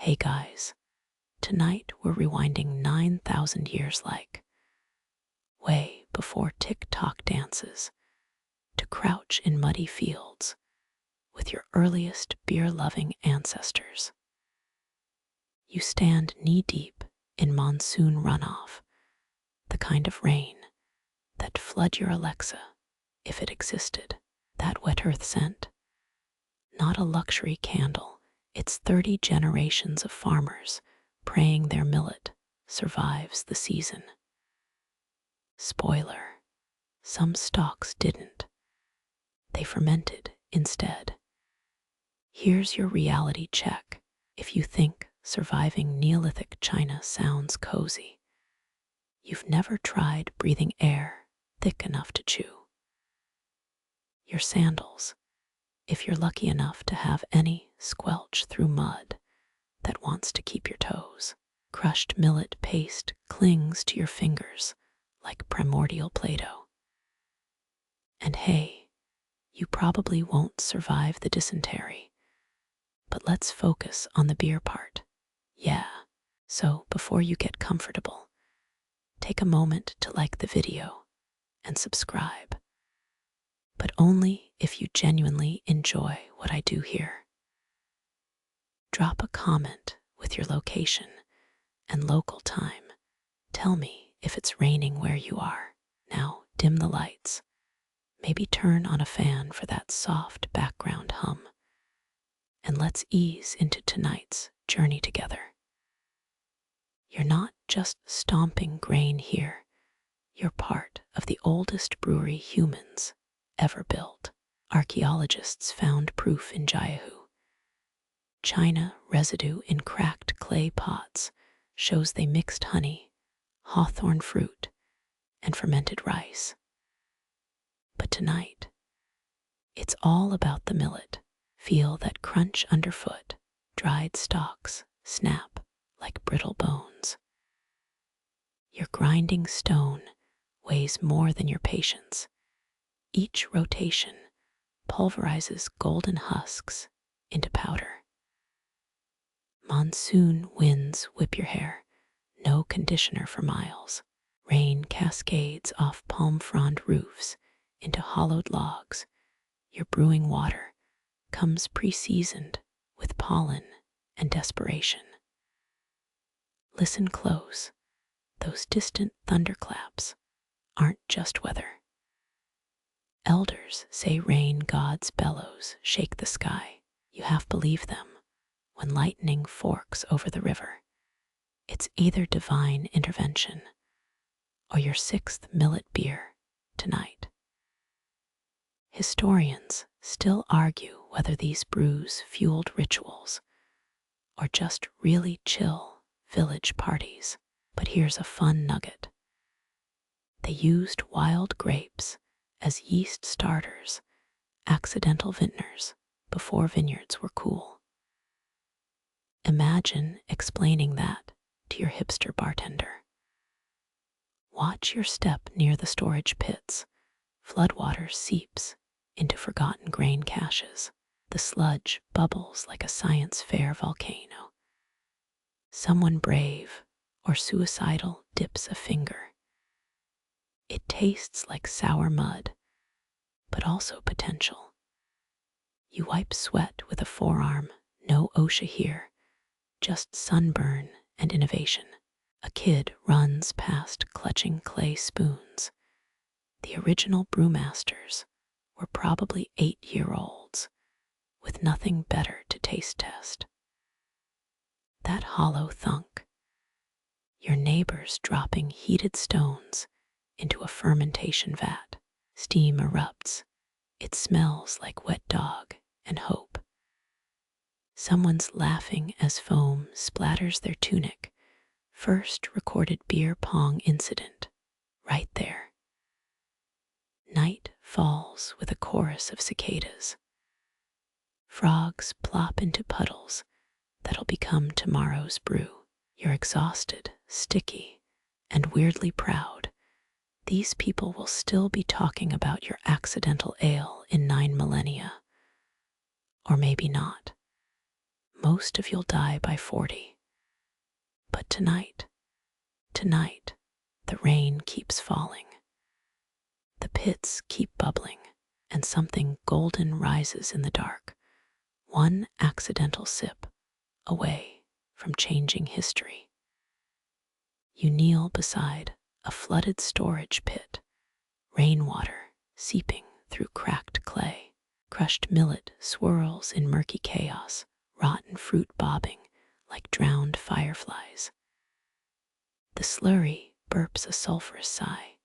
Hey guys, tonight we're rewinding 9,000 years way before TikTok dances, to crouch in muddy fields with your earliest beer-loving ancestors. You stand knee-deep in monsoon runoff, the kind of rain that flood your Alexa if it existed, that wet earth scent. Not a luxury candle, it's 30 generations of farmers praying their millet survives the season. Spoiler, some stalks didn't. They fermented instead. Here's your reality check if you think surviving Neolithic China sounds cozy. You've never tried breathing air thick enough to chew. Your sandals, if you're lucky enough to have any, squelch through mud that wants to keep your toes. Crushed millet paste clings to your fingers like primordial Play-Doh. And hey, you probably won't survive the dysentery, but let's focus on the beer part. Yeah, so before you get comfortable, take a moment to like the video and subscribe, but only if you genuinely enjoy what I do here. Drop a comment with your location and local time. Tell me if it's raining where you are. Now dim the lights. Maybe turn on a fan for that soft background hum. And let's ease into tonight's journey together. You're not just stomping grain here. You're part of the oldest brewery humans ever built. Archaeologists found proof in Jiahu. China residue in cracked clay pots shows they mixed honey, hawthorn fruit, and fermented rice. But tonight, it's all about the millet. Feel that crunch underfoot. Dried stalks snap like brittle bones. Your grinding stone weighs more than your patience. Each rotation pulverizes golden husks into powder. Monsoon winds whip your hair, no conditioner for miles. Rain cascades off palm frond roofs into hollowed logs. Your brewing water comes pre-seasoned with pollen and desperation. Listen close. Those distant thunderclaps aren't just weather. Elders say rain gods' bellows shake the sky. You half believe them when lightning forks over the river. It's either divine intervention or your 6th millet beer tonight. Historians still argue whether these brews fueled rituals or just really chill village parties. But here's a fun nugget. They used wild grapes as yeast starters, accidental vintners, before vineyards were cool. Imagine explaining that to your hipster bartender. Watch your step near the storage pits. Floodwater seeps into forgotten grain caches. The sludge bubbles like a science fair volcano. Someone brave or suicidal dips a finger. It tastes like sour mud, but also potential. You wipe sweat with a forearm, no OSHA here, just sunburn and innovation. A kid runs past clutching clay spoons. The original brewmasters were probably 8-year-olds with nothing better to taste test. That hollow thunk, your neighbors dropping heated stones into a fermentation vat. Steam erupts. It smells like wet dog and hope. Someone's laughing as foam splatters their tunic. First recorded beer pong incident, right there. Night falls with a chorus of cicadas. Frogs plop into puddles that'll become tomorrow's brew. You're exhausted, sticky, and weirdly proud. These people will still be talking about your accidental ale in 9 millennia. Or maybe not. most of you'll die by 40. But tonight, the rain keeps falling. The pits keep bubbling, and something golden rises in the dark, one accidental sip away from changing history. You kneel beside a flooded storage pit, rainwater seeping through cracked clay. Crushed millet swirls in murky chaos, rotten fruit bobbing like drowned fireflies. The slurry burps a sulphurous sigh.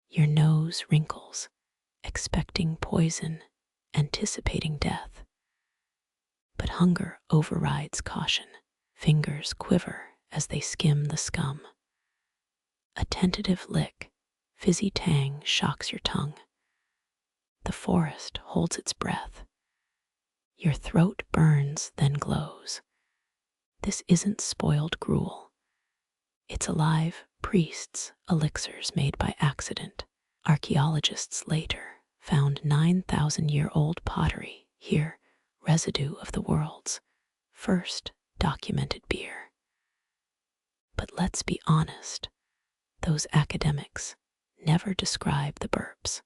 Your nose wrinkles, expecting poison, anticipating death. But hunger overrides caution. Fingers quiver as they skim the scum. A tentative lick, fizzy tang shocks your tongue. The forest holds its breath. Your throat burns, then glows. This isn't spoiled gruel. It's alive priests' elixirs made by accident. Archaeologists later found 9,000-year-old pottery here, residue of the world's first documented beer. But let's be honest, those academics never describe the burps.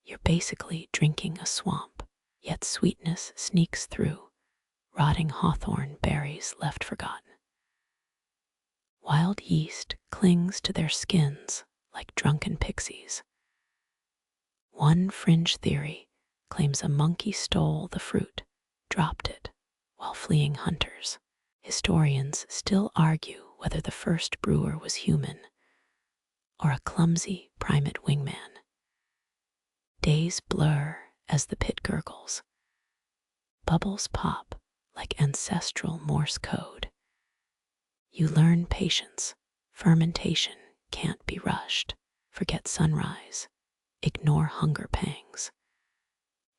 You're basically drinking a swamp, yet sweetness sneaks through, rotting hawthorn berries left forgotten. Wild yeast clings to their skins like drunken pixies. One fringe theory claims a monkey stole the fruit, dropped it, while fleeing hunters. Historians still argue whether the first brewer was human or a clumsy primate wingman. Days blur as the pit gurgles. Bubbles pop like ancestral Morse code. You learn patience. Fermentation can't be rushed. Forget sunrise. Ignore hunger pangs.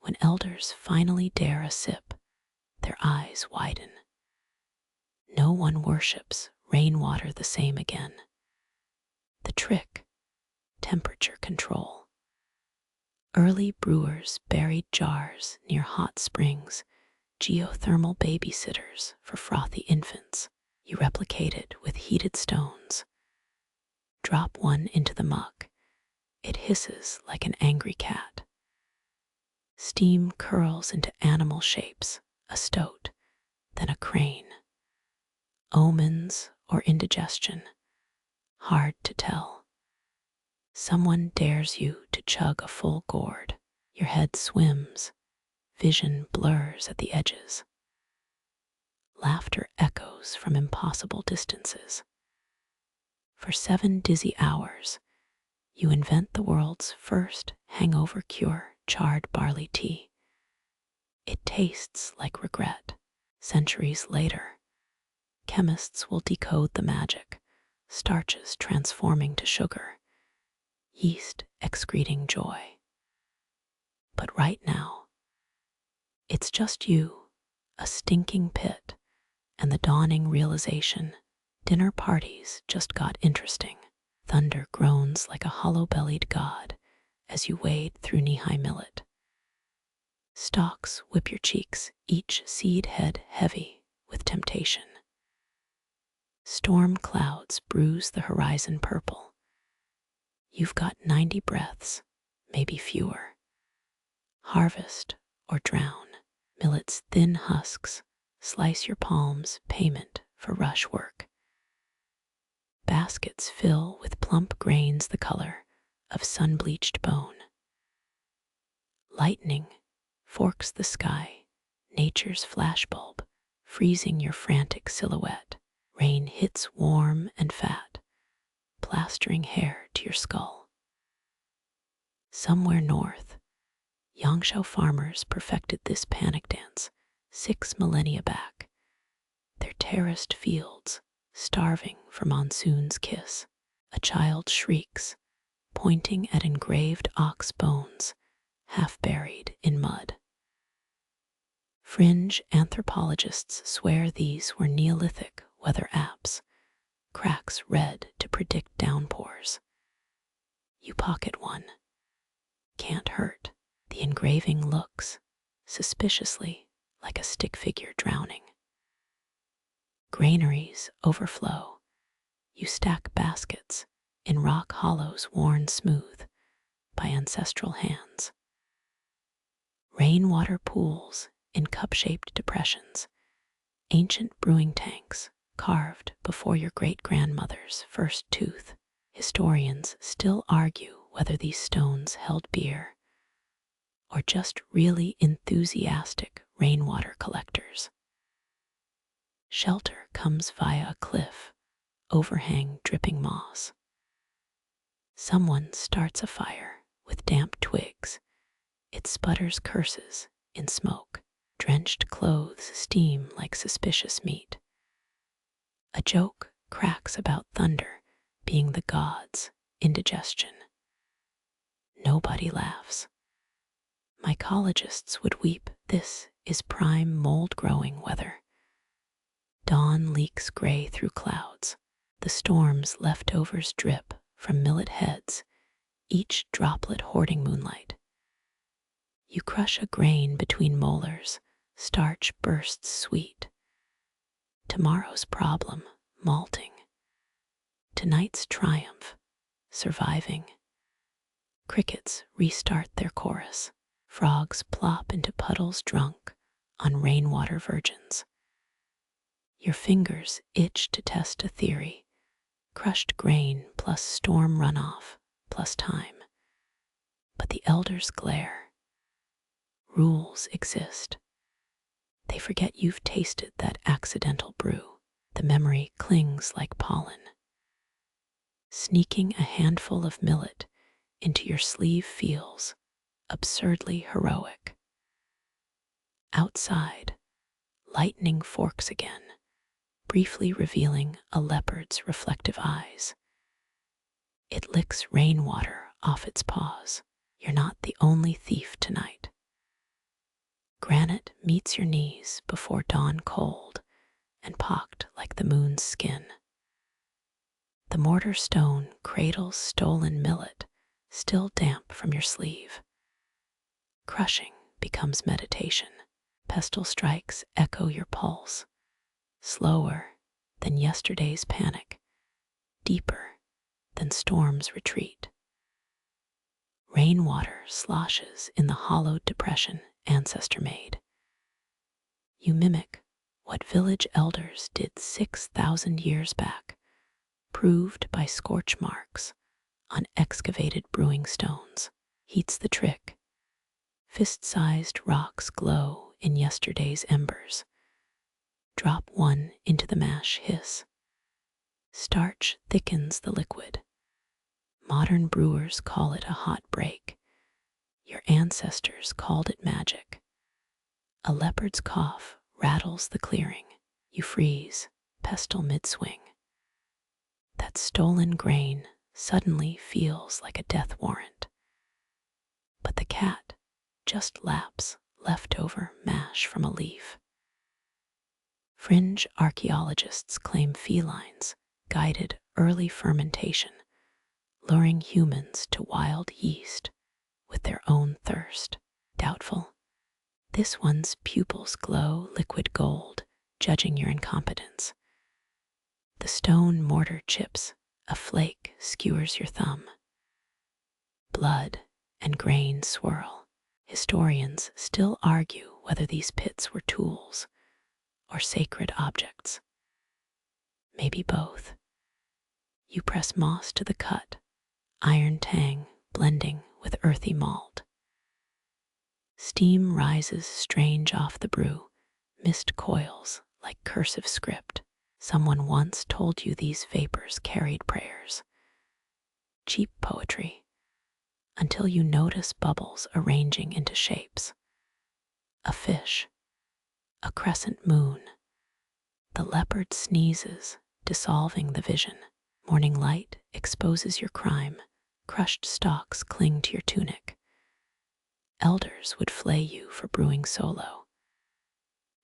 When elders finally dare a sip, their eyes widen. No one worships rainwater the same again. The trick, temperature control. Early brewers buried jars near hot springs, geothermal babysitters for frothy infants. You replicate it with heated stones. Drop one into the muck. It hisses like an angry cat. Steam curls into animal shapes, a stoat, then a crane. Omens or indigestion, hard to tell. Someone dares you to chug a full gourd. Your head swims, vision blurs at the edges. Laughter echoes from impossible distances. For 7 dizzy hours, you invent the world's first hangover cure, charred barley tea. It tastes like regret. Centuries later, chemists will decode the magic, starches transforming to sugar, yeast excreting joy. But right now, it's just you, a stinking pit, and the dawning realization dinner parties just got interesting. Thunder groans like a hollow-bellied god as you wade through knee-high millet. Stalks whip your cheeks, each seed head heavy with temptation. Storm clouds bruise the horizon purple. You've got 90 breaths, maybe fewer. Harvest or drown. Millet's thin husks slice your palms, payment for rush work. Baskets fill with plump grains the color of sun-bleached bone. Lightning forks the sky, nature's flashbulb, freezing your frantic silhouette. Rain hits warm and fat, plastering hair to your skull. Somewhere north, Yangshan farmers perfected this panic dance 6 millennia back. Their terraced fields, starving for monsoon's kiss. A child shrieks, pointing at engraved ox bones, half buried in mud. Fringe anthropologists swear these were Neolithic weather apps, cracks red to predict downpours. You pocket one. Can't hurt. The engraving looks, suspiciously, like a stick figure drowning. Granaries overflow. You stack baskets in rock hollows worn smooth by ancestral hands. Rainwater pools in cup-shaped depressions, ancient brewing tanks carved before your great-grandmother's first tooth. Historians still argue whether these stones held beer or just really enthusiastic rainwater collectors. Shelter comes via a cliff, overhang dripping moss. Someone starts a fire with damp twigs. It sputters curses in smoke. Drenched clothes steam like suspicious meat. A joke cracks about thunder being the gods' indigestion. Nobody laughs. Mycologists would weep. This is prime mold-growing weather. Dawn leaks gray through clouds. The storm's leftovers drip from millet heads, each droplet hoarding moonlight. You crush a grain between molars, starch bursts sweet. Tomorrow's problem, malting. Tonight's triumph, surviving. Crickets restart their chorus. Frogs plop into puddles drunk on rainwater virgins. Your fingers itch to test a theory. Crushed grain plus storm runoff plus time. But the elders glare. Rules exist. They forget you've tasted that accidental brew. The memory clings like pollen. Sneaking a handful of millet into your sleeve feels absurdly heroic. Outside, lightning forks again, briefly revealing a leopard's reflective eyes. It licks rainwater off its paws. You're not the only thief tonight. Granite meets your knees before dawn cold and pocked like the moon's skin. The mortar stone cradles stolen millet, still damp from your sleeve. Crushing becomes meditation. Pestle strikes echo your pulse, slower than yesterday's panic, deeper than storm's retreat. Rainwater sloshes in the hollowed depression ancestor made. You mimic what village elders did 6,000 years back, proved by scorch marks on excavated brewing stones. Heat's the trick. Fist-sized rocks glow in yesterday's embers. Drop one into the mash hiss. Starch thickens the liquid. Modern brewers call it a hot break. Your ancestors called it magic. A leopard's cough rattles the clearing. You freeze, pestle mid-swing. That stolen grain suddenly feels like a death warrant. But the cat just laps leftover mash from a leaf. Fringe archaeologists claim felines guided early fermentation, luring humans to wild yeast with their own thirst. Doubtful. This one's pupils glow liquid gold, judging your incompetence. The stone mortar chips, a flake skewers your thumb. Blood and grain swirl. Historians still argue whether these pits were tools or sacred objects. Maybe both. You press moss to the cut, iron tang blending with earthy malt. Steam rises strange off the brew, mist coils like cursive script. Someone once told you these vapors carried prayers. Cheap poetry, until you notice bubbles arranging into shapes. A fish, a crescent moon. The leopard sneezes, dissolving the vision. Morning light exposes your crime. Crushed stalks cling to your tunic. Elders would flay you for brewing solo.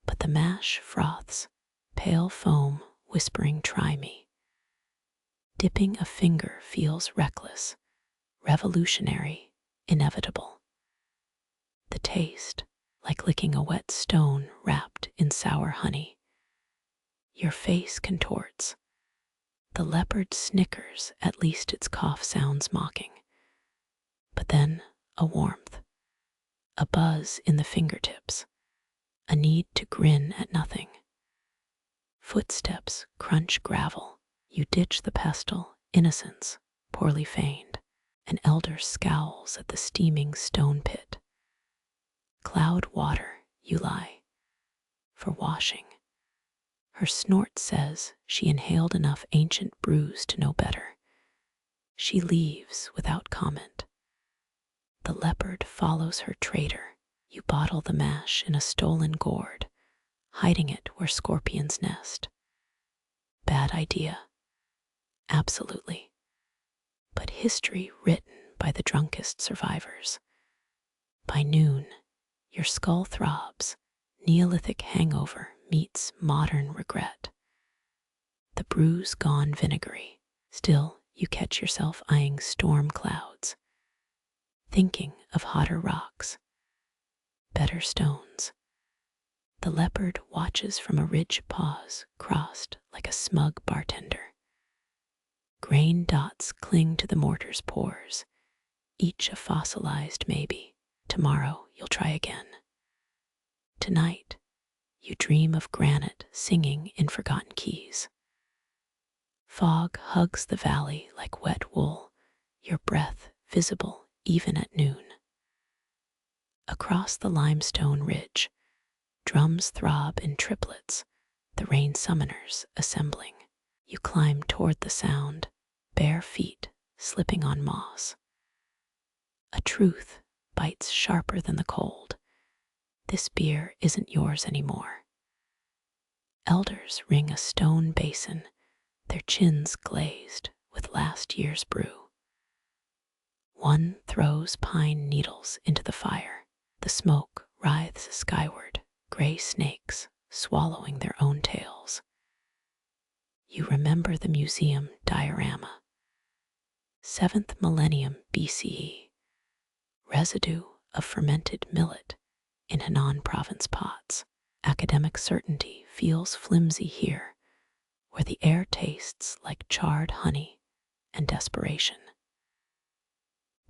But the mash froths, pale foam whispering try me. Dipping a finger feels reckless, revolutionary, inevitable. The taste, like licking a wet stone wrapped in sour honey. Your face contorts. The leopard snickers, at least its cough sounds mocking. But then a warmth, a buzz in the fingertips, a need to grin at nothing. Footsteps crunch gravel. You ditch the pestle, innocence, poorly feigned. An elder scowls at the steaming stone pit. Cloud water, you lie, for washing. Her snort says she inhaled enough ancient brews to know better. She leaves without comment. The leopard follows her traitor. You bottle the mash in a stolen gourd, hiding it where scorpions nest. Bad idea. Absolutely. But history written by the drunkest survivors. By noon, your skull throbs. Neolithic hangover meets modern regret. The brew's gone vinegary. Still, you catch yourself eyeing storm clouds, thinking of hotter rocks, better stones. The leopard watches from a ridge pause crossed like a smug bartender. Grain dots cling to the mortar's pores, each a fossilized maybe. Tomorrow you'll try again. Tonight, you dream of granite singing in forgotten keys. Fog hugs the valley like wet wool, your breath visible even at noon. Across the limestone ridge, drums throb in triplets, the rain summoners assembling. You climb toward the sound, bare feet slipping on moss. A truth bites sharper than the cold. This beer isn't yours anymore. Elders ring a stone basin, their chins glazed with last year's brew. One throws pine needles into the fire. The smoke writhes skyward, gray snakes swallowing their own tails. You remember the museum diorama. 7th millennium BCE. Residue of fermented millet in Henan province pots. Academic certainty feels flimsy here, where the air tastes like charred honey and desperation.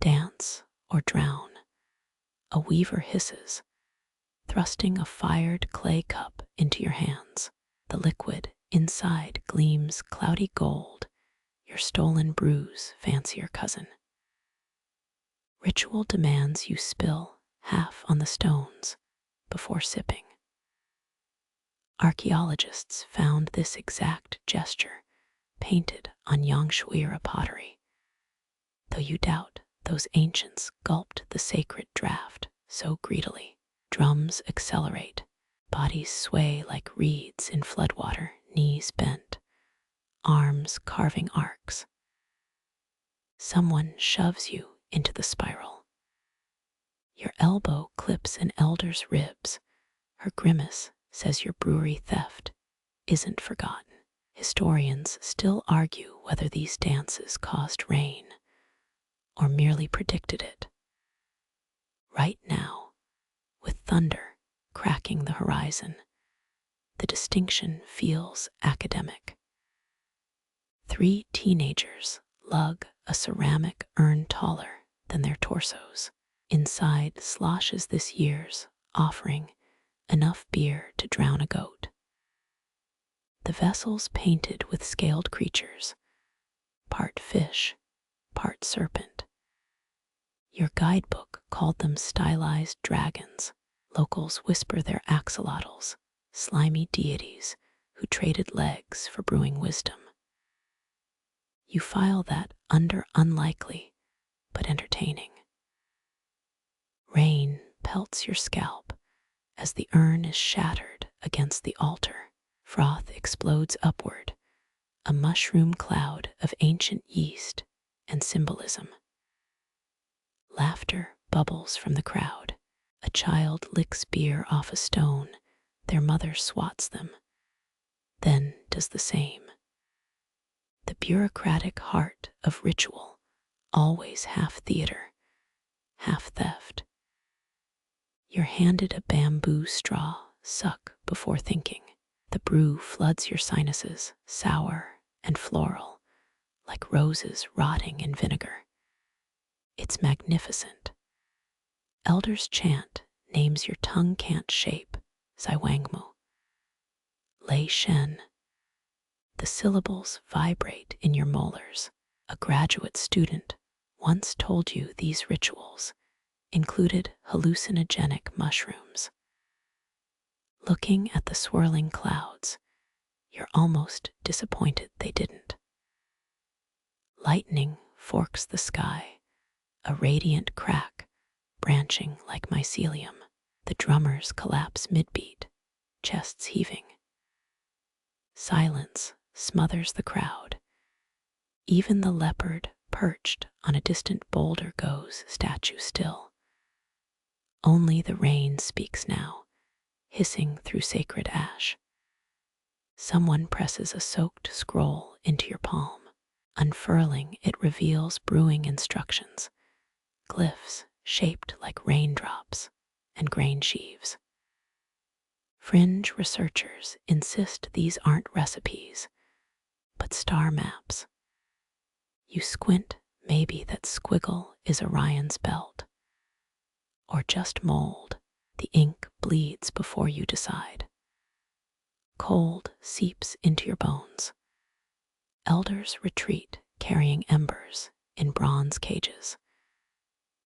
Dance or drown. A weaver hisses, thrusting a fired clay cup into your hands. The liquid inside gleams cloudy gold, your stolen brew's fancier cousin. Ritual demands you spill half on the stones before sipping. Archaeologists found this exact gesture painted on Yangshuira pottery. Though you doubt, those ancients gulped the sacred draught so greedily. Drums accelerate, bodies sway like reeds in floodwater, knees bent, arms carving arcs. Someone shoves you into the spiral. Your elbow clips an elder's ribs. Her grimace says your brewery theft isn't forgotten. Historians still argue whether these dances caused rain or merely predicted it. Right now, with thunder cracking the horizon, the distinction feels academic. 3 teenagers lug a ceramic urn taller than their torsos. Inside sloshes this year's offering, enough beer to drown a goat. The vessel's painted with scaled creatures, part fish, part serpent. Your guidebook called them stylized dragons. Locals whisper they're axolotls, slimy deities who traded legs for brewing wisdom. You file that under unlikely but entertaining. Rain pelts your scalp as the urn is shattered against the altar. Froth explodes upward, a mushroom cloud of ancient yeast and symbolism. Laughter bubbles from the crowd. A child licks beer off a stone, their mother swats them, then does the same. The bureaucratic heart of ritual, always half theater, half theft. You're handed a bamboo straw, suck before thinking. The brew floods your sinuses, sour and floral, like roses rotting in vinegar. It's magnificent. Elders chant names your tongue can't shape, Zaiwangmu. Lei Shen. The syllables vibrate in your molars. A graduate student once told you these rituals included hallucinogenic mushrooms. Looking at the swirling clouds, you're almost disappointed they didn't. Lightning forks the sky, a radiant crack branching like mycelium. The drummers collapse mid-beat, chests heaving. Silence smothers the crowd. Even the leopard perched on a distant boulder goes statue still. Only the rain speaks now, hissing through sacred ash. Someone presses a soaked scroll into your palm. Unfurling, it reveals brewing instructions, glyphs shaped like raindrops and grain sheaves. Fringe researchers insist these aren't recipes, but star maps. You squint, maybe that squiggle is Orion's belt. Or just mold, the ink bleeds before you decide. Cold seeps into your bones. Elders retreat, carrying embers in bronze cages.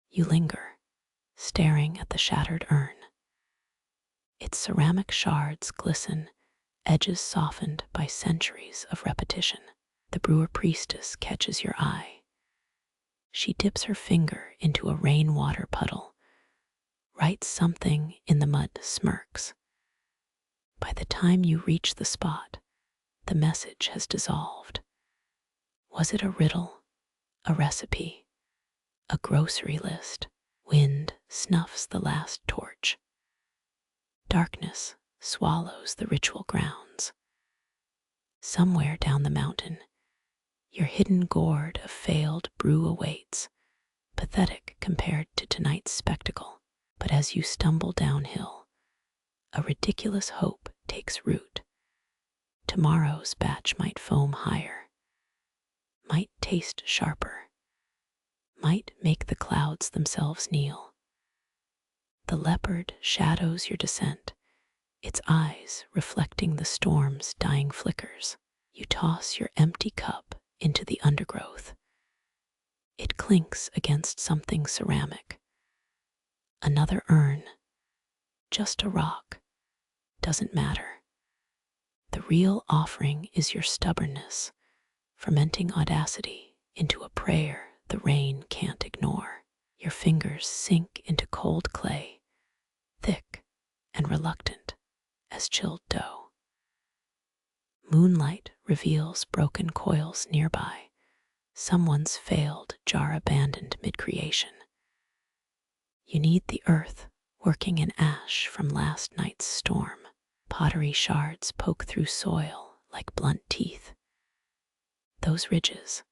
You linger, staring at the shattered urn. Its ceramic shards glisten, edges softened by centuries of repetition. The brewer priestess catches your eye. She dips her finger into a rainwater puddle, writes something in the mud, smirks. By the time you reach the spot, the message has dissolved. Was it a riddle, a recipe, a grocery list? Wind snuffs the last torch. Darkness swallows the ritual grounds. Somewhere down the mountain, your hidden gourd of failed brew awaits, pathetic compared to tonight's spectacle. But as you stumble downhill, a ridiculous hope takes root. Tomorrow's batch might foam higher, might taste sharper, might make the clouds themselves kneel. The leopard shadows your descent, its eyes reflecting the storm's dying flickers. You toss your empty cup into the undergrowth. It clinks against something ceramic. Another urn, just a rock, doesn't matter. The real offering is your stubbornness, fermenting audacity into a prayer the rain can't ignore. Your fingers sink into cold clay, thick and reluctant as chilled dough. Moonlight reveals broken coils nearby, someone's failed jar abandoned mid-creation. You need the earth working in ash from last night's storm. Pottery shards poke through soil like blunt teeth. Those ridges,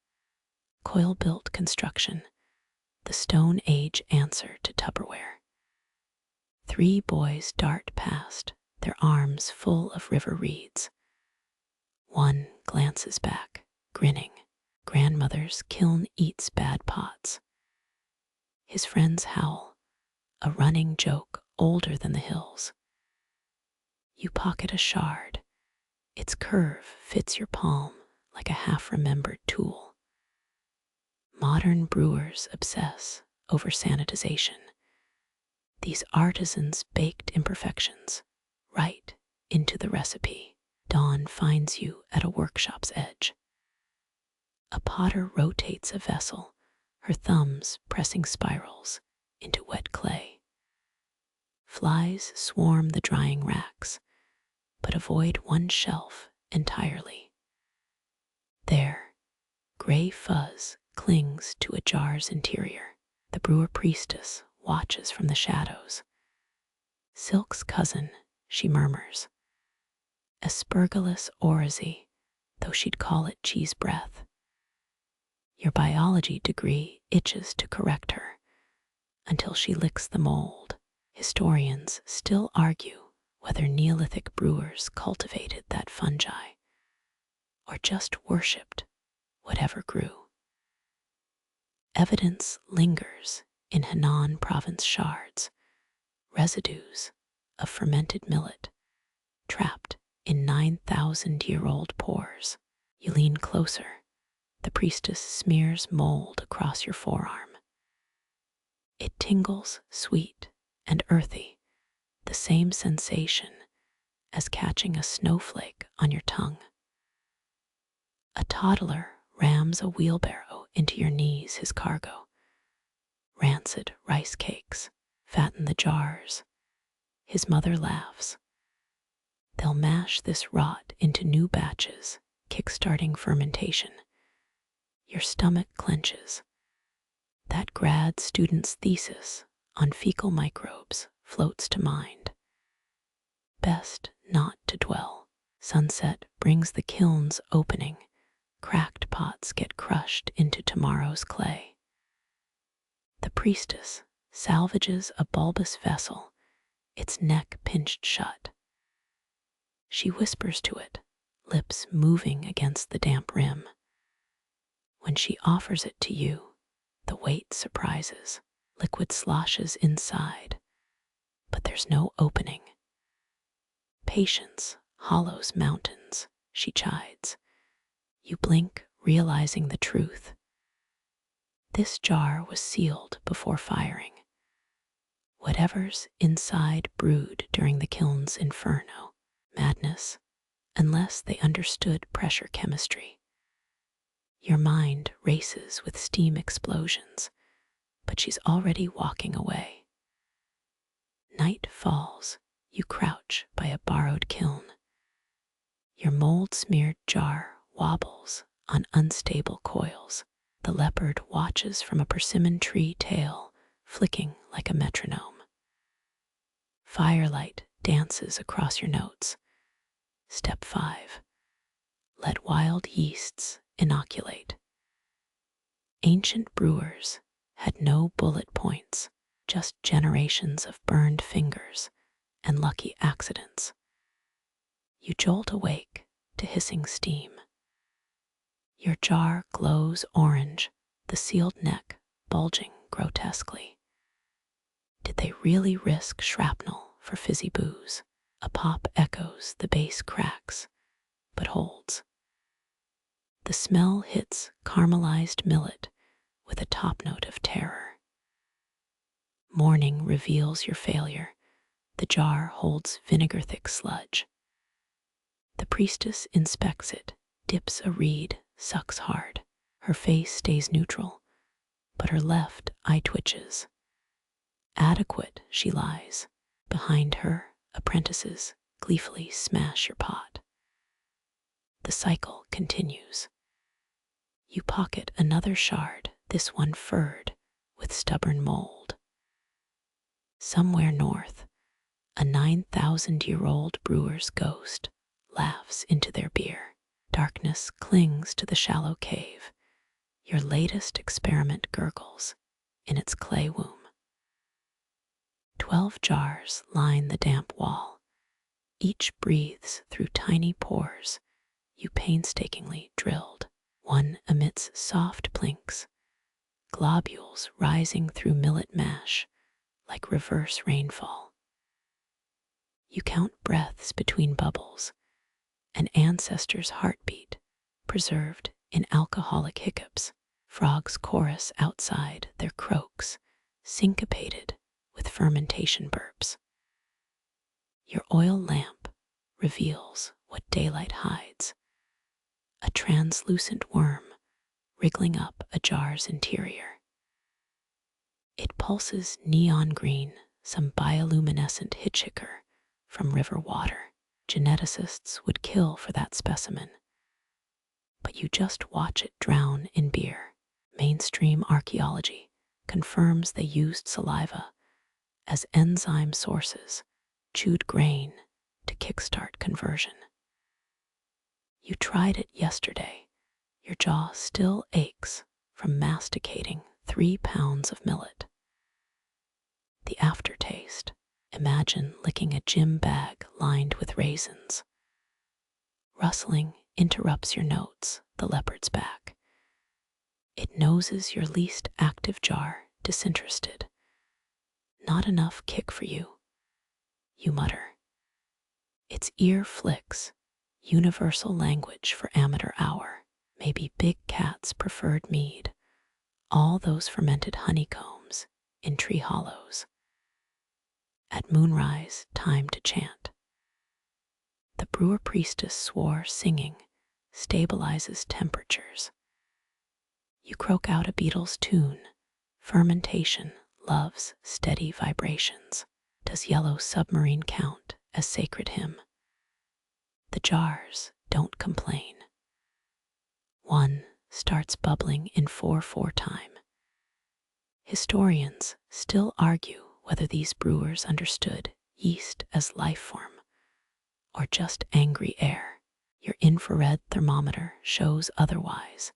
coil-built construction, the Stone Age answer to Tupperware. 3 boys dart past, their arms full of river reeds. One glances back, grinning. Grandmother's kiln eats bad pots. His friends howl, a running joke older than the hills. You pocket a shard. Its curve fits your palm like a half-remembered tool. Modern brewers obsess over sanitization. These artisans baked imperfections right into the recipe. Dawn finds you at a workshop's edge. A potter rotates a vessel, her thumbs pressing spirals into wet clay. Flies swarm the drying racks, but avoid one shelf entirely. There, gray fuzz clings to a jar's interior. The brewer priestess watches from the shadows. Silk's cousin, she murmurs. Aspergillus oryzae, though she'd call it cheese breath. Your biology degree itches to correct her until she licks the mold. Historians still argue whether Neolithic brewers cultivated that fungi or just worshipped whatever grew. Evidence lingers in Henan province shards, residues of fermented millet trapped in 9,000-year-old pores. You lean closer, the priestess smears mold across your forearm. It tingles sweet and earthy, the same sensation as catching a snowflake on your tongue. A toddler rams a wheelbarrow into your knees, his cargo. Rancid rice cakes fatten the jars. His mother laughs. They'll mash this rot into new batches, kickstarting fermentation. Your stomach clenches. That grad student's thesis on fecal microbes floats to mind. Best not to dwell. Sunset brings the kiln's opening. Cracked pots get crushed into tomorrow's clay. The priestess salvages a bulbous vessel, its neck pinched shut. She whispers to it, lips moving against the damp rim. When she offers it to you, the weight surprises. Liquid sloshes inside, but there's no opening. Patience hollows mountains, she chides. You blink, realizing the truth. This jar was sealed before firing. Whatever's inside brewed during the kiln's inferno, madness, unless they understood pressure chemistry. Your mind races with steam explosions, but she's already walking away. Night falls, you crouch by a borrowed kiln. Your mold-smeared jar wobbles on unstable coils. The leopard watches from a persimmon tree tail, flicking like a metronome. Firelight dances across your notes. Step 5. Let wild yeasts inoculate. Ancient brewers had no bullet points, just generations of burned fingers and lucky accidents. You jolt awake to hissing steam. Your jar glows orange, the sealed neck bulging grotesquely. Did they really risk shrapnel for fizzy booze? A pop echoes, the bass cracks, but holds. The smell hits caramelized millet with a top note of terror. Morning reveals your failure. The jar holds vinegar-thick sludge. The priestess inspects it, dips a reed, sucks hard. Her face stays neutral, but her left eye twitches. Adequate, she lies. Behind her, apprentices gleefully smash your pot. The cycle continues. You pocket another shard, this one furred with stubborn mold. Somewhere north, a 9,000-year-old brewer's ghost laughs into their beer. Darkness clings to the shallow cave. Your latest experiment gurgles in its clay womb. 12 jars line the damp wall. Each breathes through tiny pores you painstakingly drilled. One emits soft plinks, globules rising through millet mash like reverse rainfall. You count breaths between bubbles, an ancestor's heartbeat preserved in alcoholic hiccups. Frogs chorus outside their croaks, syncopated with fermentation burps. Your oil lamp reveals what daylight hides, a translucent worm wriggling up a jar's interior. It pulses neon green, some bioluminescent hitchhiker from river water. Geneticists would kill for that specimen, but you just watch it drown in beer. Mainstream archaeology confirms they used saliva as enzyme sources, chewed grain to kickstart conversion. You tried it yesterday. Your jaw still aches from masticating 3 pounds of millet. The aftertaste, Imagine licking a gym bag lined with raisins. Rustling interrupts your notes, the leopard's back. It noses your least active jar, disinterested. Not enough kick for you, you mutter. Its ear flicks, universal language for amateur hour. Maybe big cat's preferred mead, all those fermented honeycombs in tree hollows. At moonrise, time to chant. The brewer priestess swore singing stabilizes temperatures. You croak out a Beatles tune. Fermentation loves steady vibrations. Does Yellow Submarine count as sacred hymn? The jars don't complain. One starts bubbling in 4/4 time. Historians still argue whether these brewers understood yeast as life form or just angry air. Your infrared thermometer shows otherwise.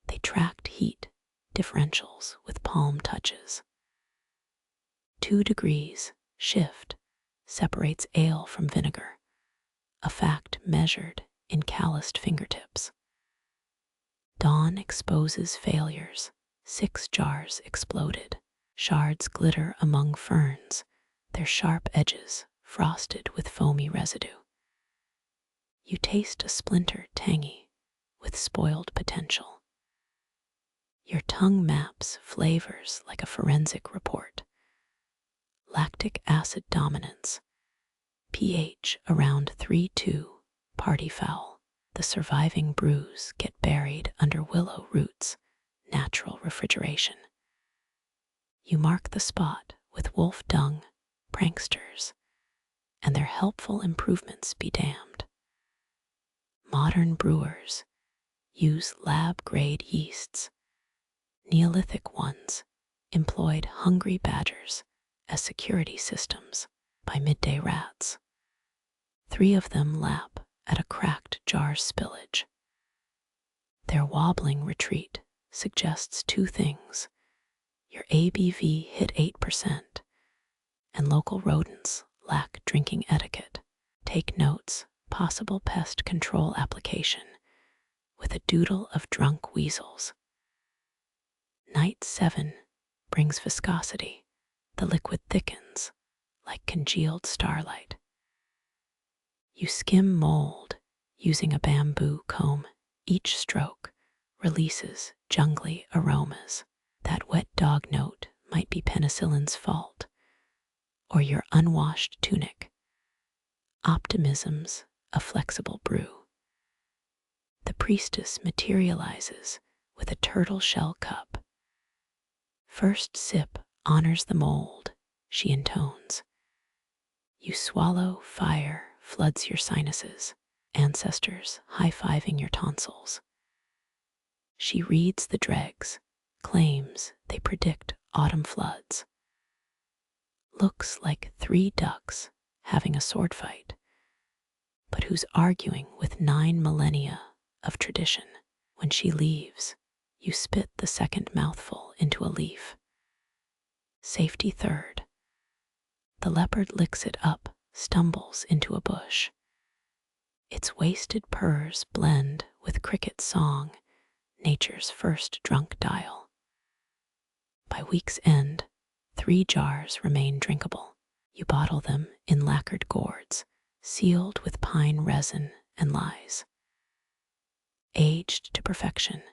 They tracked heat differentials with palm touches. 2 degrees shift separates ale from vinegar, a fact measured in calloused fingertips. Dawn exposes failures. 6 jars exploded. Shards glitter among ferns, their sharp edges frosted with foamy residue. You taste a splinter tangy with spoiled potential. Your tongue maps flavors like a forensic report. Lactic acid dominance, pH around 3.2, party foul. The surviving brews get buried under willow roots, natural refrigeration. You mark the spot with wolf dung, pranksters, and their helpful improvements be damned. Modern brewers use lab-grade yeasts. Neolithic ones employed hungry badgers as security systems by midday rats. 3 of them lap at a cracked jar spillage. Their wobbling retreat suggests 2 things. Your ABV hit 8%, and local rodents lack drinking etiquette. Take notes, possible pest control application, with a doodle of drunk weasels. Night 7 brings viscosity. The liquid thickens like congealed starlight. You skim mold using a bamboo comb. Each stroke releases jungly aromas. That wet dog note might be penicillin's fault, or your unwashed tunic. Optimism's a flexible brew. The priestess materializes with a turtle shell cup. First sip honors the mold, she intones. You swallow, fire floods your sinuses, ancestors high-fiving your tonsils. She reads the dregs, claims they predict autumn floods. Looks like 3 ducks having a sword fight, but who's arguing with 9 millennia of tradition. When she leaves, you spit the second mouthful into a leaf. Safety third. The leopard licks it up, stumbles into a bush. Its wasted purrs blend with cricket song, nature's first drunk dial. By week's end, 3 jars remain drinkable. You bottle them in lacquered gourds, sealed with pine resin and lies. Aged to perfection,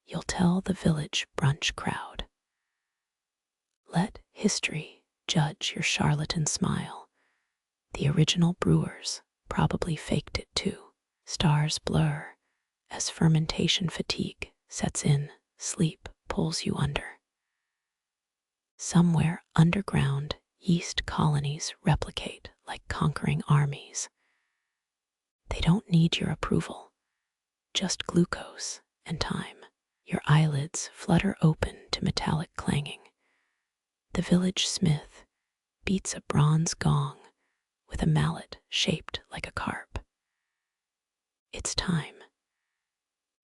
you'll tell the village brunch crowd. Let history judge your charlatan smile. The original brewers probably faked it too. Stars blur as fermentation fatigue sets in, sleep pulls you under. Somewhere underground, yeast colonies replicate like conquering armies. They don't need your approval, just glucose and time. Your eyelids flutter open to metallic clanging. The village smith beats a bronze gong with a mallet shaped like a carp. It's time.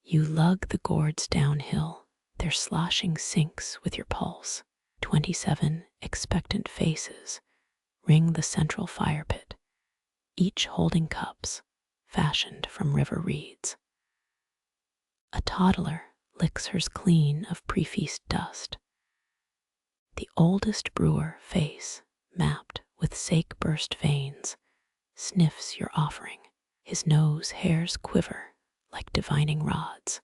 You lug the gourds downhill, their sloshing sinks with your pulse. 27 expectant faces ring the central fire pit, each holding cups fashioned from river reeds. A toddler licks hers clean of pre-feast dust. The oldest brewer face, mapped with sake-burst veins, sniffs your offering. His nose hairs quiver like divining rods.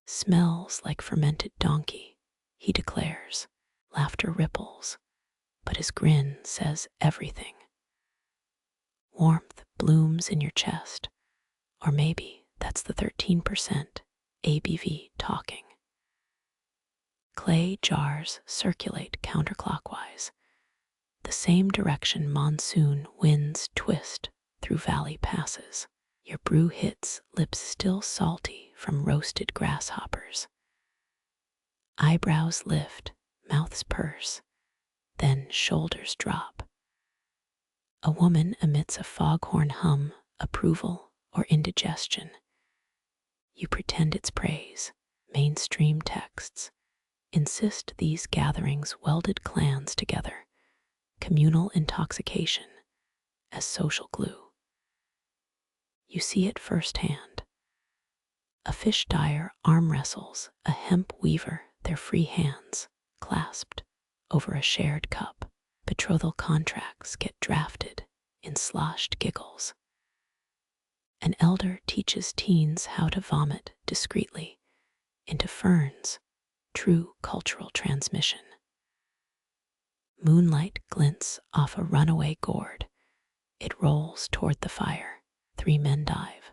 Smells like fermented donkey, he declares. Laughter ripples, but his grin says everything. Warmth blooms in your chest, or maybe that's the 13% ABV talking. Clay jars circulate counterclockwise, the same direction monsoon winds twist through valley passes. Your brew hits lips still salty from roasted grasshoppers. Eyebrows lift, mouths purse, then shoulders drop. A woman emits a foghorn hum, approval or indigestion. You pretend it's praise. Mainstream texts insist these gatherings welded clans together, communal intoxication as social glue. You see it firsthand. A fish dyer arm wrestles a hemp weaver, their free hands clasped over a shared cup. Betrothal contracts get drafted in sloshed giggles. An elder teaches teens how to vomit discreetly into ferns, true cultural transmission. Moonlight glints off a runaway gourd. It rolls toward the fire. 3 men dive.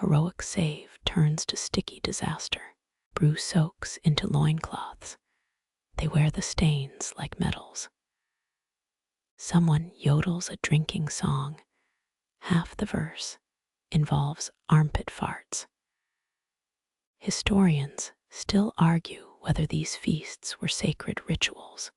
Heroic save turns to sticky disaster. Brew soaks into loincloths. They wear the stains like medals. Someone yodels a drinking song. Half the verse involves armpit farts. Historians still argue whether these feasts were sacred rituals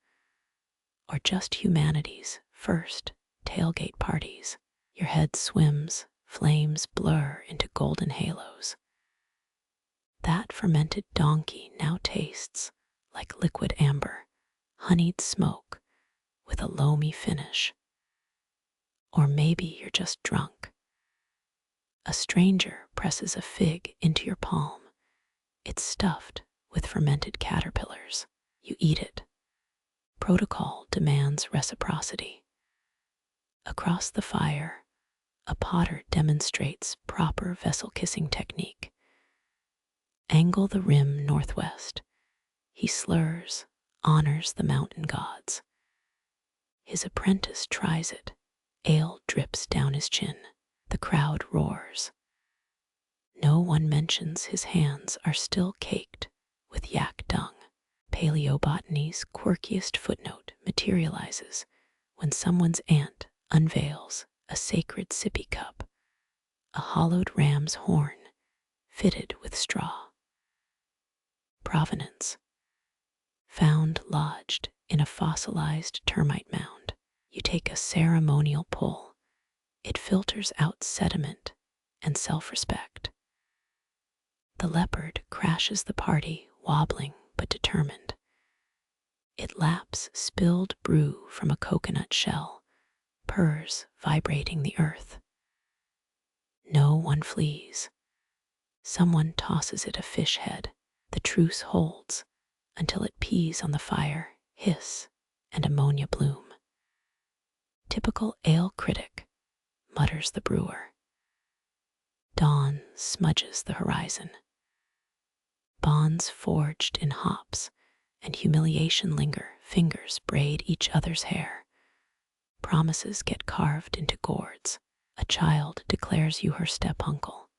or just humanity's first tailgate parties. Your head swims, flames blur into golden halos. That fermented donkey now tastes like liquid amber, honeyed smoke with a loamy finish. Or maybe you're just drunk. A stranger presses a fig into your palm. It's stuffed with fermented caterpillars. You eat it. Protocol demands reciprocity. Across the fire, a potter demonstrates proper vessel kissing technique. Angle the rim northwest. He slurs, honors the mountain gods. His apprentice tries it. Ale drips down his chin. The crowd roars. No one mentions his hands are still caked with yak dung. Paleobotany's quirkiest footnote materializes when someone's aunt unveils a sacred sippy cup, a hollowed ram's horn fitted with straw. Provenance: found lodged in a fossilized termite mound. You take a ceremonial pull. It filters out sediment and self-respect. The leopard crashes the party, wobbling but determined. It laps spilled brew from a coconut shell, purrs vibrating the earth. No one flees. Someone tosses it a fish head. The truce holds until it pees on the fire, hiss, and ammonia bloom. Typical ale critic, mutters the brewer. Dawn smudges the horizon. Bonds forged in hops and humiliation linger. Fingers braid each other's hair. Promises get carved into gourds. A child declares you her step-uncle.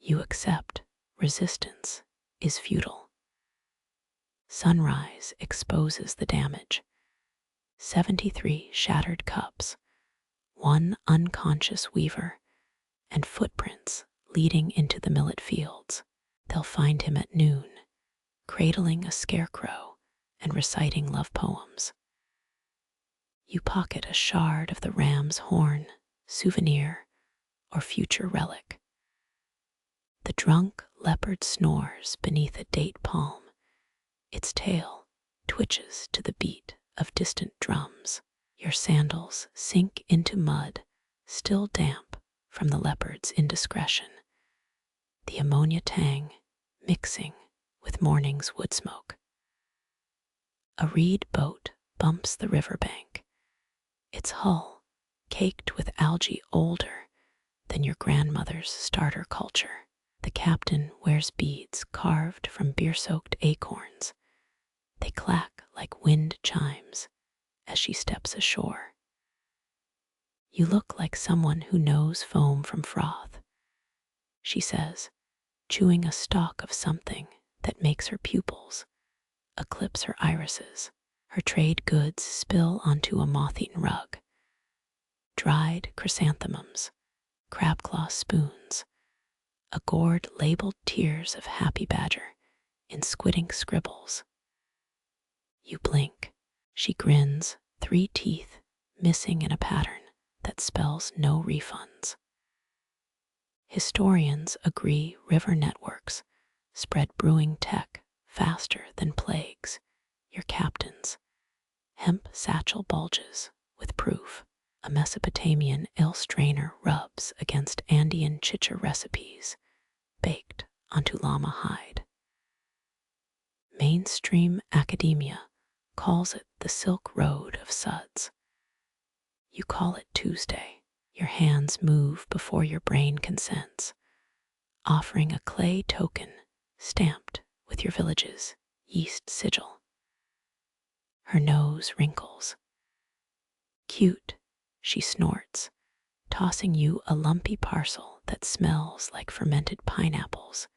You accept. Resistance is futile. Sunrise exposes the damage. 73 shattered cups, 1 unconscious weaver, and footprints leading into the millet fields. They'll find him at noon, cradling a scarecrow and reciting love poems. You pocket a shard of the ram's horn, souvenir or future relic. The drunk leopard snores beneath a date palm. Its tail twitches to the beat of distant drums. Your sandals sink into mud, still damp from the leopard's indiscretion. The ammonia tang mixing with morning's wood smoke. A reed boat bumps the riverbank, its hull caked with algae older than your grandmother's starter culture. The captain wears beads carved from beer-soaked acorns. They clack like wind chimes as she steps ashore. You look like someone who knows foam from froth, she says, chewing a stalk of something that makes her pupils eclipse her irises. Her trade goods spill onto a moth-eaten rug. Dried chrysanthemums, crab-claw spoons, a gourd labeled tears of happy badger in squid-ink scribbles. You blink. She grins, 3 teeth missing in a pattern that spells no refunds. Historians agree river networks spread brewing tech faster than plagues. Your captain's hemp satchel bulges with proof. A Mesopotamian ale strainer rubs against Andean chicha recipes baked onto llama hide. Mainstream academia calls it the Silk Road of Suds. You call it Tuesday. Your hands move before your brain consents, offering a clay token stamped with your village's yeast sigil. Her nose wrinkles. Cute, she snorts, tossing you a lumpy parcel that smells like fermented pineapples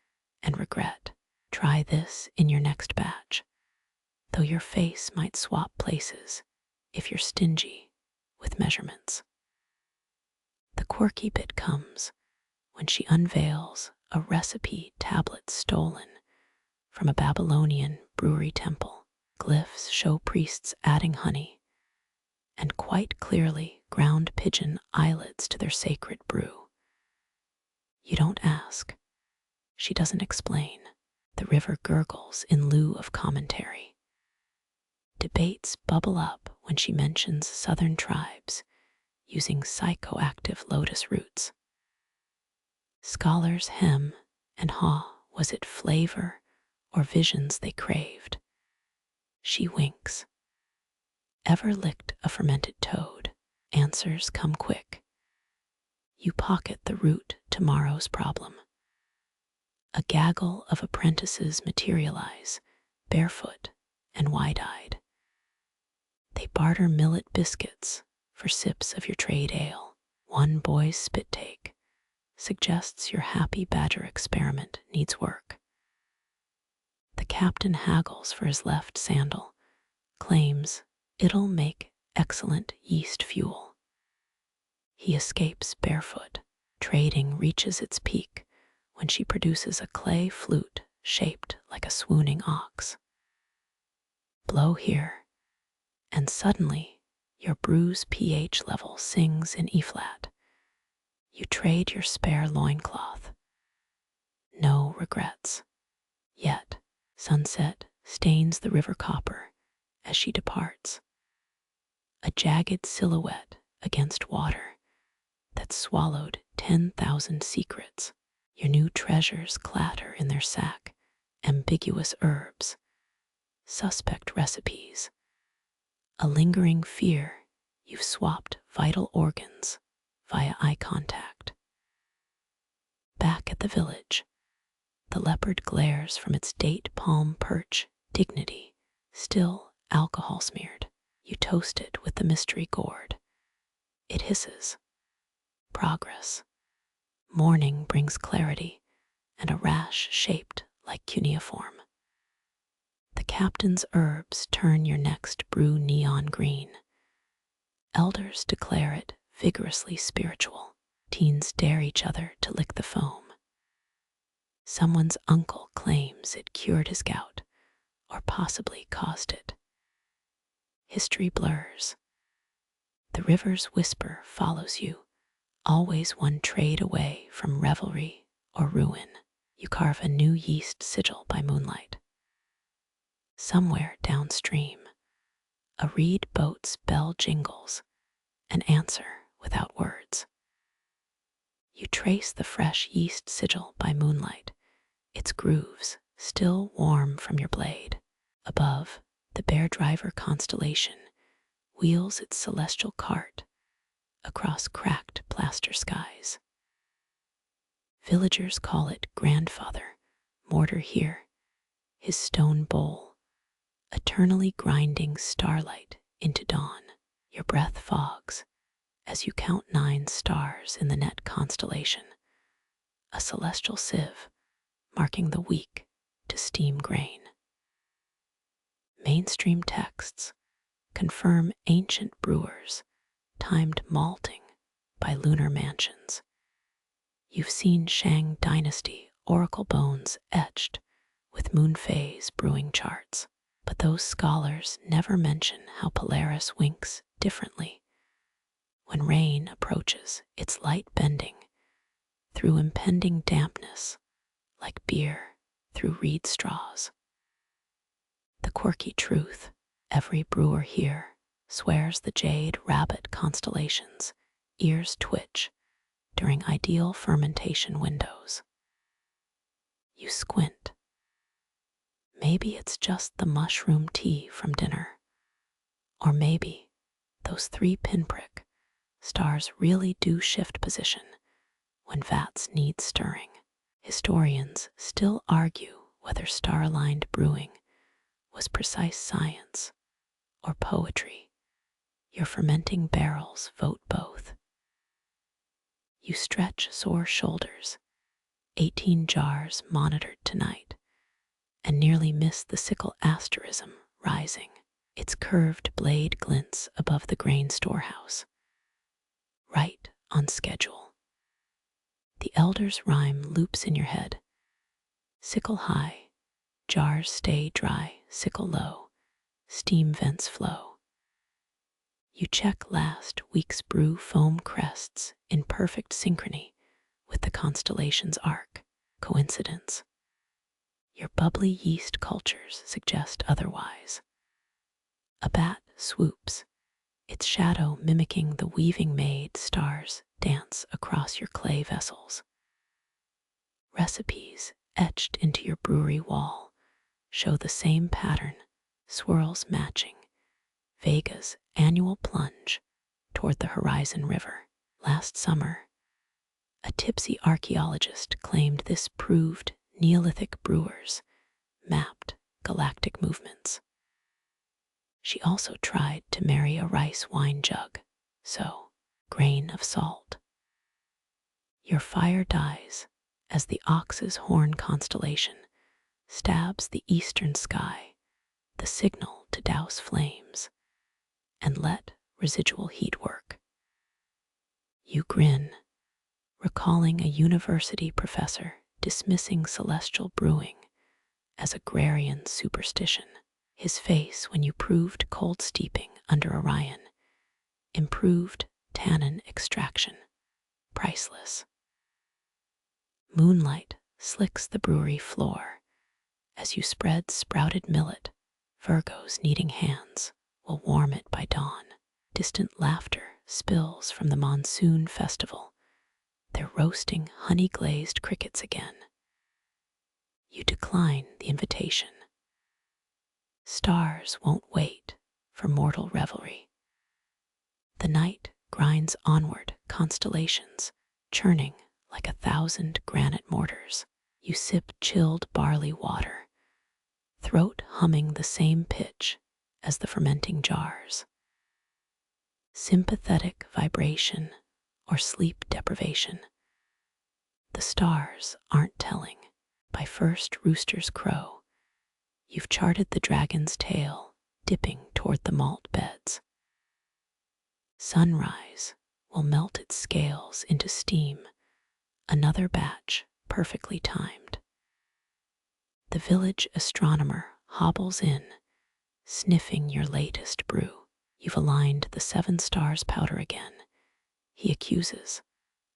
and regret. Try this in your next batch, though your face might swap places if you're stingy with measurements. The quirky bit comes when she unveils a recipe tablet stolen from a Babylonian brewery temple. Glyphs show priests adding honey, and quite clearly ground pigeon eyelids to their sacred brew. You don't ask. She doesn't explain. The river gurgles in lieu of commentary. Debates bubble up when she mentions southern tribes using psychoactive lotus roots. Scholars hem and haw. Was it flavor or visions they craved? She winks. Ever licked a fermented toad? Answers come quick. You pocket the root tomorrow's problem. A gaggle of apprentices materialize, barefoot and wide-eyed. They barter millet biscuits for sips of your trade ale. One boy's spit take suggests your happy badger experiment needs work. The captain haggles for his left sandal, claims it'll make excellent yeast fuel. He escapes barefoot. Trading reaches its peak when she produces a clay flute shaped like a swooning ox. Blow here, and suddenly your brew's pH level sings in E-flat. You trade your spare loincloth. No regrets. Yet, sunset stains the river copper as she departs. A jagged silhouette against water that swallowed 10,000 secrets. Your new treasures clatter in their sack, ambiguous herbs, suspect recipes, a lingering fear you've swapped vital organs via eye contact. Back at the village, the leopard glares from its date palm perch, dignity, still alcohol smeared. You toast it with the mystery gourd. It hisses. Progress. Morning brings clarity and a rash shaped like cuneiform. The captain's herbs turn your next brew neon green. Elders declare it vigorously spiritual. Teens dare each other to lick the foam. Someone's uncle claims it cured his gout, or possibly caused it. History blurs. The river's whisper follows you, always one trade away from revelry or ruin. You carve a new yeast sigil by moonlight. Somewhere downstream, A reed boat's bell jingles, an answer without words. You trace the fresh yeast sigil by moonlight, its grooves still warm from your blade. Above, the Bear Driver constellation wheels its celestial cart across cracked plaster skies. Villagers call it grandfather, mortar here, his stone bowl, eternally grinding starlight into dawn. Your breath fogs as you count 9 stars in the net constellation, a celestial sieve marking the week to steam grain. Mainstream texts confirm ancient brewers timed malting by lunar mansions. You've seen Shang Dynasty oracle bones etched with moon phase brewing charts, but those scholars never mention how Polaris winks differently. When rain approaches, its light bending through impending dampness like beer through reed straws. The quirky truth, every brewer here swears the jade rabbit constellations ears twitch during ideal fermentation windows. You squint. Maybe it's just the mushroom tea from dinner. Or maybe those 3 pinprick stars really do shift position when vats need stirring. Historians still argue whether star-aligned brewing was precise science or poetry. Your fermenting barrels vote both. You stretch sore shoulders, 18 jars monitored tonight, and nearly miss the sickle asterism rising. Its curved blade glints above the grain storehouse, right on schedule. The elder's rhyme loops in your head. Sickle high, jars stay dry, sickle low, steam vents flow. You check last week's brew foam crests in perfect synchrony with the constellation's arc. Coincidence? Your bubbly yeast cultures suggest otherwise. A bat swoops, its shadow mimicking the weaving maid stars dance across your clay vessels. Recipes etched into your brewery wall show the same pattern, swirls matching Vega's annual plunge toward the horizon river. Last summer, a tipsy archaeologist claimed this proved Neolithic brewers mapped galactic movements. She also tried to marry a rice wine jug, so grain of salt. Your fire dies as the Ox's Horn constellation stabs the eastern sky, the signal to douse flames and let residual heat work. You grin, recalling a university professor dismissing celestial brewing as agrarian superstition. His face when you proved cold steeping under Orion, improved tannin extraction, priceless. Moonlight slicks the brewery floor as you spread sprouted millet, Virgo's kneading hands will warm it by dawn. Distant laughter spills from the monsoon festival. They're roasting honey-glazed crickets again. You decline the invitation. Stars won't wait for mortal revelry. The night grinds onward, constellations churning like 1,000 granite mortars. You sip chilled barley water, throat humming the same pitch as the fermenting jars. Sympathetic vibration or sleep deprivation. The stars aren't telling. By first rooster's crow, you've charted the dragon's tail, dipping toward the malt beds. Sunrise will melt its scales into steam, another batch perfectly timed. The village astronomer hobbles in, sniffing your latest brew. You've aligned the 7 stars powder again. He accuses,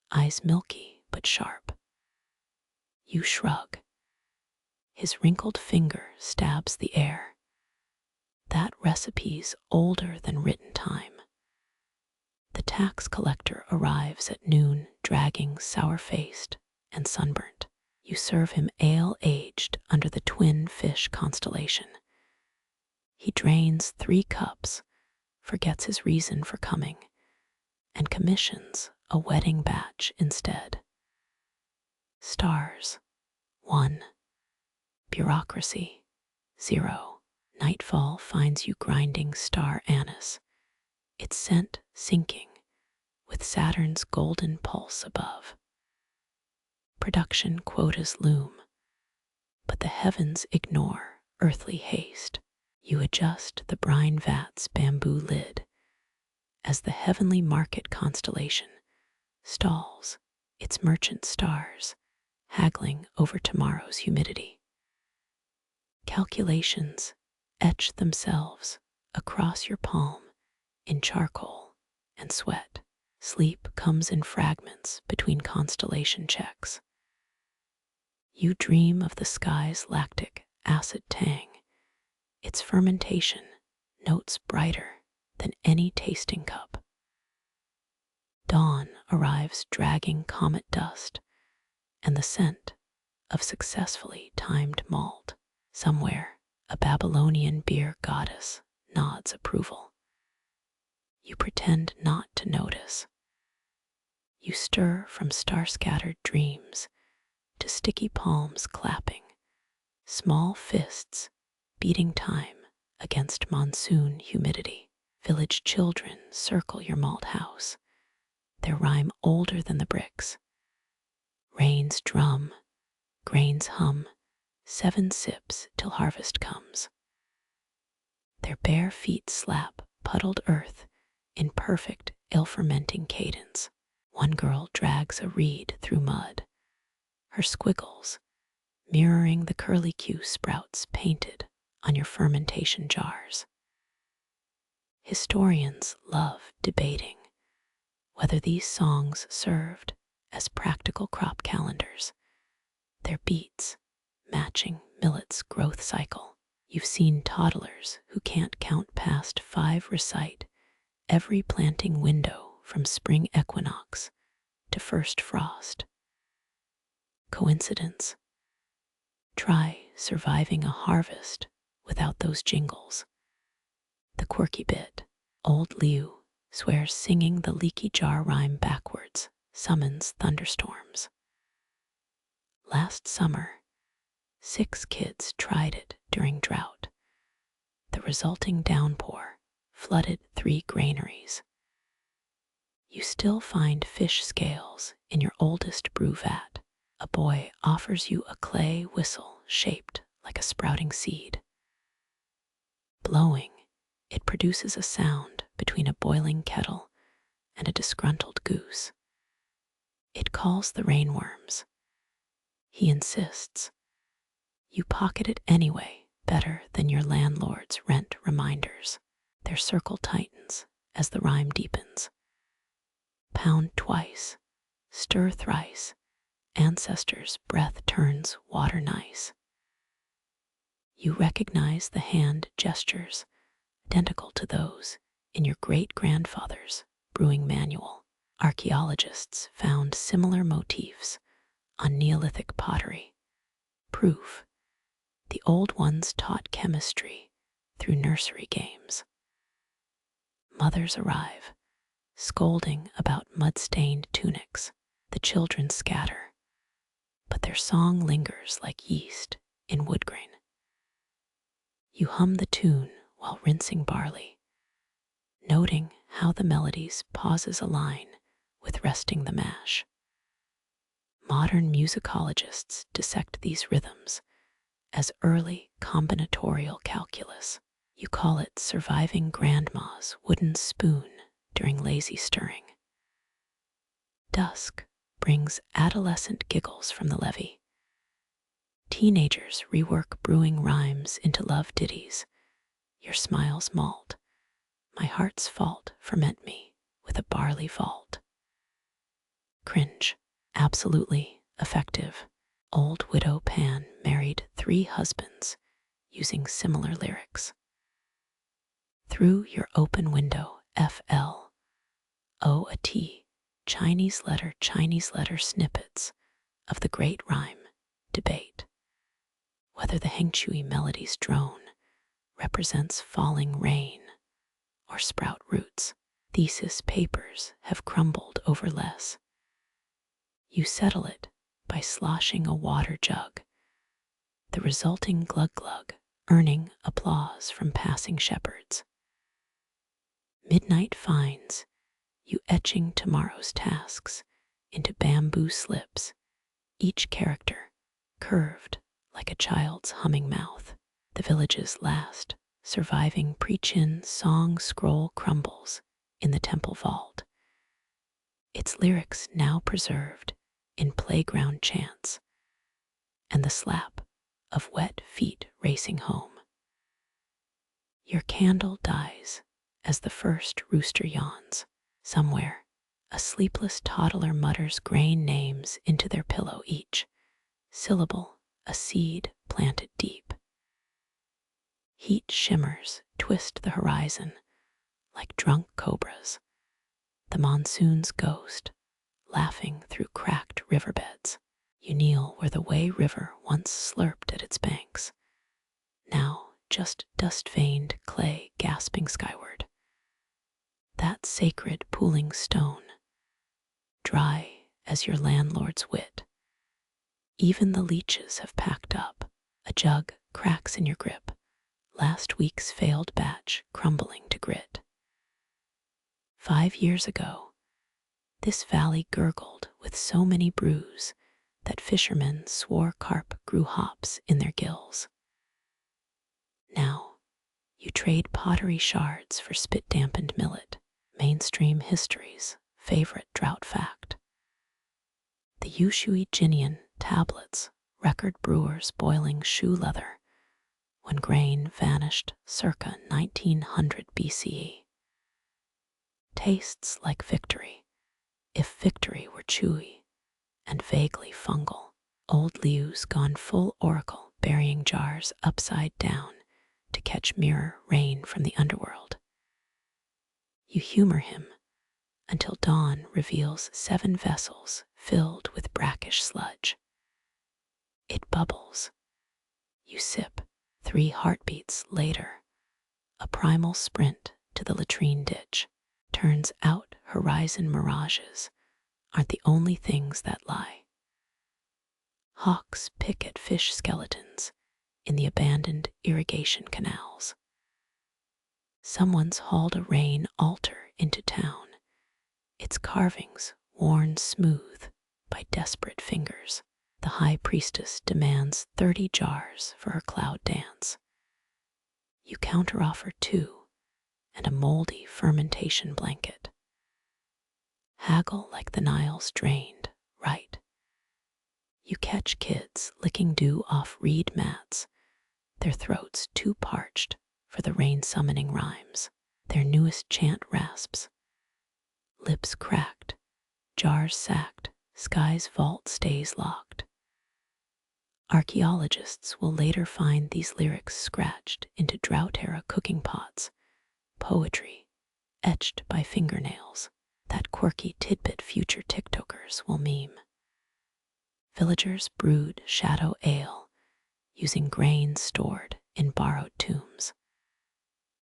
eyes milky but sharp. You shrug. His wrinkled finger stabs the air. That recipe's older than written time. The tax collector arrives at noon, dragging, sour-faced and sunburnt. You serve him ale aged under the twin fish constellation. He drains 3 cups, forgets his reason for coming, and commissions a wedding batch instead. Stars: 1. Bureaucracy: 0. Nightfall finds you grinding star anise, its scent sinking with Saturn's golden pulse above. Production quotas loom, but the heavens ignore earthly haste. You adjust the brine vat's bamboo lid as the heavenly market constellation stalls its merchant stars, haggling over tomorrow's humidity. Calculations etch themselves across your palm in charcoal and sweat. Sleep comes in fragments between constellation checks. You dream of the sky's lactic acid tang, its fermentation notes brighter than any tasting cup. Dawn arrives dragging comet dust and the scent of successfully timed malt. Somewhere, a Babylonian beer goddess nods approval. You pretend not to notice. You stir from star-scattered dreams to sticky palms clapping, small fists beating time against monsoon humidity. Village children circle your malt house, their rhyme older than the bricks. Rains drum, grains hum, 7 sips till harvest comes. Their bare feet slap puddled earth in perfect ill-fermenting cadence. One girl drags a reed through mud, her squiggles mirroring the curlicue sprouts painted on your fermentation jars. Historians love debating whether these songs served as practical crop calendars, their beats matching millet's growth cycle. You've seen toddlers who can't count past 5 recite every planting window from spring equinox to first frost. Coincidence? Try surviving a harvest without those jingles. The quirky bit: old Liu swears singing the leaky jar rhyme backwards summons thunderstorms. Last summer, 6 kids tried it during drought. The resulting downpour flooded 3 granaries. You still find fish scales in your oldest brew vat. A boy offers you a clay whistle shaped like a sprouting seed. Blowing, it produces a sound between a boiling kettle and a disgruntled goose. It calls the rainworms. He insists. You pocket it anyway, better than your landlord's rent reminders. Their circle tightens as the rhyme deepens. Pound twice, stir thrice, ancestors' breath turns water nice. You recognize the hand gestures, identical to those in your great-grandfather's brewing manual. Archaeologists found similar motifs on Neolithic pottery. Proof: the old ones taught chemistry through nursery games. Mothers arrive, scolding about mud-stained tunics. The children scatter, but their song lingers like yeast in wood grain. You hum the tune while rinsing barley, noting how the melody's pauses align with resting the mash. Modern musicologists dissect these rhythms as early combinatorial calculus. You call it surviving grandma's wooden spoon during lazy stirring. Dusk brings adolescent giggles from the levee. Teenagers rework brewing rhymes into love ditties. Your smile's malt, my heart's fault, ferment me with a barley vault. Cringe: absolutely effective. Old widow Pan married 3 husbands using similar lyrics. Through your open window, FL, O a T, Chinese letter snippets of the great rhyme debate. Whether the Hengshui melody's drone represents falling rain or sprout roots, thesis papers have crumbled over less. You settle it by sloshing a water jug, the resulting glug-glug earning applause from passing shepherds. Midnight finds you etching tomorrow's tasks into bamboo slips, each character curved like a child's humming mouth. The village's last surviving pre-chin song scroll crumbles in the temple vault, its lyrics now preserved in playground chants and the slap of wet feet racing home. Your candle dies as the first rooster yawns. Somewhere, a sleepless toddler mutters grain names into their pillow, each syllable a seed planted deep. Heat shimmers twist the horizon like drunk cobras, the monsoon's ghost laughing through cracked riverbeds. You kneel where the Wei River once slurped at its banks, now just dust-veined clay gasping skyward. That sacred pooling stone, dry as your landlord's wit. Even the leeches have packed up, a jug cracks in your grip, last week's failed batch crumbling to grit. 5 years ago, this valley gurgled with so many brews that fishermen swore carp grew hops in their gills. Now, you trade pottery shards for spit-dampened millet, mainstream history's favorite drought fact. The Yushui Jinian tablets record brewers boiling shoe leather when grain vanished circa 1900 BCE. Tastes like victory, if victory were chewy and vaguely fungal. Old Liu's gone full oracle, burying jars upside down to catch mirror rain from the underworld. You humor him until dawn reveals 7 vessels filled with brackish sludge. It bubbles. You sip. 3 heartbeats later, a primal sprint to the latrine ditch. Turns out horizon mirages aren't the only things that lie. Hawks pick at fish skeletons in the abandoned irrigation canals. Someone's hauled a rain altar into town, its carvings worn smooth by desperate fingers. The high priestess demands 30 jars for her cloud dance. You counteroffer 2 and a moldy fermentation blanket. Haggle like the Nile's drained, right? You catch kids licking dew off reed mats, their throats too parched for the rain-summoning rhymes. Their newest chant rasps. Lips cracked, jars sacked, sky's vault stays locked. Archaeologists will later find these lyrics scratched into drought-era cooking pots, poetry etched by fingernails, that quirky tidbit future TikTokers will meme. Villagers brewed shadow ale using grain stored in borrowed tombs.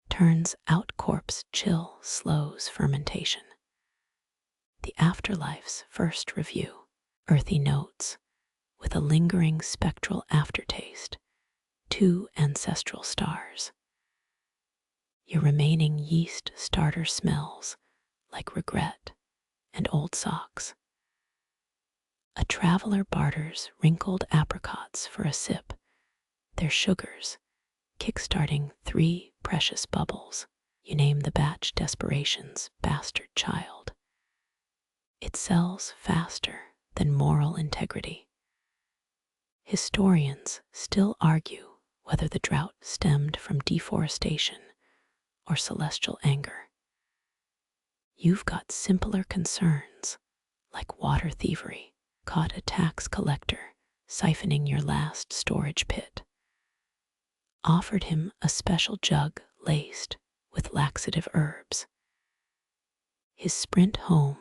Turns out corpse chill slows fermentation. The afterlife's first review, earthy notes with a lingering spectral aftertaste, 2 ancestral stars. Your remaining yeast starter smells like regret and old socks. A traveler barters wrinkled apricots for a sip, their sugars kickstarting 3 precious bubbles. You name the batch desperation's bastard child. It sells faster than moral integrity. Historians still argue whether the drought stemmed from deforestation or celestial anger. You've got simpler concerns, like water thievery, caught a tax collector siphoning your last storage pit. Offered him a special jug laced with laxative herbs. His sprint home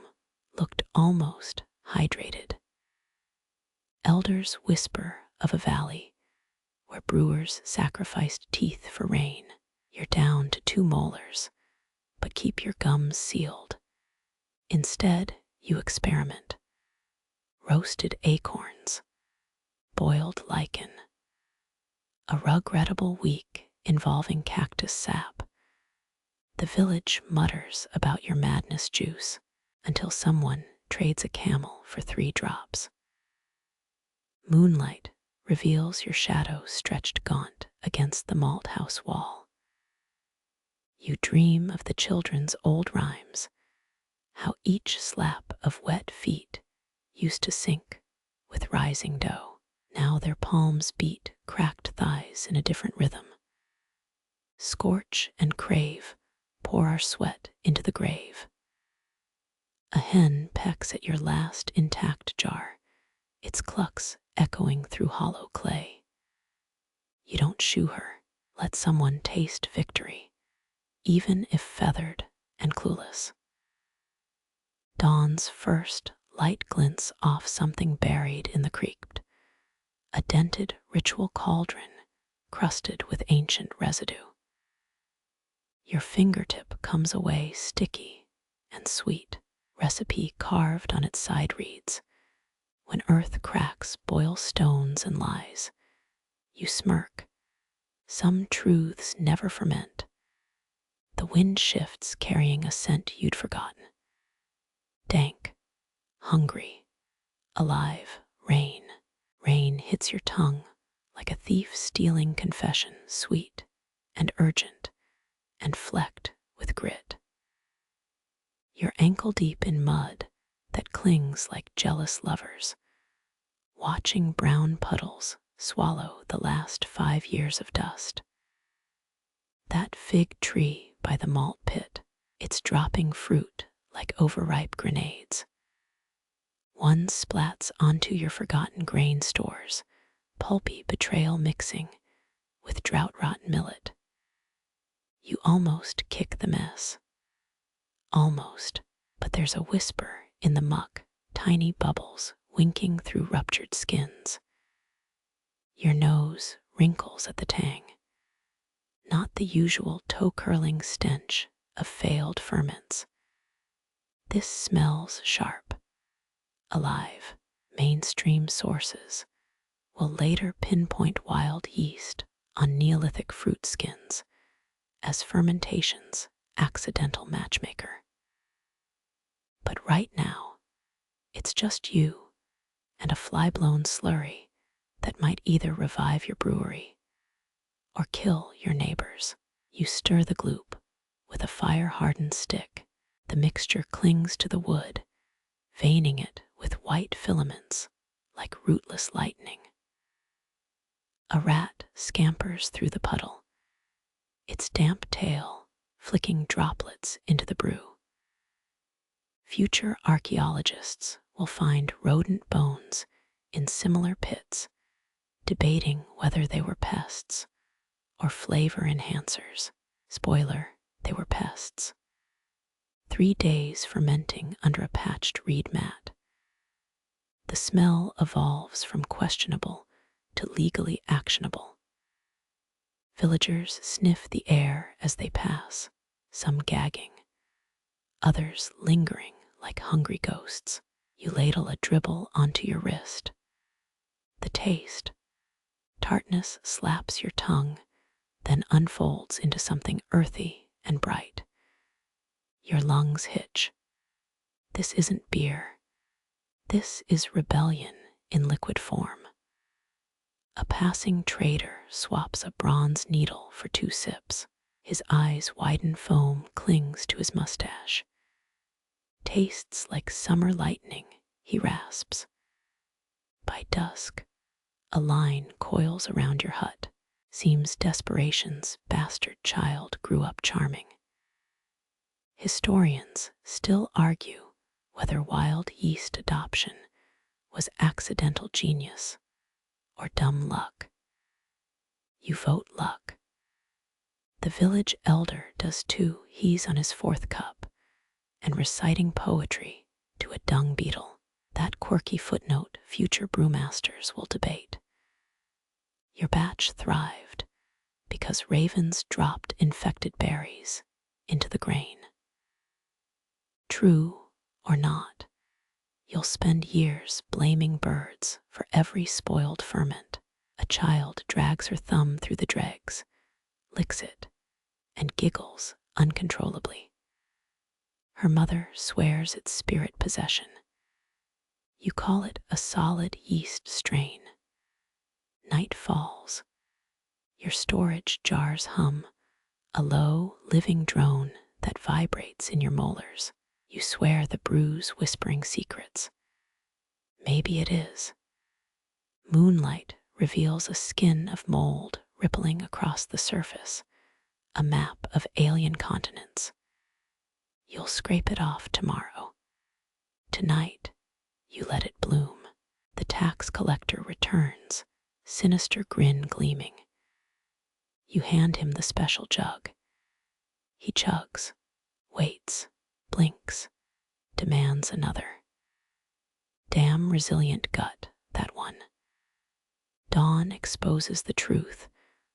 looked almost hydrated. Elders whisper of a valley where brewers sacrificed teeth for rain. You're down to 2 molars, but keep your gums sealed. Instead, you experiment. Roasted acorns, boiled lichen, a regrettable week involving cactus sap. The village mutters about your madness juice until someone trades a camel for 3 drops. Moonlight reveals your shadow stretched gaunt against the malt house wall. You dream of the children's old rhymes, how each slap of wet feet used to sink with rising dough. Now their palms beat cracked thighs in a different rhythm. Scorch and crave pour our sweat into the grave. A hen pecks at your last intact jar, its clucks echoing through hollow clay. You don't shoo her, let someone taste victory, even if feathered and clueless. Dawn's first light glints off something buried in the creek, a dented ritual cauldron crusted with ancient residue. Your fingertip comes away sticky and sweet, recipe carved on its side reads. When earth cracks boil stones and lies, you smirk. Some truths never ferment. The wind shifts carrying a scent you'd forgotten. Dank, hungry, alive, rain. Rain hits your tongue like a thief stealing confession, sweet and urgent and flecked with grit. You're ankle deep in mud that clings like jealous lovers, watching brown puddles swallow the last 5 years of dust. That fig tree by the malt pit, it's dropping fruit like overripe grenades. One splats onto your forgotten grain stores, pulpy betrayal mixing with drought-rotten millet. You almost kick the mess. Almost, but there's a whisper in the muck, tiny bubbles winking through ruptured skins. Your nose wrinkles at the tang. Not the usual toe-curling stench of failed ferments. This smells sharp, alive. Mainstream sources will later pinpoint wild yeast on Neolithic fruit skins as fermentation's accidental matchmaker. But right now, it's just you and a fly-blown slurry that might either revive your brewery or kill your neighbors. You stir the gloop with a fire-hardened stick. The mixture clings to the wood, veining it with white filaments like rootless lightning. A rat scampers through the puddle, its damp tail flicking droplets into the brew. Future archaeologists will find rodent bones in similar pits, debating whether they were pests or flavor enhancers. Spoiler, they were pests. 3 days fermenting under a patched reed mat. The smell evolves from questionable to legally actionable. Villagers sniff the air as they pass, some gagging, others lingering like hungry ghosts. You ladle a dribble onto your wrist. The taste, tartness slaps your tongue, then unfolds into something earthy and bright. Your lungs hitch. This isn't beer. This is rebellion in liquid form. A passing trader swaps a bronze needle for 2 sips. His eyes widen, foam clings to his mustache. Tastes like summer lightning, he rasps. By dusk, a line coils around your hut. Seems desperation's bastard child grew up charming. Historians still argue whether wild yeast adoption was accidental genius or dumb luck. You vote luck. The village elder does too. He's on his fourth cup and reciting poetry to a dung beetle. That quirky footnote future brewmasters will debate. Your batch thrived because ravens dropped infected berries into the grain. True or not, you'll spend years blaming birds for every spoiled ferment. A child drags her thumb through the dregs, licks it, and giggles uncontrollably. Her mother swears it's spirit possession. You call it a solid yeast strain. Night falls. Your storage jars hum, a low, living drone that vibrates in your molars. You swear the brew's whispering secrets. Maybe it is. Moonlight reveals a skin of mold rippling across the surface, a map of alien continents. You'll scrape it off tomorrow. Tonight, you let it bloom. The tax collector returns, sinister grin gleaming. You hand him the special jug. He chugs, waits, blinks, demands another. Damn resilient gut, that one. Dawn exposes the truth,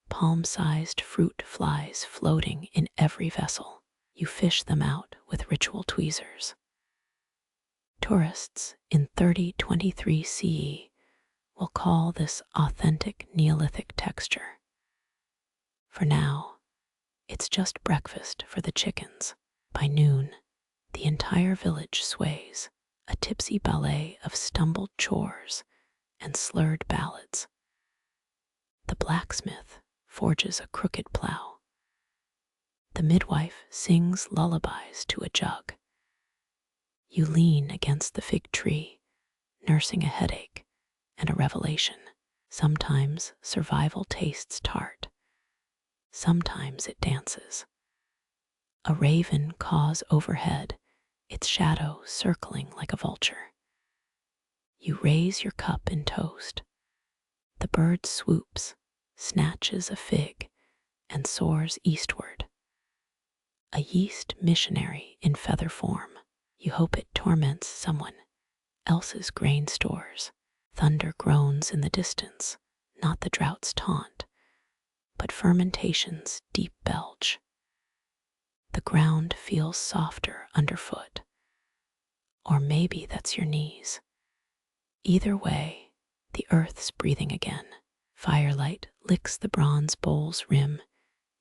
palm-sized fruit flies floating in every vessel. You fish them out with ritual tweezers. Tourists in 3023 CE will call this authentic Neolithic texture. For now, it's just breakfast for the chickens. By noon, the entire village sways, a tipsy ballet of stumbled chores and slurred ballads. The blacksmith forges a crooked plow. The midwife sings lullabies to a jug. You lean against the fig tree, nursing a headache and a revelation. Sometimes survival tastes tart. Sometimes it dances. A raven caws overhead, its shadow circling like a vulture. You raise your cup in toast. The bird swoops, snatches a fig, and soars eastward. A yeast missionary in feather form. You hope it torments someone else's grain stores. Thunder groans in the distance, not the drought's taunt, but fermentation's deep belch. The ground feels softer underfoot. Or maybe that's your knees. Either way, the earth's breathing again. Firelight licks the bronze bowl's rim,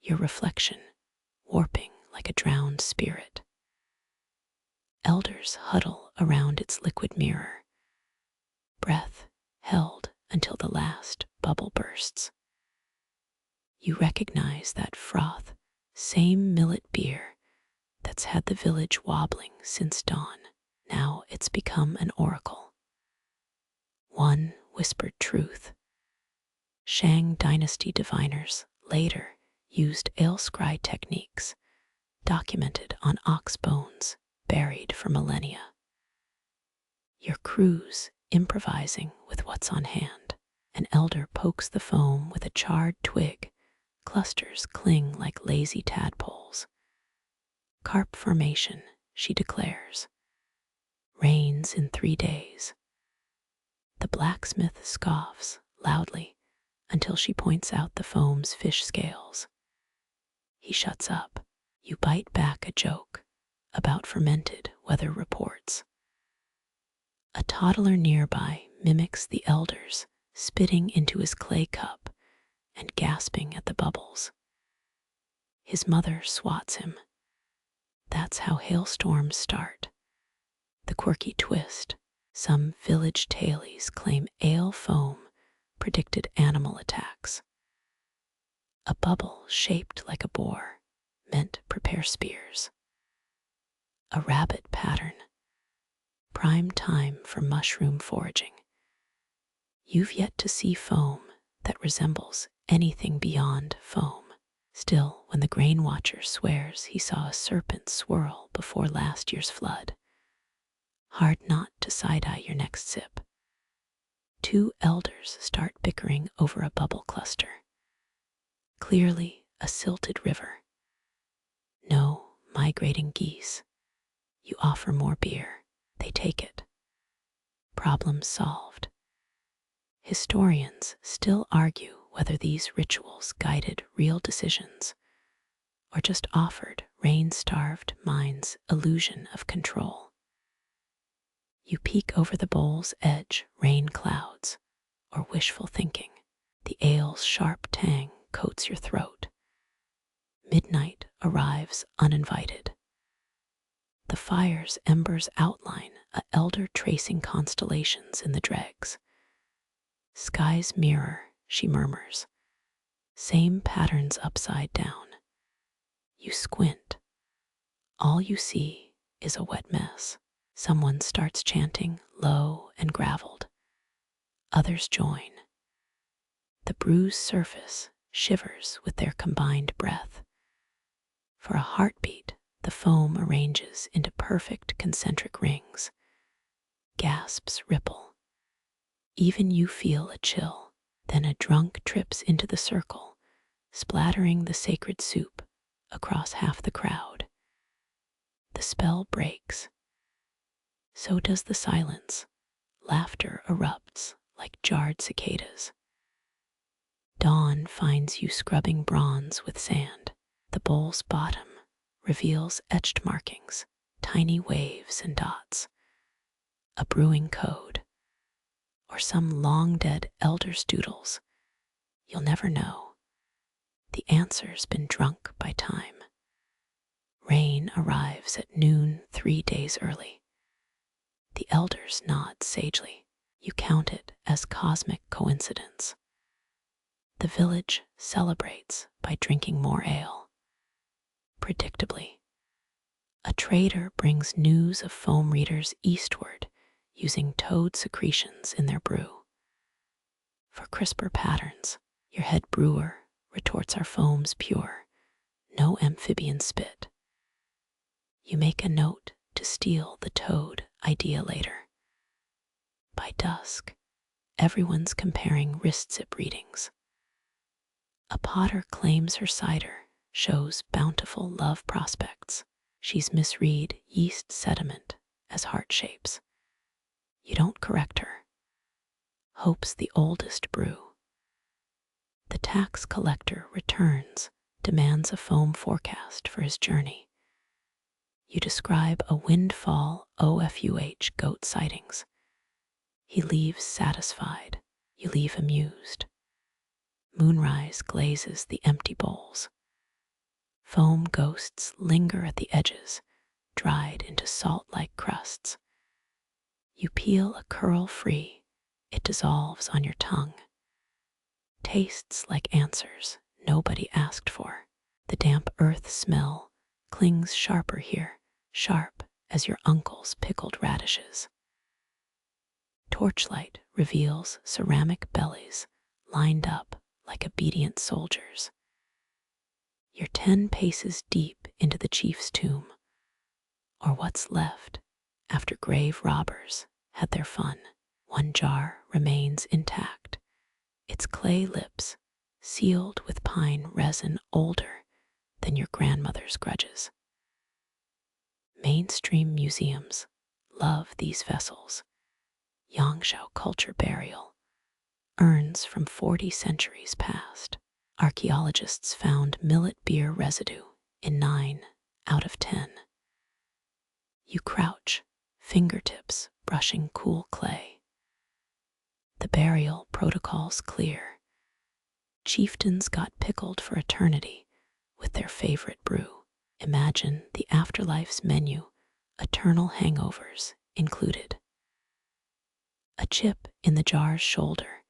your reflection warping like a drowned spirit. Elders huddle around its liquid mirror, breath held until the last bubble bursts. You recognize that froth, same millet beer that's had the village wobbling since dawn. Now it's become an oracle. One whispered truth. Shang dynasty diviners later used ale scry techniques documented on ox bones buried for millennia. Your crew's improvising with what's on hand. An elder pokes the foam with a charred twig. Clusters cling like lazy tadpoles. Carp formation, she declares. Rains in 3 days. The blacksmith scoffs loudly until she points out the foam's fish scales. He shuts up. You bite back a joke about fermented weather reports. A toddler nearby mimics the elders, spitting into his clay cup and gasping at the bubbles. His mother swats him. That's how hailstorms start. The quirky twist. Some village tailies claim ale foam predicted animal attacks. A bubble shaped like a boar meant prepare spears. A rabbit pattern. Prime time for mushroom foraging. You've yet to see foam that resembles anything beyond foam. Still, when the grain watcher swears he saw a serpent swirl before last year's flood, hard not to side-eye your next sip. 2 elders start bickering over a bubble cluster. Clearly a silted river. No migrating geese. You offer more beer. They take it. Problem solved. Historians still argue whether these rituals guided real decisions or just offered rain-starved minds illusion of control. You peek over the bowl's edge, rain clouds, or wishful thinking. The ale's sharp tang coats your throat. Midnight arrives uninvited. The fire's embers outline a elder tracing constellations in the dregs. Sky's mirror, she murmurs. Same patterns upside down. You squint. All you see is a wet mess. Someone starts chanting low and graveled. Others join. The brew's surface shivers with their combined breath. For a heartbeat, the foam arranges into perfect concentric rings. Gasps ripple. Even you feel a chill. Then a drunk trips into the circle, splattering the sacred soup across half the crowd. The spell breaks. So does the silence. Laughter erupts like jarred cicadas. Dawn finds you scrubbing bronze with sand. The bowl's bottom reveals etched markings, tiny waves and dots. A brewing code, or some long-dead elder's doodles. You'll never know. The answer's been drunk by time. Rain arrives at noon 3 days early. The elders nod sagely. You count it as cosmic coincidence. The village celebrates by drinking more ale. Predictably, a trader brings news of foam readers eastward using toad secretions in their brew. For crisper patterns, your head brewer retorts our foam's pure, no amphibian spit. You make a note to steal the toad idea later. By dusk, everyone's comparing wrist zip readings. A potter claims her cider shows bountiful love prospects. She's misread yeast sediment as heart shapes. You don't correct her. Hope's the oldest brew. The tax collector returns, demands a foam forecast for his journey. You describe a windfall OFUH goat sightings. He leaves satisfied. You leave amused. Moonrise glazes the empty bowls. Foam ghosts linger at the edges, dried into salt-like crusts. You peel a curl free. It dissolves on your tongue. Tastes like answers nobody asked for. The damp earth smell clings sharper here, sharp as your uncle's pickled radishes. Torchlight reveals ceramic bellies lined up like obedient soldiers. You're 10 paces deep into the chief's tomb, or what's left after grave robbers had their fun. One jar remains intact, its clay lips sealed with pine resin older than your grandmother's grudges. Mainstream museums love these vessels. Yangshao culture burial, urns from 40 centuries past. Archaeologists found millet beer residue in 9 out of 10. You crouch, fingertips brushing cool clay. The burial protocol's clear. Chieftains got pickled for eternity with their favorite brew. Imagine the afterlife's menu, eternal hangovers included. A chip in the jar's shoulder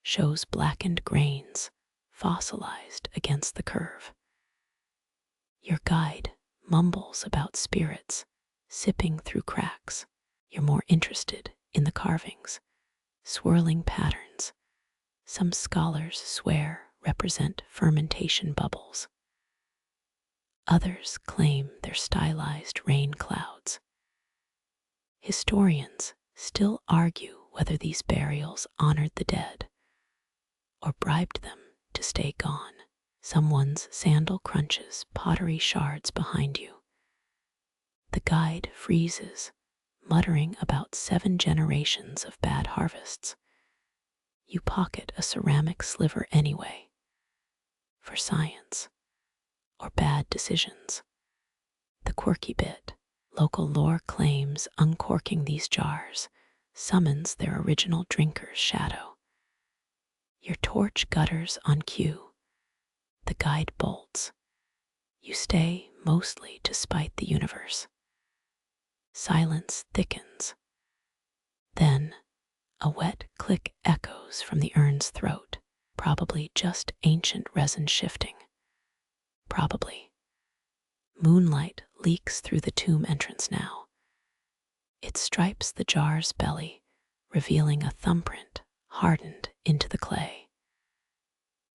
shows blackened grains fossilized against the curve. Your guide mumbles about spirits sipping through cracks. You're more interested in the carvings, swirling patterns. Some scholars swear represent fermentation bubbles. Others claim they're stylized rain clouds. Historians still argue whether these burials honored the dead or bribed them to stay gone. Someone's sandal crunches pottery shards behind you. The guide freezes, muttering about 7 generations of bad harvests. You pocket a ceramic sliver anyway, for science or bad decisions. The quirky bit, local lore claims uncorking these jars summons their original drinker's shadow. Your torch gutters on cue. The guide bolts. You stay mostly to spite the universe. Silence thickens. Then, a wet click echoes from the urn's throat, probably just ancient resin shifting. Probably. Moonlight leaks through the tomb entrance now. It stripes the jar's belly, revealing a thumbprint hardened into the clay.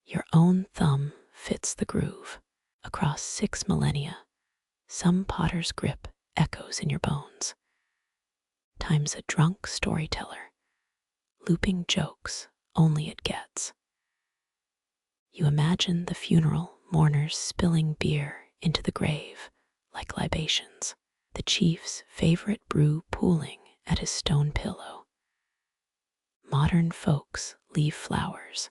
Your own thumb fits the groove. Across 6 millennia, some potter's grip echoes in your bones. Time's a drunk storyteller, looping jokes only it gets. You imagine the funeral mourners spilling beer into the grave like libations, the chief's favorite brew pooling at his stone pillow. Modern folks leave flowers.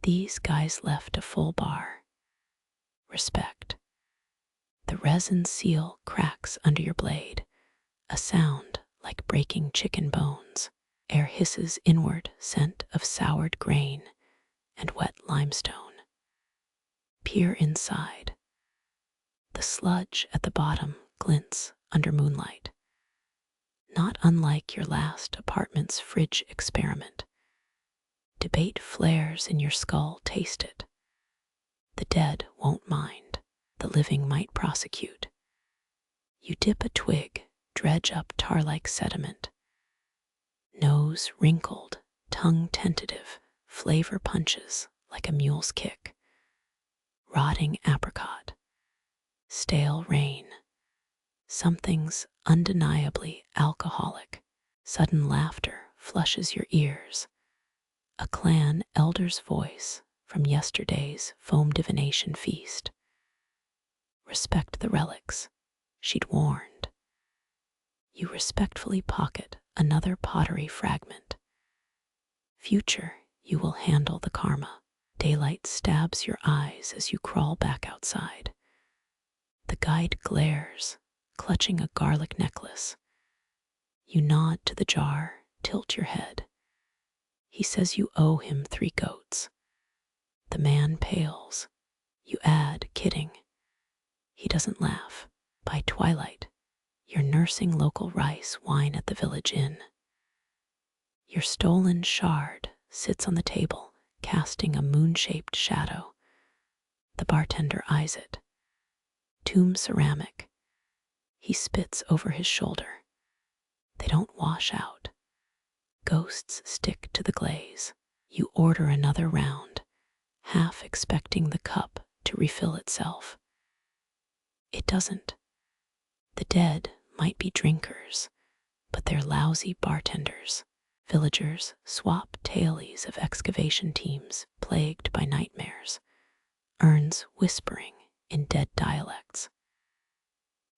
These guys left a full bar. Respect. The resin seal cracks under your blade, a sound like breaking chicken bones. Air hisses inward, scent of soured grain and wet limestone. Peer inside. The sludge at the bottom glints under moonlight. Not unlike your last apartment's fridge experiment. Debate flares in your skull, taste it. The dead won't mind, the living might prosecute. You dip a twig, dredge up tar-like sediment. Nose wrinkled, tongue tentative, flavor punches like a mule's kick. Rotting apricot, stale rain. Something's undeniably alcoholic. Sudden laughter flushes your ears. A clan elder's voice from yesterday's foam divination feast. Respect the relics, she'd warned. You respectfully pocket another pottery fragment. Future, you will handle the karma. Daylight stabs your eyes as you crawl back outside. The guide glares, clutching a garlic necklace. You nod to the jar, tilt your head. He says you owe him 3 goats. The man pales. You add, kidding. He doesn't laugh. By twilight, you're nursing local rice wine at the village inn. Your stolen shard sits on the table, casting a moon-shaped shadow. The bartender eyes it. Tomb ceramic. He spits over his shoulder. They don't wash out. Ghosts stick to the glaze. You order another round, half expecting the cup to refill itself. It doesn't. The dead might be drinkers, but they're lousy bartenders. Villagers swap tailies of excavation teams plagued by nightmares, urns whispering in dead dialects.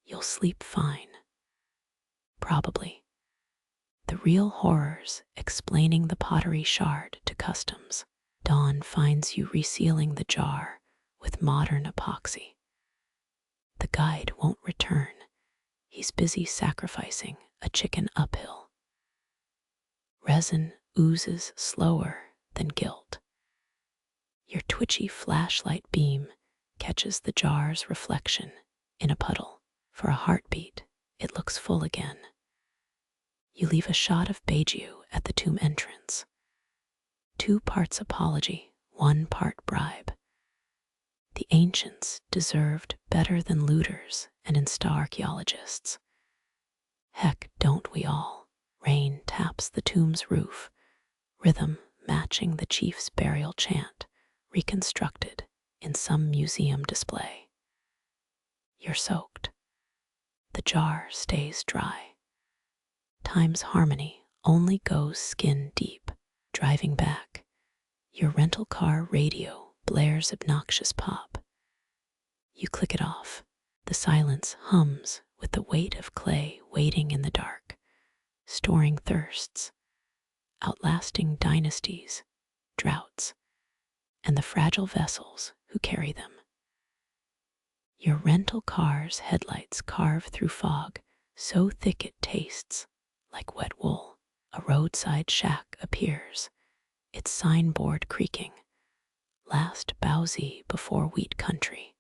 You'll sleep fine. Probably. The real horrors explaining the pottery shard to customs. Dawn finds you resealing the jar with modern epoxy. The guide won't return. He's busy sacrificing a chicken uphill. Resin oozes slower than guilt. Your twitchy flashlight beam catches the jar's reflection in a puddle. For a heartbeat, it looks full again. You leave a shot of Jiahu at the tomb entrance. 2 parts apology, 1 part bribe. The ancients deserved better than looters and insta archaeologists. Heck, don't we all? Rain taps the tomb's roof, rhythm matching the chief's burial chant, reconstructed in some museum display. You're soaked. The jar stays dry. Time's harmony only goes skin deep. Driving back, your rental car radio blares obnoxious pop. You click it off. The silence hums with the weight of clay waiting in the dark, storing thirsts, outlasting dynasties, droughts, and the fragile vessels who carry them. Your rental car's headlights carve through fog so thick it tastes like wet wool. A roadside shack appears, its signboard creaking, last bowsy before wheat country.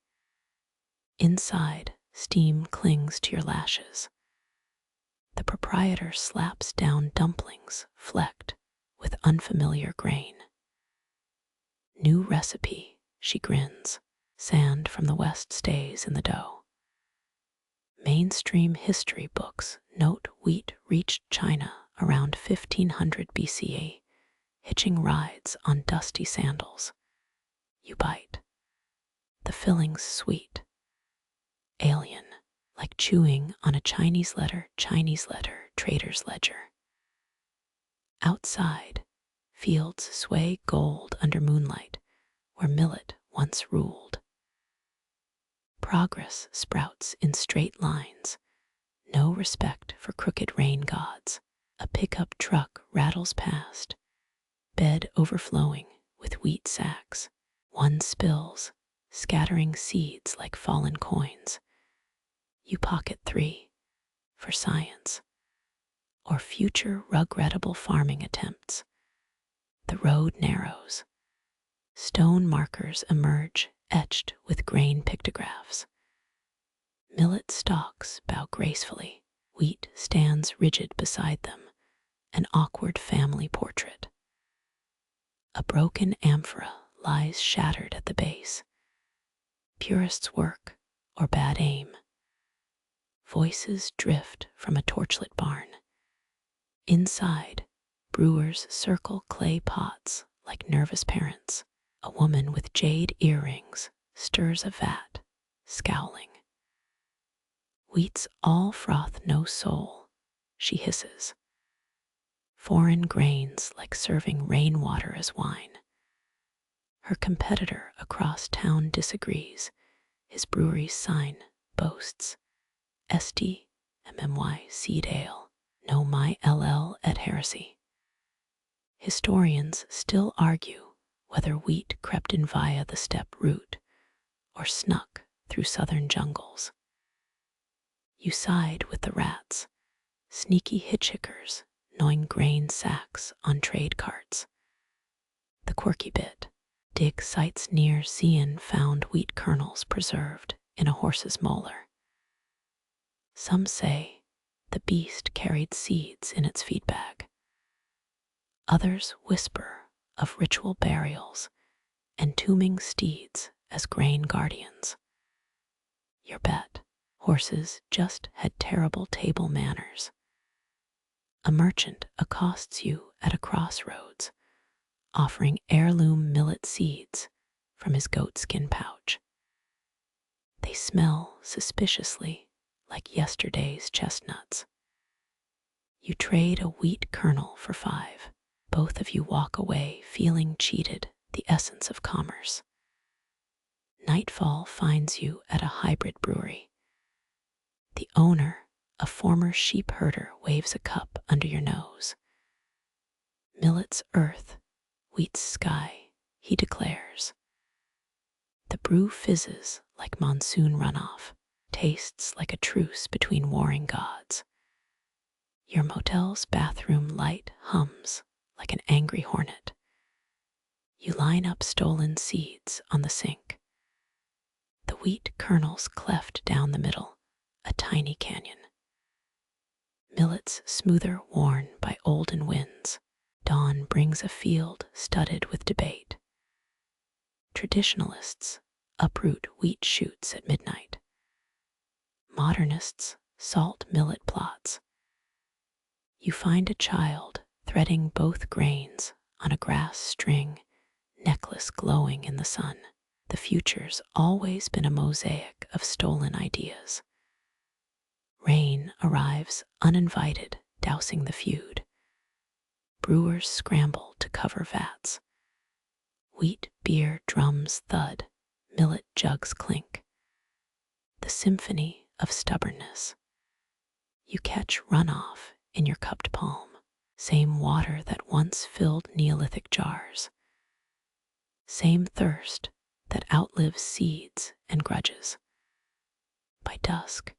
Inside, steam clings to your lashes. The proprietor slaps down dumplings flecked with unfamiliar grain. New recipe, she grins. Sand from the west stays in the dough. Mainstream history books note wheat reached China around 1500 BCE, hitching rides on dusty sandals. You bite. The filling's sweet. Alien, like chewing on a Chinese letter, trader's ledger. Outside, fields sway gold under moonlight, where millet once ruled. Progress sprouts in straight lines, no respect for crooked rain gods. A pickup truck rattles past, bed overflowing with wheat sacks. One spills, scattering seeds like fallen coins. You pocket 3 for science or future regrettable farming attempts. The road narrows. Stone markers emerge, etched with grain pictographs. Millet stalks bow gracefully. Wheat stands rigid beside them, an awkward family portrait. A broken amphora lies shattered at the base. Purist's work or bad aim. Voices drift from a torchlit barn. Inside, brewers circle clay pots like nervous parents. A woman with jade earrings stirs a vat, scowling. Wheat's all froth, no soul, she hisses. Foreign grains like serving rainwater as wine. Her competitor across town disagrees. His brewery's sign boasts STMMY seed ale, no my LL at heresy. Historians still argue whether wheat crept in via the steppe route or snuck through southern jungles. You side with the rats, sneaky hitchhickers gnawing grain sacks on trade carts. The quirky bit, dig sites near Xi'an found wheat kernels preserved in a horse's molar. Some say the beast carried seeds in its feed bag. Others whisper of ritual burials, entombing steeds as grain guardians. Your bet, horses just had terrible table manners. A merchant accosts you at a crossroads, offering heirloom millet seeds from his goatskin pouch. They smell suspiciously like yesterday's chestnuts. You trade a wheat kernel for 5. Both of you walk away feeling cheated, the essence of commerce. Nightfall finds you at a hybrid brewery. The owner, a former sheep herder, waves a cup under your nose. Millet's earth, wheat's sky, he declares. The brew fizzes like monsoon runoff, tastes like a truce between warring gods. Your motel's bathroom light hums like an angry hornet. You line up stolen seeds on the sink. The wheat kernels cleft down the middle, a tiny canyon. Millet's smoother worn by olden winds. Dawn brings a field studded with debate. Traditionalists uproot wheat shoots at midnight. Modernists salt millet plots. You find a child threading both grains on a grass string, necklace glowing in the sun. The future's always been a mosaic of stolen ideas. Rain arrives uninvited, dousing the feud. Brewers scramble to cover vats. Wheat beer drums thud, millet jugs clink. The symphony of stubbornness. You catch runoff in your cupped palm, same water that once filled Neolithic jars. Same thirst that outlives seeds and grudges. By dusk,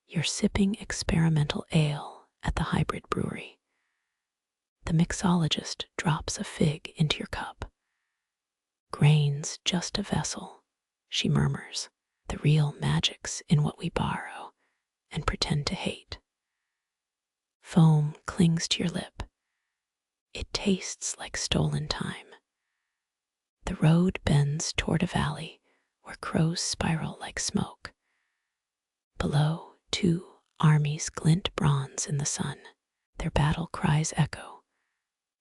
you're sipping experimental ale at the hybrid brewery. The mixologist drops a fig into your cup. Grain's just a vessel, she murmurs. The real magic's in what we borrow and pretend to hate. Foam clings to your lip. It tastes like stolen time. The road bends toward a valley where crows spiral like smoke. Below, 2 armies glint bronze in the sun. Their battle cries echo,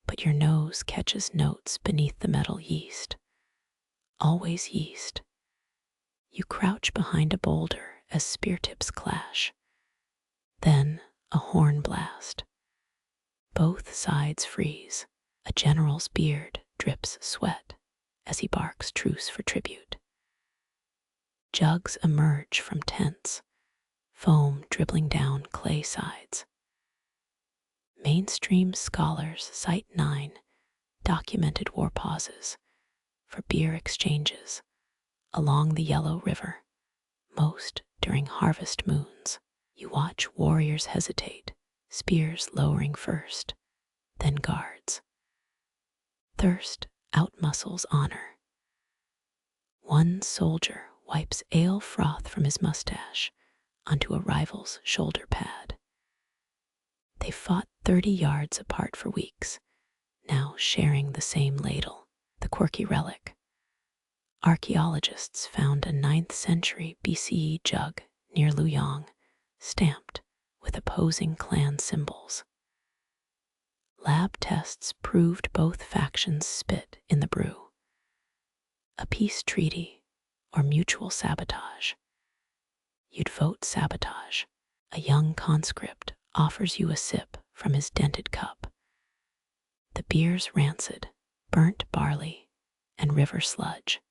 but your nose catches notes beneath the metal yeast. Always yeast. You crouch behind a boulder as spear tips clash. Then a horn blast. Both sides freeze. A general's beard drips sweat as he barks truce for tribute. Jugs emerge from tents, foam dribbling down clay sides. Mainstream scholars cite 9 documented war pauses for beer exchanges along the Yellow River, most during harvest moons. You watch warriors hesitate, spears lowering first, then guards. Thirst outmuscles honor. One soldier wipes ale froth from his mustache onto a rival's shoulder pad. They fought 30 yards apart for weeks, now sharing the same ladle, the quirky relic. Archaeologists found a 9th century BCE jug near Luyang, stamped with opposing clan symbols. Lab tests proved both factions spit in the brew. A peace treaty or mutual sabotage. You'd vote sabotage. A young conscript offers you a sip from his dented cup. The beer's rancid, burnt barley, and river sludge.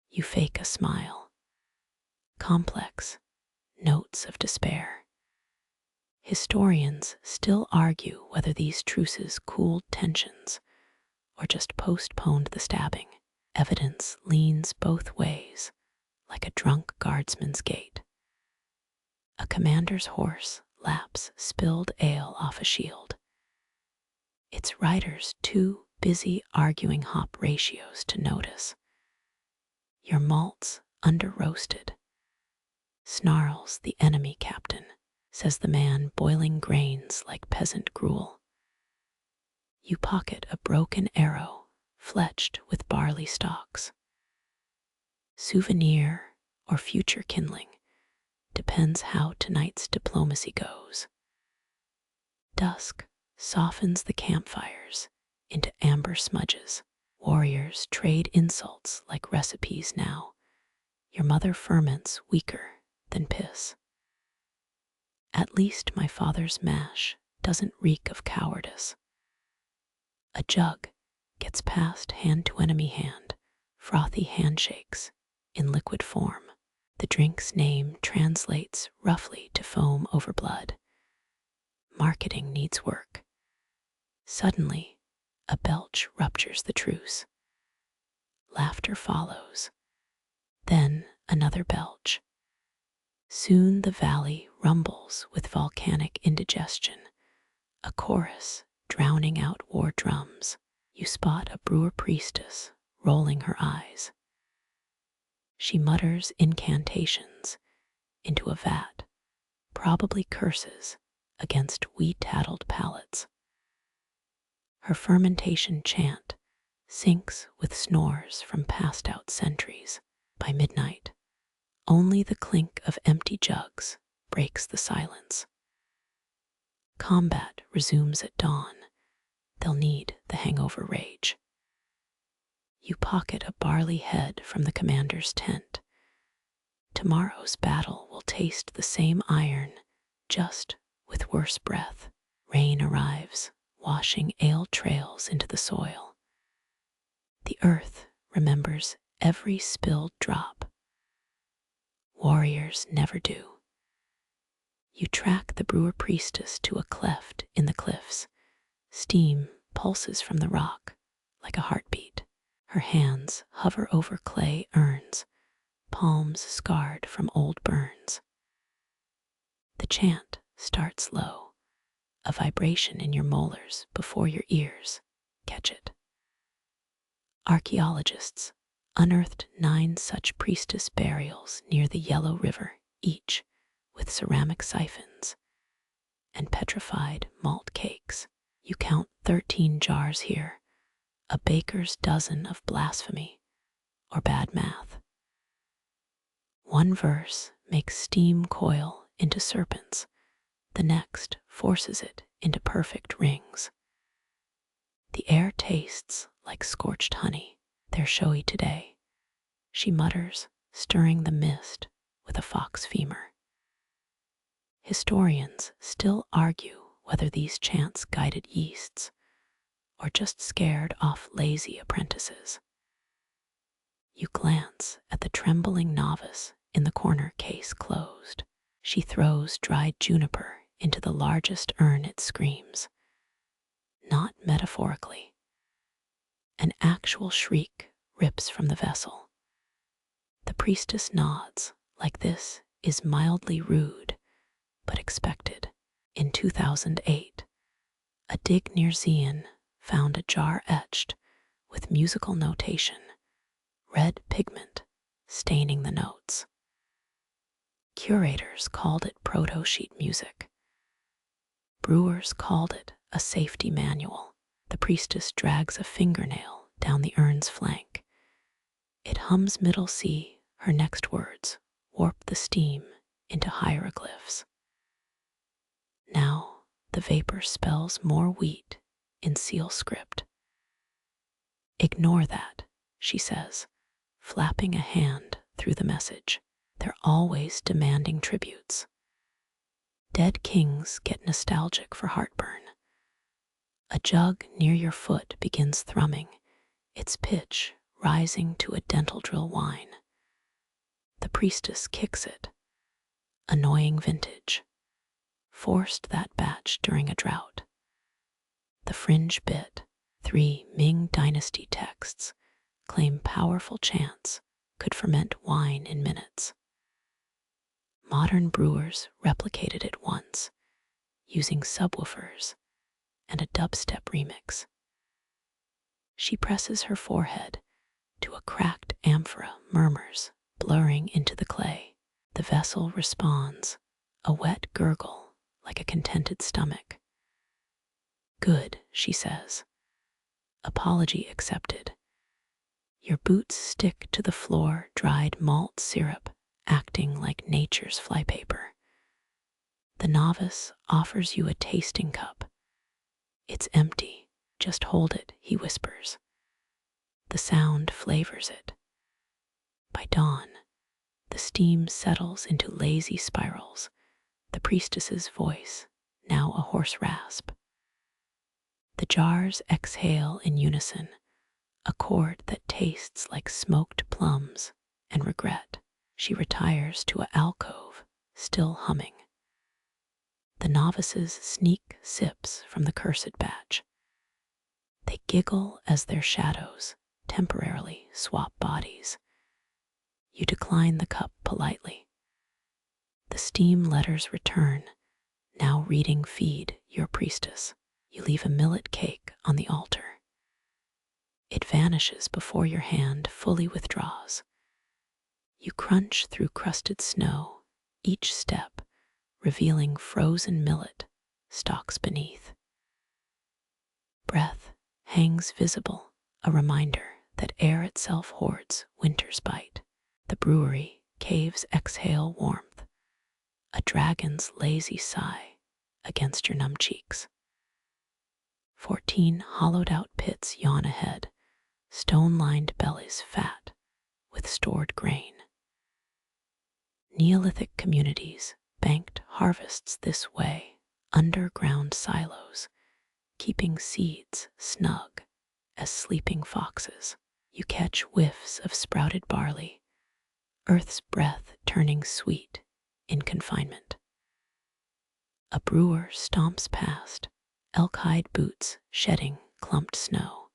You fake a smile. Complex, notes of despair. Historians still argue whether these truces cooled tensions or just postponed the stabbing. Evidence leans both ways, like a drunk guardsman's gait. A commander's horse laps spilled ale off a shield. Its riders too busy arguing hop ratios to notice. Your malt's under-roasted. Snarls the enemy captain, says the man boiling grains like peasant gruel. You pocket a broken arrow fletched with barley stalks. Souvenir or future kindling depends how tonight's diplomacy goes. Dusk softens the campfires into amber smudges. Warriors trade insults like recipes now. Your mother ferments weaker than piss. At least my father's mash doesn't reek of cowardice. A jug gets passed hand to enemy hand, frothy handshakes in liquid form. The drink's name translates roughly to foam over blood. Marketing needs work. Suddenly, a belch ruptures the truce. Laughter follows. Then another belch. Soon the valley rumbles with volcanic indigestion, a chorus drowning out war drums. You spot a brewer priestess rolling her eyes. She mutters incantations into a vat, probably curses against wheat-addled palates. Her fermentation chant syncs with snores from passed-out sentries. By midnight, only the clink of empty jugs breaks the silence. Combat resumes at dawn. They'll need the hangover rage. You pocket a barley head from the commander's tent. Tomorrow's battle will taste the same iron, just with worse breath. Rain arrives, washing ale trails into the soil. The earth remembers every spilled drop. Warriors never do. You track the brewer priestess to a cleft in the cliffs. Steam pulses from the rock like a heartbeat. Her hands hover over clay urns, palms scarred from old burns. The chant starts low, a vibration in your molars before your ears catch it. Archaeologists unearthed 9 such priestess burials near the Yellow River, each with ceramic siphons and petrified malt cakes. You count 13 jars here, a baker's dozen of blasphemy or bad math. One verse makes steam coil into serpents, the next forces it into perfect rings. The air tastes like scorched honey. They're showy today, she mutters, stirring the mist with a fox femur. Historians still argue whether these chants guided yeasts or just scared off lazy apprentices. You glance at the trembling novice in the corner, case closed. She throws dried juniper into the largest urn. It screams, not metaphorically. An actual shriek rips from the vessel. The priestess nods, like this is mildly rude, but expected. In 2008, a dig near Xi'an found a jar etched with musical notation, red pigment staining the notes. Curators called it proto-sheet music. Brewers called it a safety manual. The priestess drags a fingernail down the urn's flank. It hums Middle C. Her next words warp the steam into hieroglyphs. Now the vapor spells more wheat in seal script. Ignore that, she says, flapping a hand through the message. They're always demanding tributes. Dead kings get nostalgic for heartburn. A jug near your foot begins thrumming, its pitch rising to a dental drill whine. The priestess kicks it. Annoying vintage. Forced that batch during a drought. The fringe bit, 3 Ming Dynasty texts claim powerful chants could ferment wine in minutes. Modern brewers replicated it once, using subwoofers and a dubstep remix. She presses her forehead to a cracked amphora, murmurs, blurring into the clay. The vessel responds, a wet gurgle like a contented stomach. Good, she says. Apology accepted. Your boots stick to the floor, dried malt syrup acting like nature's flypaper. The novice offers you a tasting cup. It's empty. Just hold it, he whispers. The sound flavors it. By dawn, the steam settles into lazy spirals, the priestess's voice, now a hoarse rasp. The jars exhale in unison, a chord that tastes like smoked plums and regret. She retires to an alcove, still humming. The novices sneak sips from the cursed batch. They giggle as their shadows temporarily swap bodies. You decline the cup politely. The steam letters return, now reading feed your priestess. You leave a millet cake on the altar. It vanishes before your hand fully withdraws. You crunch through crusted snow, each step revealing frozen millet stalks beneath. Breath hangs visible, a reminder that air itself hoards winter's bite. The brewery caves exhale warmth, a dragon's lazy sigh against your numb cheeks. 14 hollowed-out pits yawn ahead, stone-lined bellies fat with stored grain. Neolithic communities banked harvests this way, underground silos, keeping seeds snug as sleeping foxes. You catch whiffs of sprouted barley, earth's breath turning sweet in confinement. A brewer stomps past, elk-hide boots shedding clumped snow.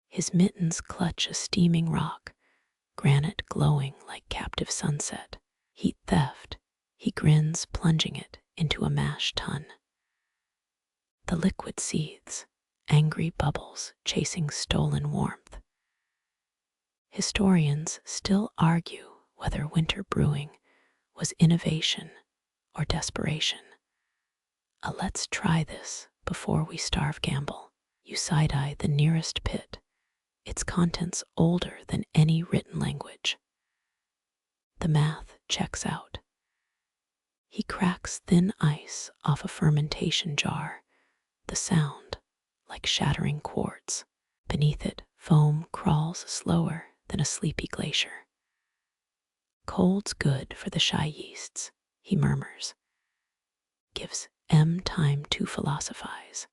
His mittens clutch a steaming rock, granite glowing like captive sunset. Heat theft, he grins, plunging it into a mash tun. The liquid seethes, angry bubbles chasing stolen warmth. Historians still argue whether winter brewing was innovation or desperation. A let's try this before we starve gamble. You side-eye the nearest pit, its contents older than any written language. The math checks out. He cracks thin ice off a fermentation jar, the sound like shattering quartz. Beneath it, foam crawls slower than a sleepy glacier. Cold's good for the shy yeasts, he murmurs. Gives M time to philosophize.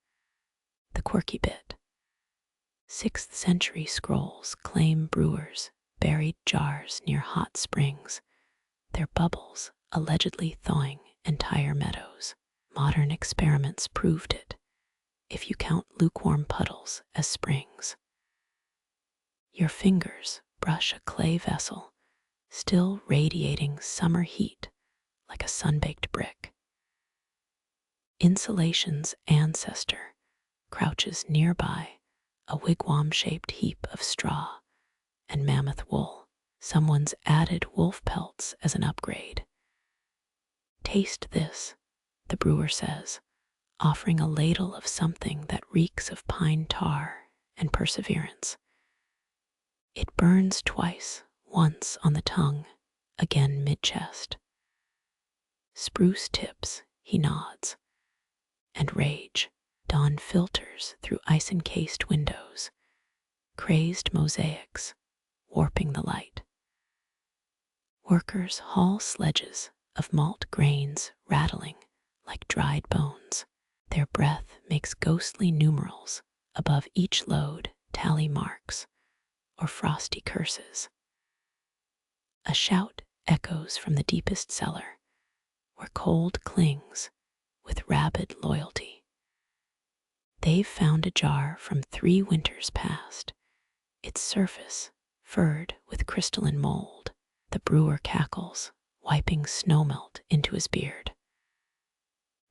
The quirky bit. 6th century scrolls claim brewers buried jars near hot springs, their bubbles allegedly thawing entire meadows. Modern experiments proved it, if you count lukewarm puddles as springs. Your fingers brush a clay vessel, still radiating summer heat like a sun-baked brick. Insulation's ancestor crouches nearby, a wigwam-shaped heap of straw and mammoth wool. Someone's added wolf pelts as an upgrade. Taste this, the brewer says, offering a ladle of something that reeks of pine tar and perseverance. It burns twice, once on the tongue, again mid-chest. Spruce tips, he nods, and rage. Dawn filters through ice-encased windows, crazed mosaics, warping the light. Workers haul sledges of malt grains rattling like dried bones. Their breath makes ghostly numerals above each load, tally marks or frosty curses. A shout echoes from the deepest cellar, where cold clings with rabid loyalty. They've found a jar from 3 winters past, its surface furred with crystalline mold. The brewer cackles, wiping snowmelt into his beard.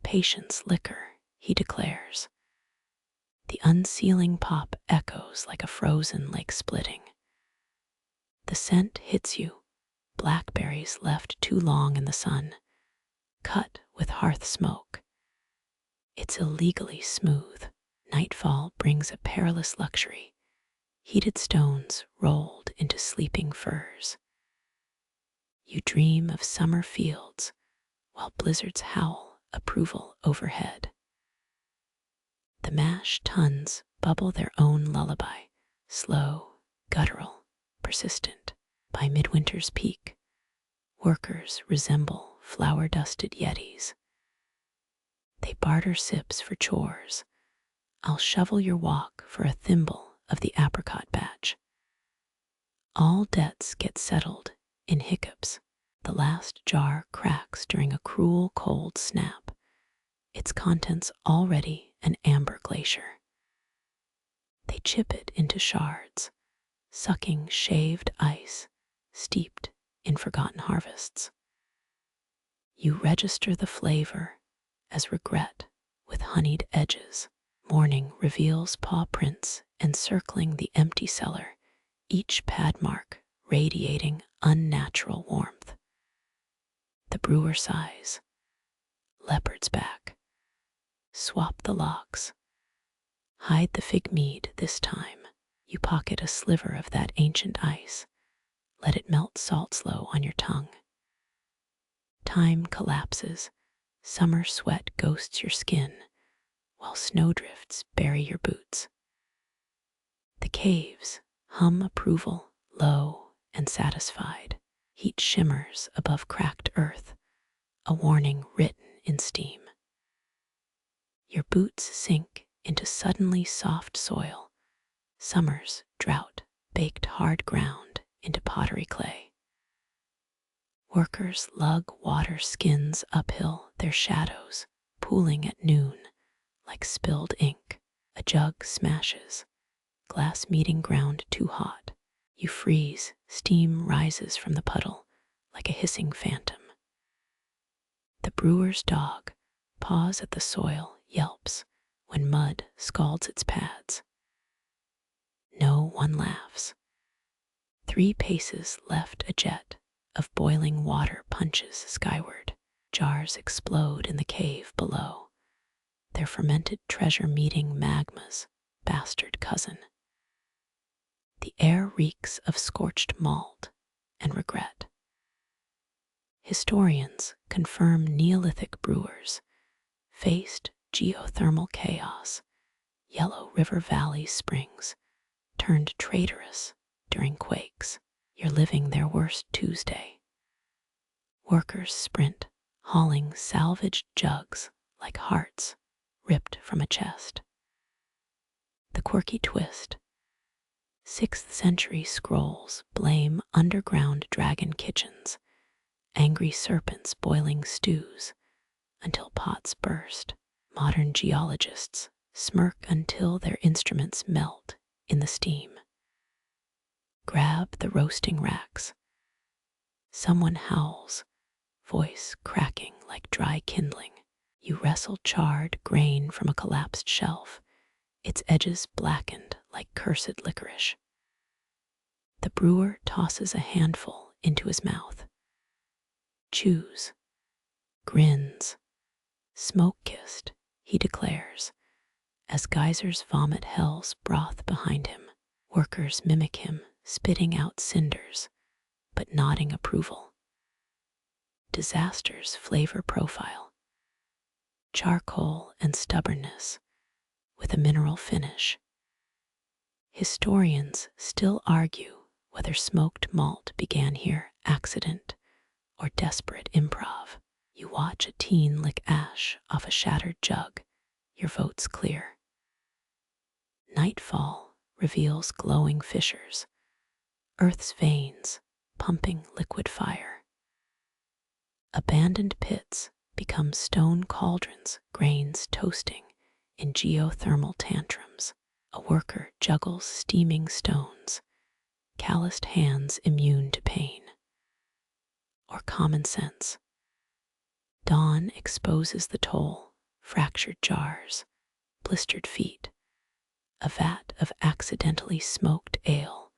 Patience liquor, he declares. The unsealing pop echoes like a frozen lake splitting. The scent hits you, blackberries left too long in the sun, cut with hearth smoke. It's illegally smooth. Nightfall brings a perilous luxury, heated stones rolled into sleeping firs. You dream of summer fields while blizzards howl approval overhead. The mash tuns bubble their own lullaby, slow, guttural, persistent. By midwinter's peak, workers resemble flower-dusted yetis. They barter sips for chores. I'll shovel your walk for a thimble of the apricot batch. All debts get settled in hiccups. The last jar cracks during a cruel cold snap, its contents already an amber glacier. They chip it into shards, sucking shaved ice steeped in forgotten harvests. You register the flavor as regret with honeyed edges. Morning reveals paw prints encircling the empty cellar, each pad mark radiating unnatural warmth. The brewer sighs. Leopard's back. Swap the locks. Hide the fig mead this time. You pocket a sliver of that ancient ice. Let it melt salt slow on your tongue. Time collapses. Summer sweat ghosts your skin, while snowdrifts bury your boots. The caves hum approval, low and satisfied. Heat shimmers above cracked earth, a warning written in steam. Your boots sink into suddenly soft soil, summer's drought baked hard ground into pottery clay. Workers lug water skins uphill, their shadows pooling at noon like spilled ink. A jug smashes, glass meeting ground too hot. You freeze, steam rises from the puddle like a hissing phantom. The brewer's dog paws at the soil, yelps when mud scalds its pads. No one laughs. 3 paces left, a jet of boiling water punches skyward. Jars explode in the cave below, their fermented treasure meeting magma's bastard cousin. The air reeks of scorched malt and regret. Historians confirm Neolithic brewers faced geothermal chaos. Yellow River Valley springs turned traitorous during quakes. You're living their worst Tuesday. Workers sprint, hauling salvaged jugs like hearts ripped from a chest. The quirky twist. 6th century scrolls blame underground dragon kitchens, angry serpents boiling stews until pots burst. Modern geologists smirk until their instruments melt in the steam. Grab the roasting racks. Someone howls, voice cracking like dry kindling. You wrestle charred grain from a collapsed shelf, its edges blackened like cursed licorice. The brewer tosses a handful into his mouth. Chews, grins. Smoke-kissed, he declares, as geysers vomit hell's broth behind him. Workers mimic him, spitting out cinders, but nodding approval. Disaster's flavor profile. Charcoal and stubbornness, with a mineral finish. Historians still argue whether smoked malt began here, accident, or desperate improv. You watch a teen lick ash off a shattered jug, your vote's clear. Nightfall reveals glowing fissures, Earth's veins pumping liquid fire. Abandoned pits become stone cauldrons, grains toasting in geothermal tantrums. A worker juggles steaming stones, calloused hands immune to pain. Or common sense. Dawn exposes the toll, fractured jars, blistered feet, a vat of accidentally smoked ale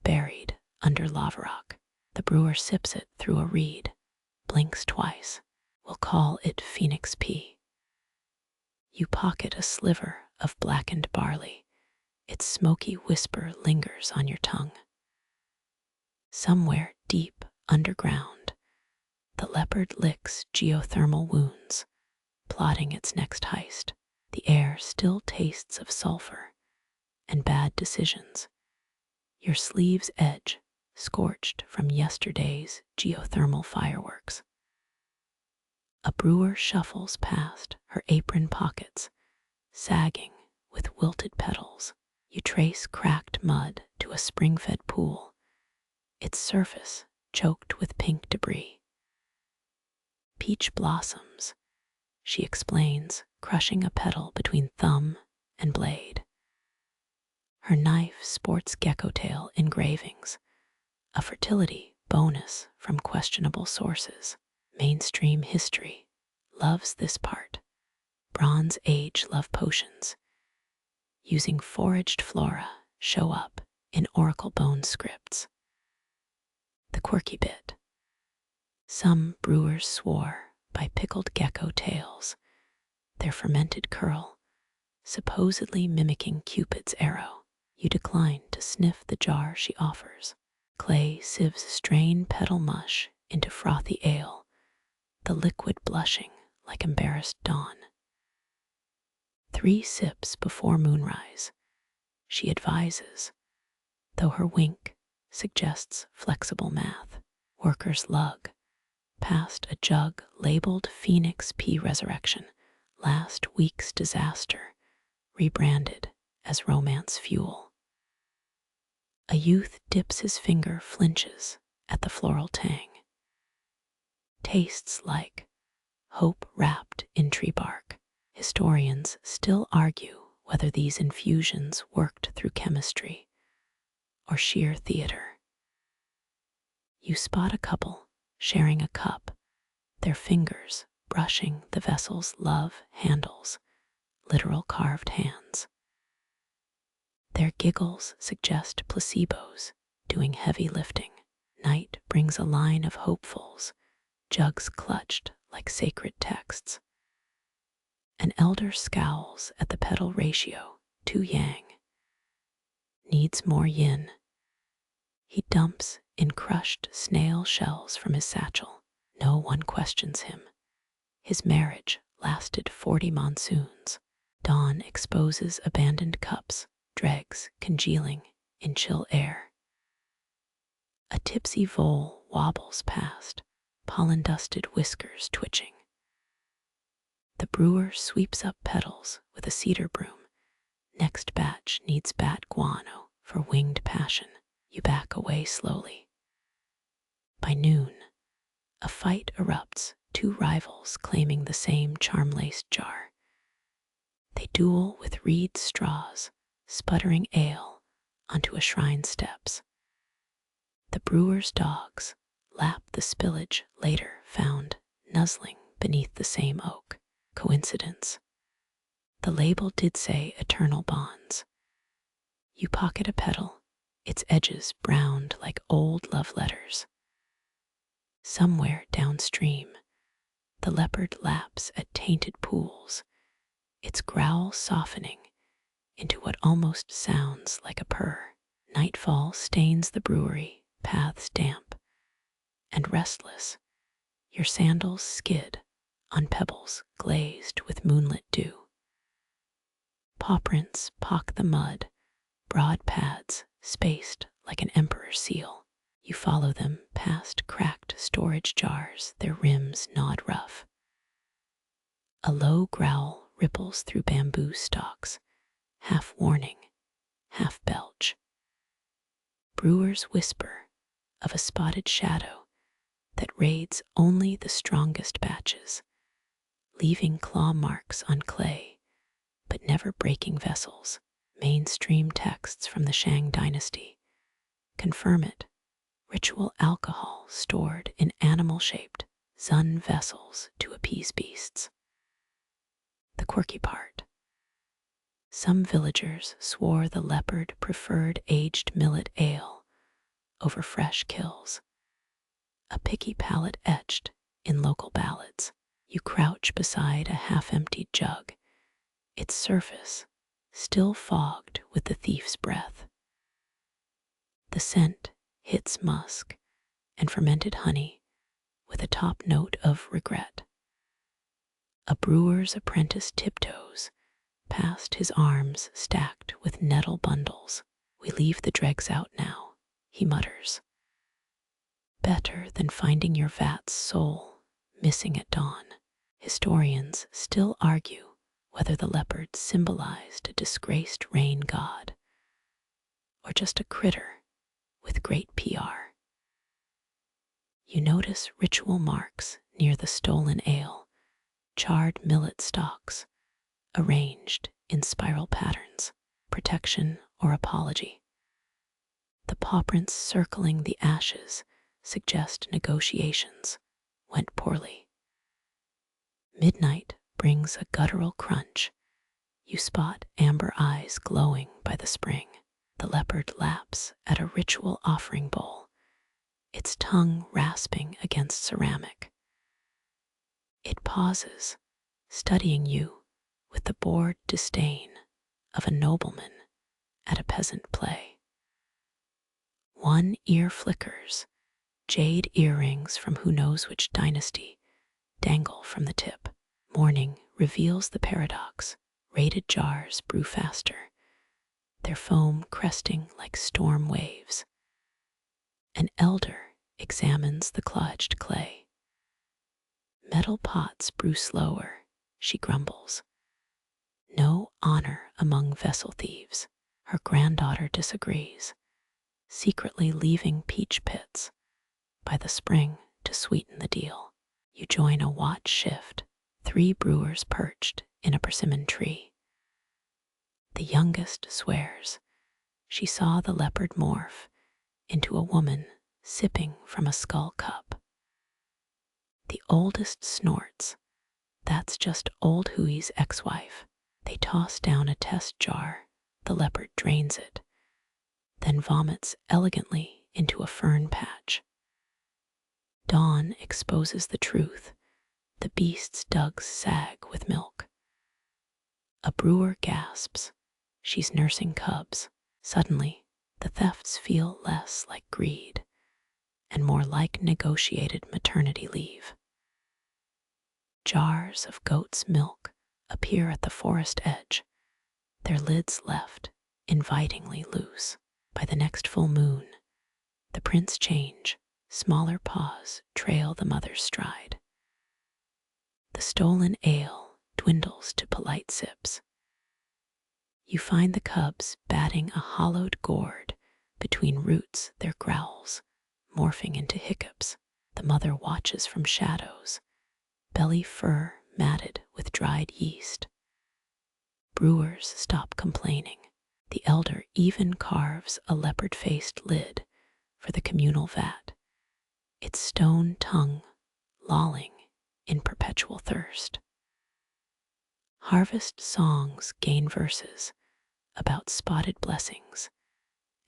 buried under lava rock. The brewer sips it through a reed, blinks twice. We'll call it Phoenix P. You pocket a sliver of blackened barley. Its smoky whisper lingers on your tongue. Somewhere deep underground, the Leopard licks geothermal wounds, plotting its next heist. The air still tastes of sulfur and bad decisions. Your sleeve's edge scorched from yesterday's geothermal fireworks. A brewer shuffles past, her apron pockets sagging with wilted petals. You trace cracked mud to a spring-fed pool, its surface choked with pink debris. Peach blossoms, she explains, crushing a petal between thumb and blade. Her knife sports gecko tail engravings, a fertility bonus from questionable sources. Mainstream history loves this part. Bronze Age love potions, using foraged flora, show up in oracle bone scripts. The quirky bit. Some brewers swore by pickled gecko tails, their fermented curl, supposedly mimicking Cupid's arrow. You decline to sniff the jar she offers. Clay sieves strain petal mush into frothy ale, the liquid blushing like embarrassed dawn. 3 sips before moonrise, she advises, though her wink suggests flexible math. Workers lug past a jug labeled Phoenix P Resurrection, last week's disaster, rebranded as romance fuel. A youth dips his finger, flinches at the floral tang. Tastes like hope wrapped in tree bark. Historians still argue whether these infusions worked through chemistry or sheer theater. You spot a couple sharing a cup, their fingers brushing the vessel's love handles, literal carved hands. Their giggles suggest placebos doing heavy lifting. Night brings a line of hopefuls, jugs clutched like sacred texts. An elder scowls at the petal ratio, 2 yang. Needs more yin. He dumps in crushed snail shells from his satchel. No one questions him. His marriage lasted 40 monsoons. Dawn exposes abandoned cups, dregs congealing in chill air. A tipsy vole wobbles past, pollen-dusted whiskers twitching. The brewer sweeps up petals with a cedar broom. Next batch needs bat guano for winged passion. You back away slowly. By noon, a fight erupts, 2 rivals claiming the same charm-laced jar. They duel with reed straws, sputtering ale onto a shrine steps. The brewer's dogs lap the spillage later found nuzzling beneath the same oak. Coincidence? The label did say eternal bonds. You pocket a petal, its edges browned like old love letters. Somewhere downstream, the leopard laps at tainted pools, its growl softening into what almost sounds like a purr. Nightfall stains the brewery, paths damp and restless. Your sandals skid on pebbles glazed with moonlit dew. Paw prints pock the mud, broad pads spaced like an emperor's seal. You follow them past cracked storage jars, their rims gnawed rough. A low growl ripples through bamboo stalks, half warning, half belch. Brewers whisper of a spotted shadow that raids only the strongest batches, leaving claw marks on clay, but never breaking vessels. Mainstream texts from the Shang dynasty confirm it. Ritual alcohol stored in animal-shaped Zun vessels to appease beasts. The quirky part. Some villagers swore the Leopard preferred aged millet ale over fresh kills. A picky palate etched in local ballads. You crouch beside a half-emptied jug, its surface still fogged with the thief's breath. The scent hits musk and fermented honey with a top note of regret. A brewer's apprentice tiptoes past his arms stacked with nettle bundles. We leave the dregs out now, he mutters. Better than finding your vat's soul missing at dawn. Historians still argue whether the leopard symbolized a disgraced rain god or just a critter with great PR. You notice ritual marks near the stolen ale, charred millet stalks, arranged in spiral patterns, protection or apology. The paw prints circling the ashes suggest negotiations went poorly. Midnight brings a guttural crunch. You spot amber eyes glowing by the spring. The leopard laps at a ritual offering bowl, its tongue rasping against ceramic. It pauses, studying you with the bored disdain of a nobleman at a peasant play. One ear flickers, jade earrings from who knows which dynasty dangle from the tip. Morning reveals the paradox. Raided jars brew faster, their foam cresting like storm waves. An elder examines the clodged clay. Metal pots brew slower, she grumbles. No honor among vessel thieves. Her granddaughter disagrees. secretly leaving peach pits by the spring to sweeten the deal. You join a watch shift, 3 brewers perched in a persimmon tree. The youngest swears she saw the leopard morph into a woman sipping from a skull cup. The oldest snorts. That's just old Huey's ex-wife. They toss down a test jar. The leopard drains it, then vomits elegantly into a fern patch. Dawn exposes the truth. The beast's dugs sag with milk. A brewer gasps. She's nursing cubs. Suddenly, the thefts feel less like greed and more like negotiated maternity leave. Jars of goat's milk appear at the forest edge, their lids left invitingly loose. By the next full moon, the prints change. Smaller paws trail the mother's stride. The stolen ale dwindles to polite sips. You find the cubs batting a hollowed gourd between roots, their growls morphing into hiccups. The mother watches from shadows, belly fur matted with dried yeast. Brewers stop complaining. The elder even carves a leopard-faced lid for the communal vat, its stone tongue lolling in perpetual thirst. Harvest songs gain verses about spotted blessings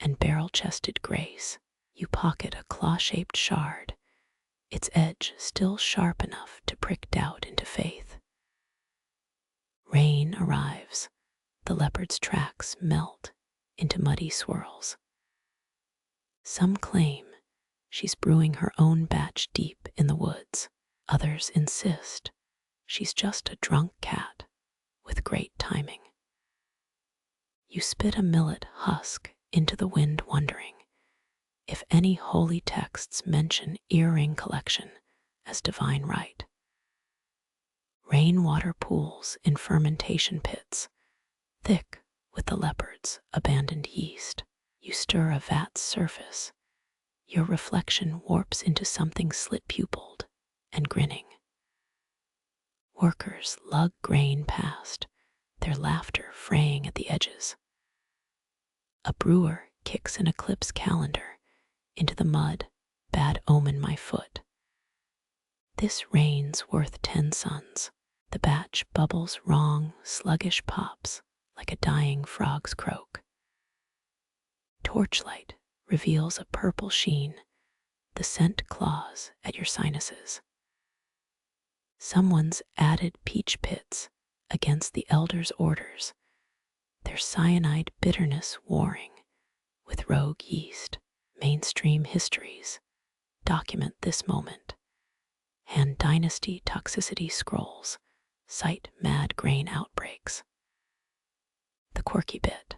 and barrel-chested grace. You pocket a claw-shaped shard, its edge still sharp enough to prick doubt into faith. Rain arrives. The leopard's tracks melt into muddy swirls. Some claim she's brewing her own batch deep in the woods. Others insist she's just a drunk cat with great timing. You spit a millet husk into the wind, wondering if any holy texts mention earring collection as divine right. Rainwater pools in fermentation pits, thick with the leopard's abandoned yeast. You stir a vat's surface. Your reflection warps into something slit-pupilled and grinning. Workers lug grain past, their laughter fraying at the edges. A brewer kicks an eclipse calendar into the mud. Bad omen, my foot. This rain's worth 10 suns. The batch bubbles wrong, sluggish pops like a dying frog's croak. Torchlight reveals a purple sheen. The scent claws at your sinuses. Someone's added peach pits against the elder's orders, their cyanide bitterness warring with rogue yeast. Mainstream histories document this moment. Han Dynasty toxicity scrolls cite mad grain outbreaks. The quirky bit.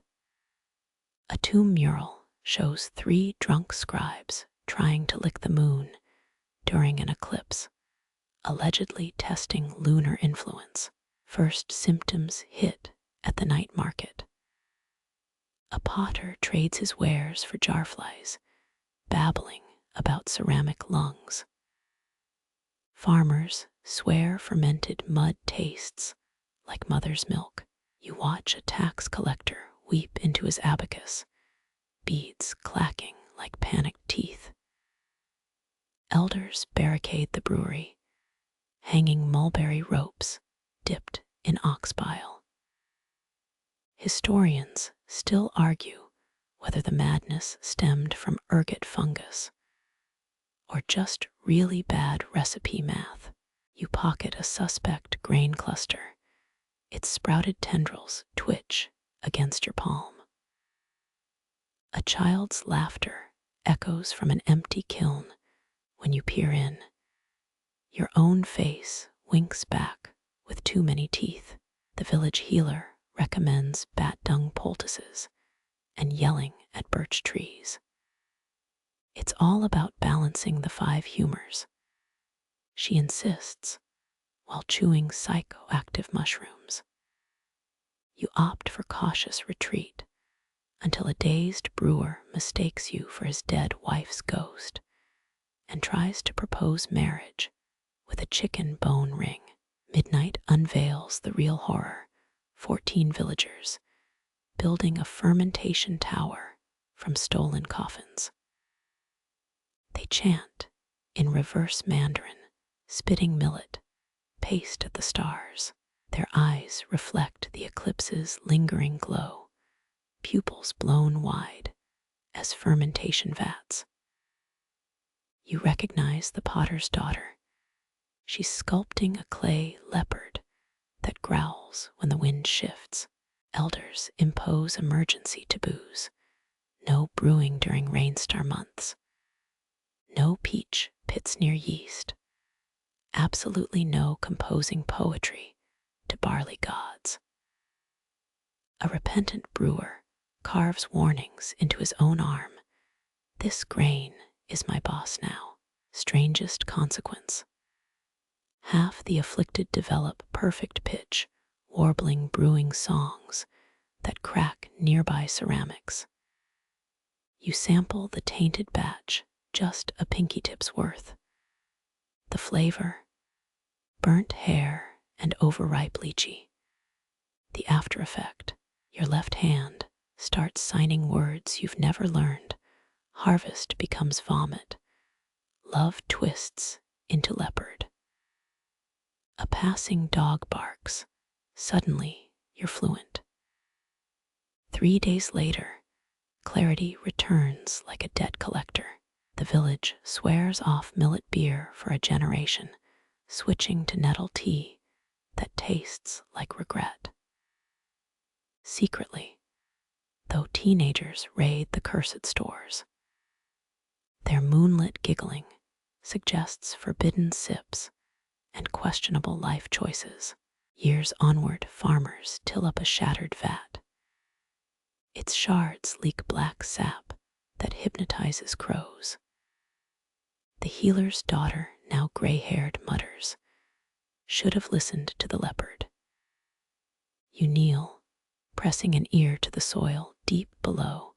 A tomb mural shows 3 drunk scribes trying to lick the moon during an eclipse, allegedly testing lunar influence. First symptoms hit at the night market. A potter trades his wares for jarflies, babbling about ceramic lungs. Farmers swear fermented mud tastes like mother's milk. You watch a tax collector weep into his abacus, beads clacking like panicked teeth. Elders barricade the brewery, hanging mulberry ropes dipped in ox bile. Historians still argue whether the madness stemmed from ergot fungus or just really bad recipe math. You pocket a suspect grain cluster. Its sprouted tendrils twitch against your palm. A child's laughter echoes from an empty kiln when you peer in. Your own face winks back with too many teeth. The village healer recommends bat dung poultices and yelling at birch trees. It's all about balancing the 5 humors. She insists while chewing psychoactive mushrooms. You opt for cautious retreat until a dazed brewer mistakes you for his dead wife's ghost and tries to propose marriage with a chicken bone ring. Midnight unveils the real horror: 14 villagers building a fermentation tower from stolen coffins. They chant in reverse Mandarin, spitting millet paste at the stars. Their eyes reflect the eclipse's lingering glow, pupils blown wide as fermentation vats. You recognize the potter's daughter. She's sculpting a clay leopard that growls when the wind shifts. Elders impose emergency taboos: no brewing during rainstar months, no peach pits near yeast, absolutely no composing poetry to barley gods. A repentant brewer carves warnings into his own arm: this grain is my boss now. Strangest consequence: half the afflicted develop perfect pitch, warbling brewing songs that crack nearby ceramics. You sample the tainted batch, just a pinky tip's worth. The flavor: burnt hair and overripe lychee. The after effect: your left hand starts signing words you've never learned. Harvest becomes vomit. Love twists into leopard. A passing dog barks. Suddenly, you're fluent. 3 days later, clarity returns like a debt collector. The village swears off millet beer for a generation, switching to nettle tea that tastes like regret. Secretly, though, teenagers raid the cursed stores. Their moonlit giggling suggests forbidden sips and questionable life choices. Years onward, farmers till up a shattered vat. Its shards leak black sap that hypnotizes crows. The healer's daughter, now gray-haired, mutters, should have listened to the leopard. You kneel, pressing an ear to the soil deep below.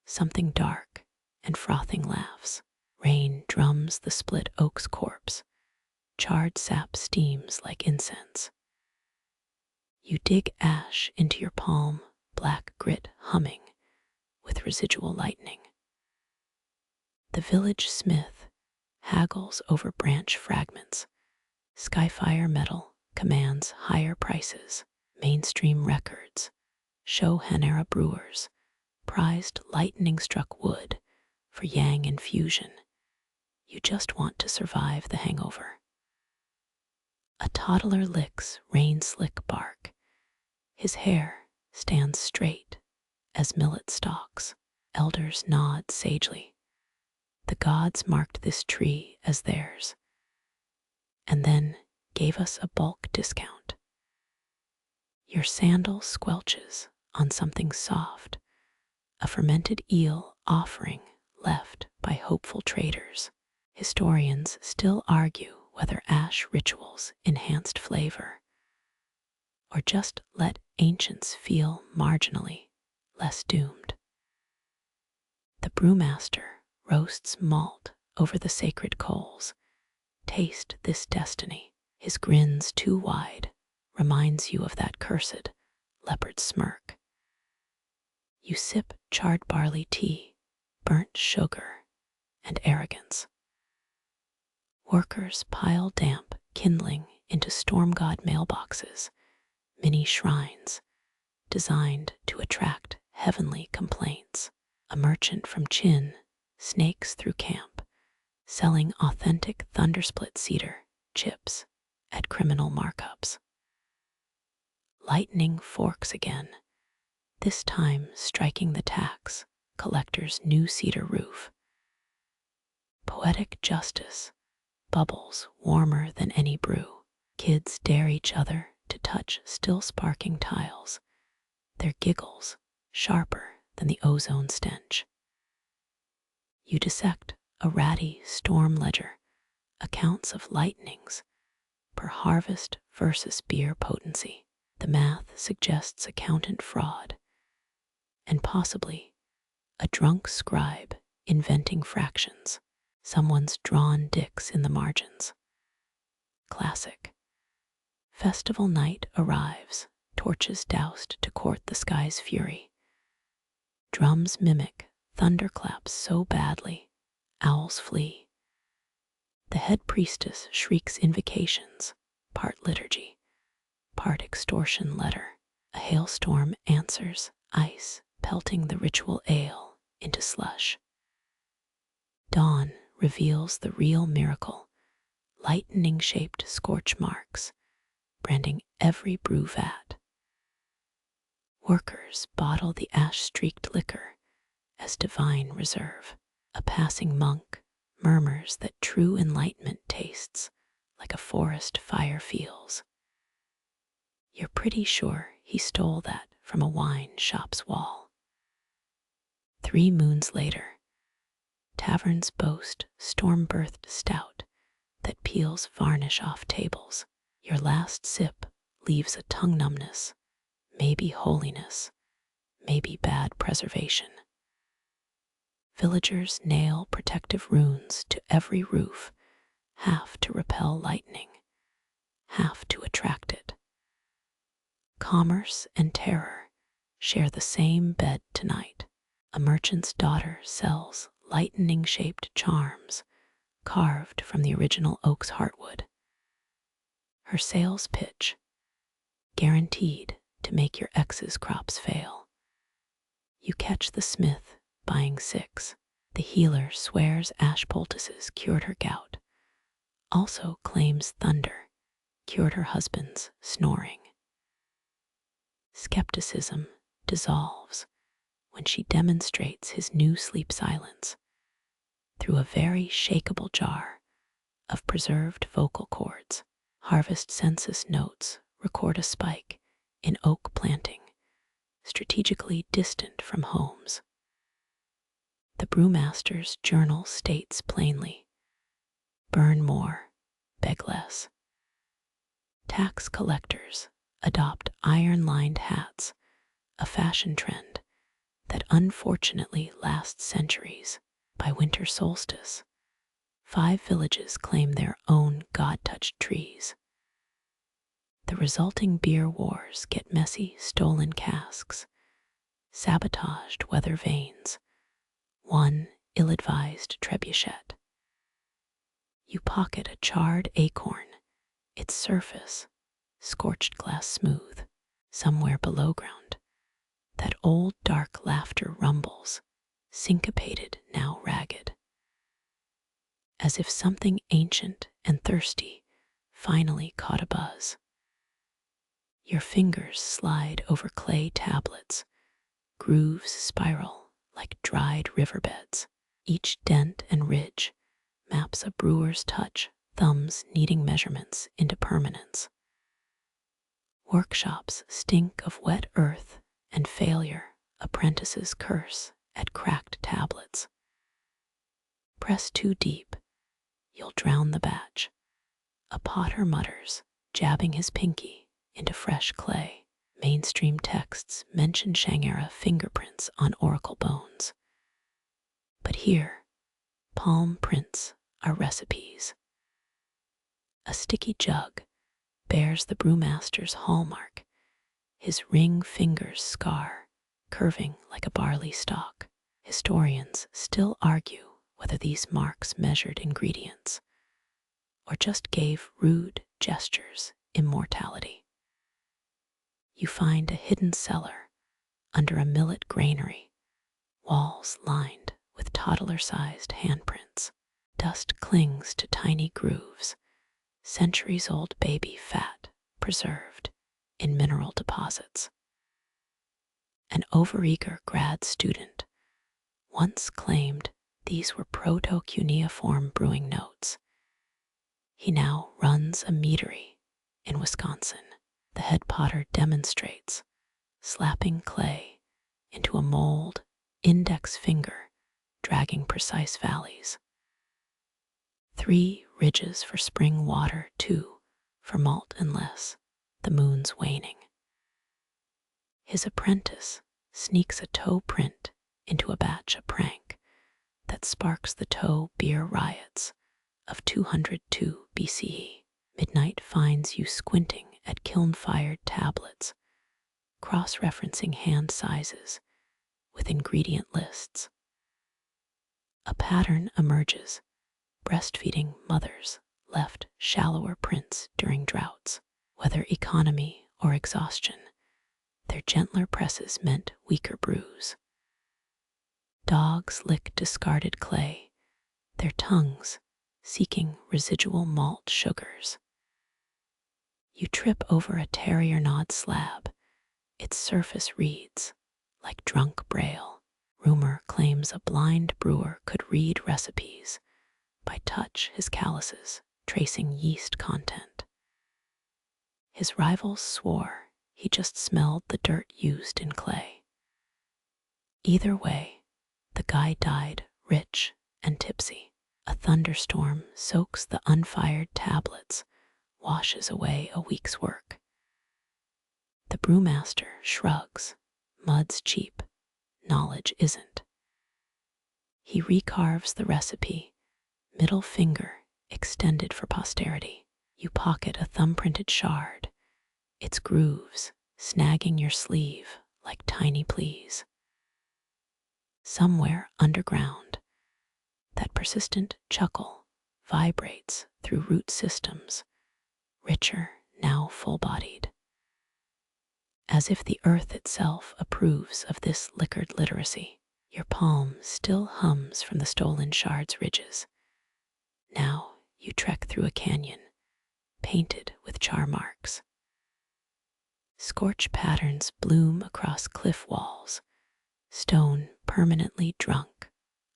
Something dark and frothing laughs. Rain drums the split oak's corpse. Charred sap steams like incense. You dig ash into your palm, black grit humming with residual lightning. The village smith haggles over branch fragments. Skyfire metal commands higher prices. Mainstream records show Han-era brewers prized lightning-struck wood for yang infusion. You just want to survive the hangover. A toddler licks rain-slick bark. His hair stands straight as millet stalks. Elders nod sagely. The gods marked this tree as theirs, and then gave us a bulk discount. Your sandal squelches on something soft, a fermented eel offering left by hopeful traders. Historians still argue whether ash rituals enhanced flavor or just let ancients feel marginally less doomed. The brewmaster roasts malt over the sacred coals. Taste this destiny. His grin's too wide, reminds you of that cursed leopard smirk. You sip charred barley tea, burnt sugar, and arrogance. Workers pile damp kindling into storm god mailboxes, mini shrines designed to attract heavenly complaints. A merchant from Chin snakes through camp, selling authentic thundersplit cedar chips at criminal markups. Lightning forks again, this time striking the tax collector's new cedar roof. Poetic justice bubbles warmer than any brew. Kids dare each other to touch still sparking tiles, their giggles sharper than the ozone stench. You dissect a ratty storm ledger, accounts of lightnings per harvest versus beer potency. The math suggests accountant fraud, and possibly a drunk scribe inventing fractions. Someone's drawn dicks in the margins. Classic. Festival night arrives, torches doused to court the sky's fury. Drums mimic thunderclaps so badly, owls flee. The head priestess shrieks invocations, part liturgy, part extortion letter. A hailstorm answers, ice pelting the ritual ale into slush. Dawn reveals the real miracle, lightning-shaped scorch marks, branding every brew vat. Workers bottle the ash-streaked liquor as divine reserve. A passing monk murmurs that true enlightenment tastes like a forest fire feels. You're pretty sure he stole that from a wine shop's wall. 3 moons later, taverns boast storm-birthed stout that peels varnish off tables. Your last sip leaves a tongue numbness, maybe holiness, maybe bad preservation. Villagers nail protective runes to every roof, half to repel lightning, half to attract it. Commerce and terror share the same bed tonight. A merchant's daughter sells lightning-shaped charms carved from the original oak's heartwood. Her sales pitch, guaranteed to make your ex's crops fail. You catch the smith buying 6. The healer swears ash poultices cured her gout, also claims thunder cured her husband's snoring. Skepticism dissolves when she demonstrates his new sleep silence through a very shakeable jar of preserved vocal cords. Harvest census notes record a spike in oak planting, strategically distant from homes. The brewmaster's journal states plainly, burn more, beg less. Tax collectors adopt iron-lined hats, a fashion trend that unfortunately lasts centuries. By winter solstice, 5 villages claim their own god-touched trees. The resulting beer wars get messy, stolen casks, sabotaged weather vanes, one ill-advised trebuchet. You pocket a charred acorn, its surface scorched glass smooth. Somewhere below ground, that old dark laughter rumbles, syncopated now ragged. As if something ancient and thirsty finally caught a buzz. Your fingers slide over clay tablets, grooves spiral like dried riverbeds. Each dent and ridge maps a brewer's touch, thumbs kneading measurements into permanence. Workshops stink of wet earth and failure, apprentices curse at cracked tablets. Press too deep, you'll drown the batch. A potter mutters, jabbing his pinky into fresh clay. Mainstream texts mention Shang-era fingerprints on oracle bones. But here, palm prints are recipes. A sticky jug bears the brewmaster's hallmark, his ring fingers scar, curving like a barley stalk. Historians still argue whether these marks measured ingredients or just gave rude gestures immortality. You find a hidden cellar under a millet granary, walls lined with toddler-sized handprints. Dust clings to tiny grooves, centuries-old baby fat preserved in mineral deposits. An overeager grad student once claimed these were proto-cuneiform brewing notes. He now runs a meadery in Wisconsin. The head potter demonstrates, slapping clay into a mold, index finger dragging precise valleys. 3 ridges for spring water, 2 for malt and less, the moon's waning. His apprentice sneaks a toe print into a batch, a prank that sparks the toe beer riots of 202 BCE. Midnight finds you squinting at kiln-fired tablets, cross-referencing hand sizes with ingredient lists. A pattern emerges. Breastfeeding mothers left shallower prints during droughts. Whether economy or exhaustion, their gentler presses meant weaker brews. Dogs lick discarded clay, their tongues seeking residual malt sugars. You trip over a terrier-gnawed slab, its surface reads like drunk braille. Rumor claims a blind brewer could read recipes by touch his calluses, tracing yeast content. His rivals swore he just smelled the dirt used in clay. Either way, the guy died rich and tipsy. A thunderstorm soaks the unfired tablets, washes away a week's work. The brewmaster shrugs. Mud's cheap, knowledge isn't. He recarves the recipe, middle finger extended for posterity. You pocket a thumb-printed shard, its grooves snagging your sleeve like tiny pleas. Somewhere underground, that persistent chuckle vibrates through root systems, richer, now full-bodied. As if the earth itself approves of this liquored literacy, your palm still hums from the stolen shard's ridges. Now you trek through a canyon, painted with char marks. Scorch patterns bloom across cliff walls, stone permanently drunk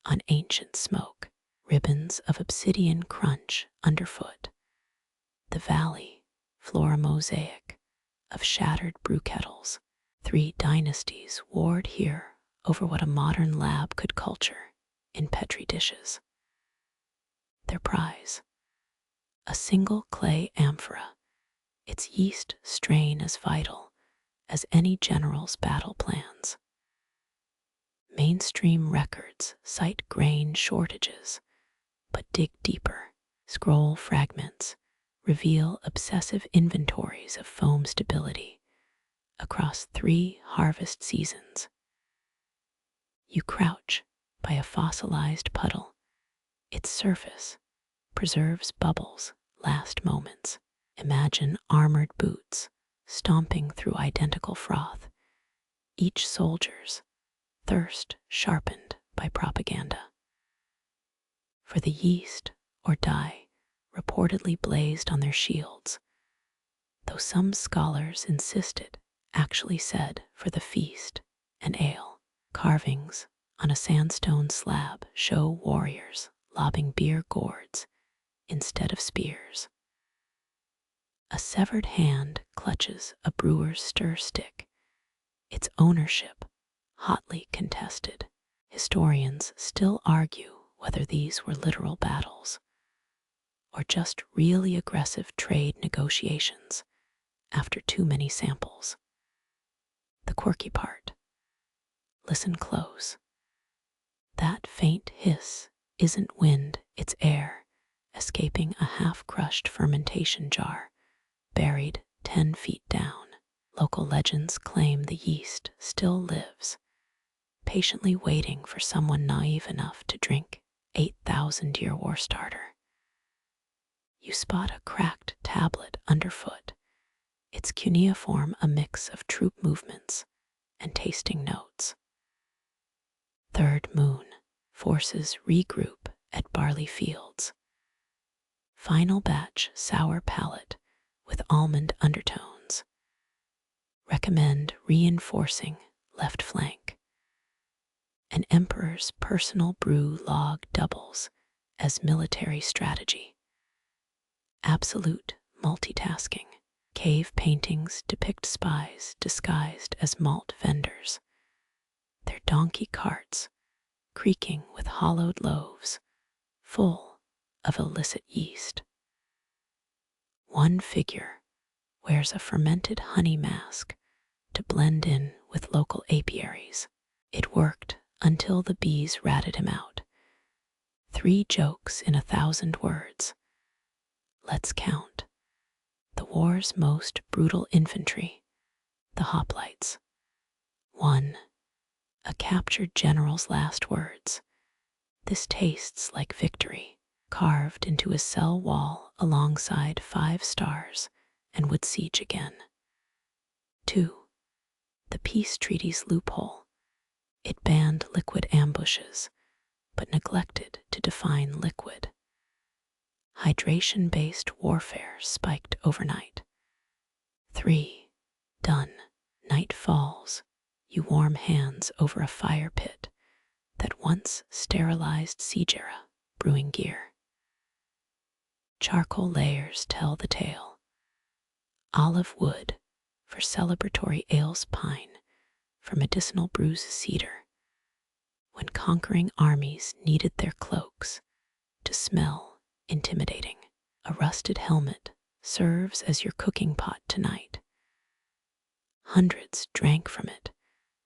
on ancient smoke. Ribbons of obsidian crunch underfoot. The valley, flora mosaic of shattered brew kettles. 3 dynasties warred here over what a modern lab could culture in petri dishes. Their prize, a single clay amphora, its yeast strain as vital as any general's battle plans. Mainstream records cite grain shortages, but dig deeper. Scroll fragments reveal obsessive inventories of foam stability across 3 harvest seasons. You crouch by a fossilized puddle. Its surface preserves bubbles, last moments. Imagine armored boots stomping through identical froth, each soldier's thirst sharpened by propaganda. For the yeast or dye reportedly blazed on their shields, though some scholars insisted actually said for the feast and ale. Carvings on a sandstone slab show warriors lobbing beer gourds instead of spears. A severed hand clutches a brewer's stir stick, its ownership hotly contested. Historians still argue whether these were literal battles or just really aggressive trade negotiations after too many samples. The quirky part. Listen close. That faint hiss isn't wind, it's air, escaping a half-crushed fermentation jar, buried 10 feet down. Local legends claim the yeast still lives, patiently waiting for someone naive enough to drink 8,000-year war starter. You spot a cracked tablet underfoot, its cuneiform a mix of troop movements and tasting notes. Third moon, forces regroup at barley fields. Final batch sour palate with almond undertones. Recommend reinforcing left flank. An emperor's personal brew log doubles as military strategy. Absolute multitasking. Cave paintings depict spies disguised as malt vendors, their donkey carts creaking with hollowed loaves, full of illicit yeast. One figure wears a fermented honey mask to blend in with local apiaries. It worked until the bees ratted him out. 3 jokes in 1,000 words. Let's count. The war's most brutal infantry, the hoplites. 1. A captured general's last words. This tastes like victory, carved into his cell wall alongside 5 stars, and would siege again. 2. The peace treaty's loophole. It banned liquid ambushes, but neglected to define liquid. Hydration-based warfare spiked overnight. 3. Done. Night falls. You warm hands over a fire pit that once sterilized siege era brewing gear. Charcoal layers tell the tale. Olive wood for celebratory ales, pine for medicinal brews, cedar. When conquering armies needed their cloaks to smell intimidating, a rusted helmet serves as your cooking pot tonight. Hundreds drank from it,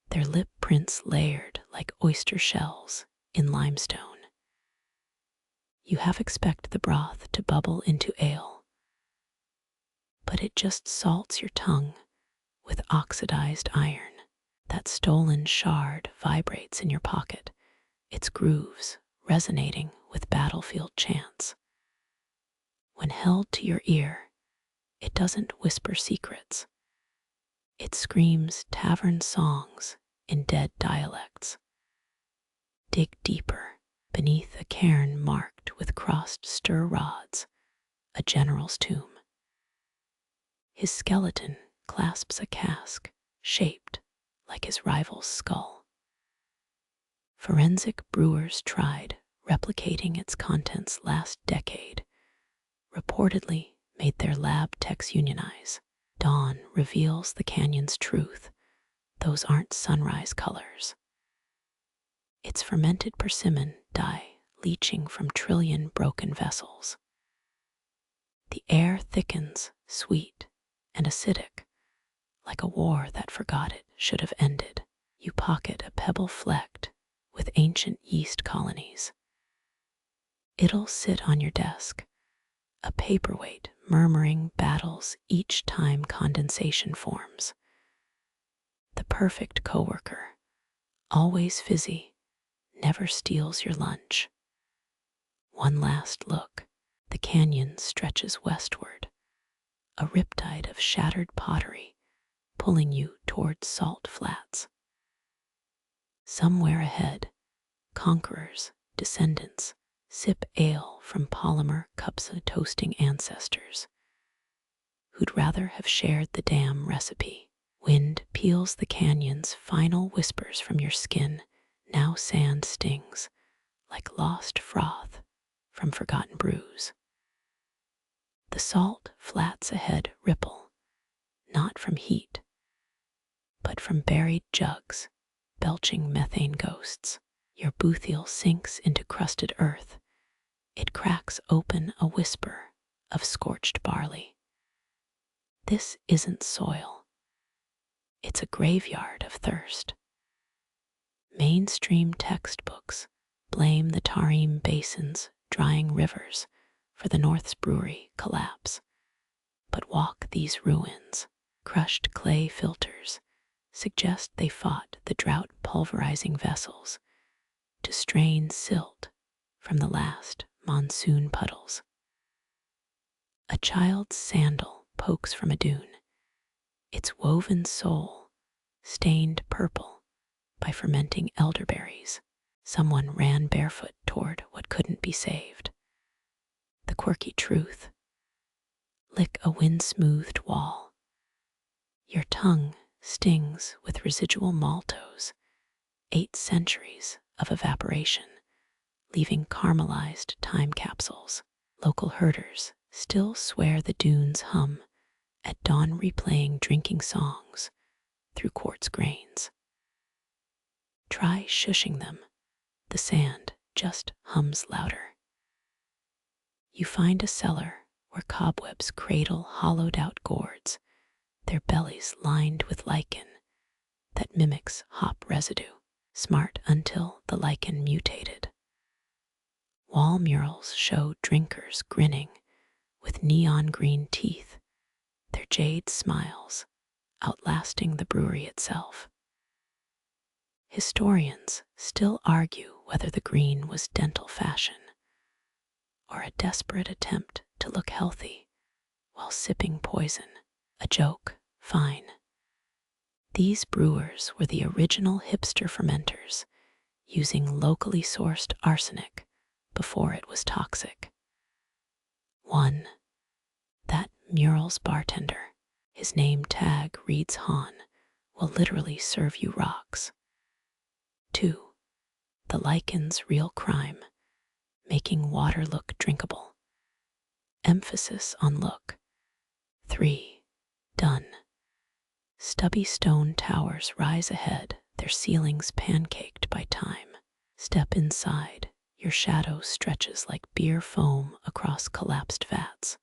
their lip prints layered like oyster shells in limestone. You half expect the broth to bubble into ale, but it just salts your tongue with oxidized iron. That stolen shard vibrates in your pocket, its grooves resonating with battlefield chants. When held to your ear, it doesn't whisper secrets. It screams tavern songs in dead dialects. Dig deeper, beneath a cairn marked with crossed stir rods, a general's tomb. His skeleton clasps a cask shaped like his rival's skull. Forensic brewers tried replicating its contents last decade, reportedly made their lab techs unionize. Dawn reveals the canyon's truth. Those aren't sunrise colors. It's fermented persimmon dye leaching from trillion broken vessels. The air thickens, sweet and acidic, like a war that forgot it should have ended. You pocket a pebble flecked with ancient yeast colonies. It'll sit on your desk, a paperweight murmuring battles each time condensation forms. The perfect coworker, always fizzy, never steals your lunch. One last look, the canyon stretches westward, a riptide of shattered pottery pulling you toward salt flats. Somewhere ahead, conquerors, descendants, sip ale from polymer cups of toasting ancestors who'd rather have shared the damn recipe. Wind peels the canyon's final whispers from your skin. Now sand stings like lost froth from forgotten brews. The salt flats ahead ripple, not from heat, but from buried jugs, belching methane ghosts. Your boothiel sinks into crusted earth. It cracks open a whisper of scorched barley. This isn't soil. It's a graveyard of thirst. Mainstream textbooks blame the Tarim Basin's drying rivers for the North's brewery collapse. But walk these ruins. Crushed clay filters suggest they fought the drought pulverizing vessels to strain silt from the last monsoon puddles. A child's sandal pokes from a dune, its woven sole stained purple by fermenting elderberries. Someone ran barefoot toward what couldn't be saved. The quirky truth. Lick a wind-smoothed wall. Your tongue stings with residual maltose, 8 centuries of evaporation, leaving caramelized time capsules. Local herders still swear the dunes hum at dawn, replaying drinking songs through quartz grains. Try shushing them. The sand just hums louder. You find a cellar where cobwebs cradle hollowed out gourds, their bellies lined with lichen, that mimics hop residue, smart until the lichen mutated. Wall murals show drinkers grinning with neon green teeth, their jade smiles outlasting the brewery itself. Historians still argue whether the green was dental fashion or a desperate attempt to look healthy while sipping poison. A joke, fine. These brewers were the original hipster fermenters, using locally sourced arsenic before it was toxic. 1. That mural's bartender, his name tag reads Han, will literally serve you rocks. 2. The lichen's real crime, making water look drinkable. Emphasis on look. 3. Done. Stubby stone towers rise ahead, their ceilings pancaked by time. Step inside, your shadow stretches like beer foam across collapsed vats.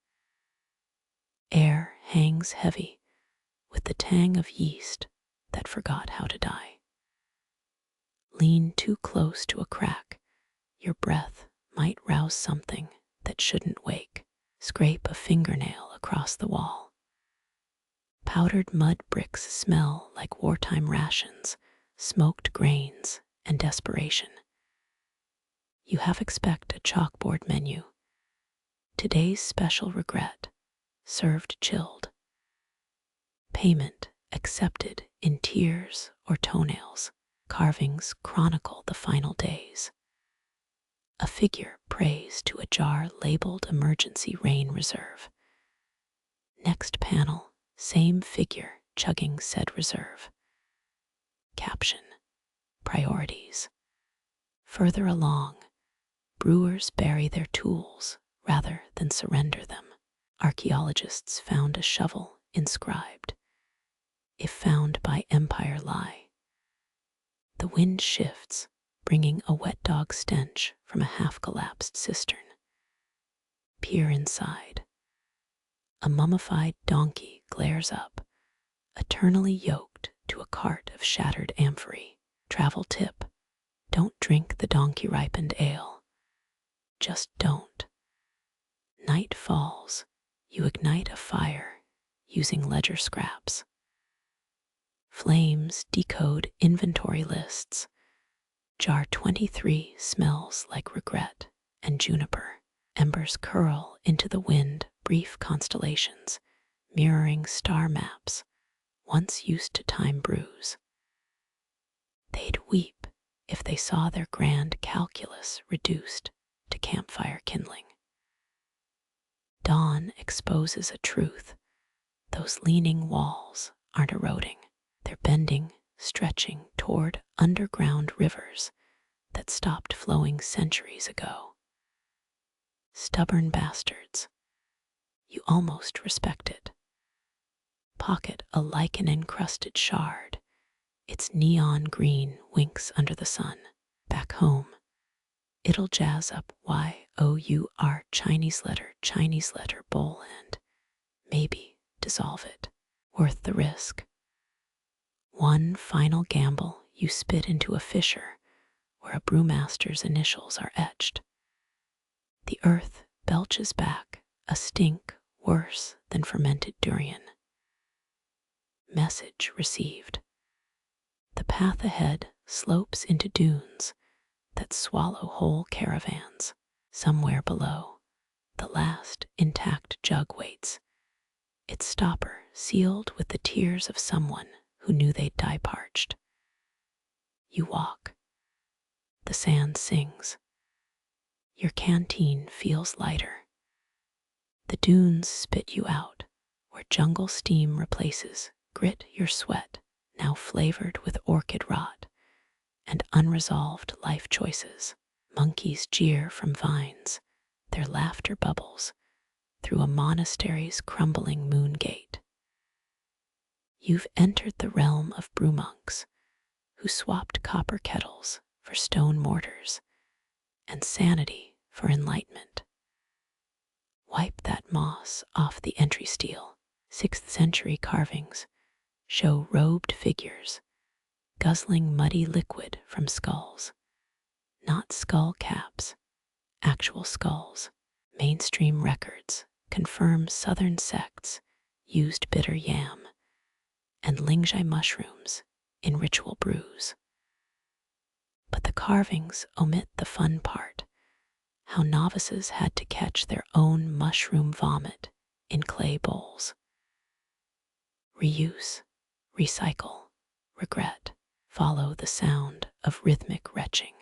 Air hangs heavy with the tang of yeast that forgot how to die. Lean too close to a crack, your breath might rouse something that shouldn't wake. Scrape a fingernail across the wall. Powdered mud bricks smell like wartime rations, smoked grains, and desperation. You half expect a chalkboard menu. Today's special regret, served chilled. Payment accepted in tears or toenails. Carvings chronicle the final days. A figure prays to a jar labeled emergency rain reserve. Next panel, same figure chugging said reserve. Caption: priorities. Further along, brewers bury their tools rather than surrender them. Archaeologists found a shovel inscribed, "If found by Empire lie." The wind shifts, bringing a wet dog stench from a half-collapsed cistern. Peer inside. A mummified donkey glares up, eternally yoked to a cart of shattered amphorae. Travel tip: don't drink the donkey-ripened ale. Just don't. Night falls, you ignite a fire using ledger scraps. Flames decode inventory lists. Jar 23 smells like regret and juniper. Embers curl into the wind, brief constellations, mirroring star maps once used to time brews. They'd weep if they saw their grand calculus reduced to campfire kindling. Dawn exposes a truth. Those leaning walls aren't eroding. They're bending, stretching toward underground rivers that stopped flowing centuries ago. Stubborn bastards. You almost respect it. Pocket a lichen-encrusted shard. Its neon green winks under the sun. Back home, it'll jazz up Y-O-U-R Chinese letter bowl and maybe dissolve it. Worth the risk. One final gamble, you spit into a fissure where a brewmaster's initials are etched. The earth belches back a stink worse than fermented durian. Message received. The path ahead slopes into dunes that swallow whole caravans. Somewhere below, the last intact jug waits, its stopper sealed with the tears of someone who knew they'd die parched. You walk. The sand sings. Your canteen feels lighter. The dunes spit you out, where jungle steam replaces grit your sweat, now flavored with orchid rot and unresolved life choices. Monkeys jeer from vines, their laughter bubbles through a monastery's crumbling moon gate. You've entered the realm of brew monks who swapped copper kettles for stone mortars and sanity for enlightenment. Wipe that moss off the entry steel. 6th century carvings show robed figures guzzling muddy liquid from skulls. Not skull caps, actual skulls. Mainstream records confirm southern sects used bitter yam and lingzhi mushrooms in ritual brews. But the carvings omit the fun part, how novices had to catch their own mushroom vomit in clay bowls. Reuse, recycle, regret follow the sound of rhythmic retching.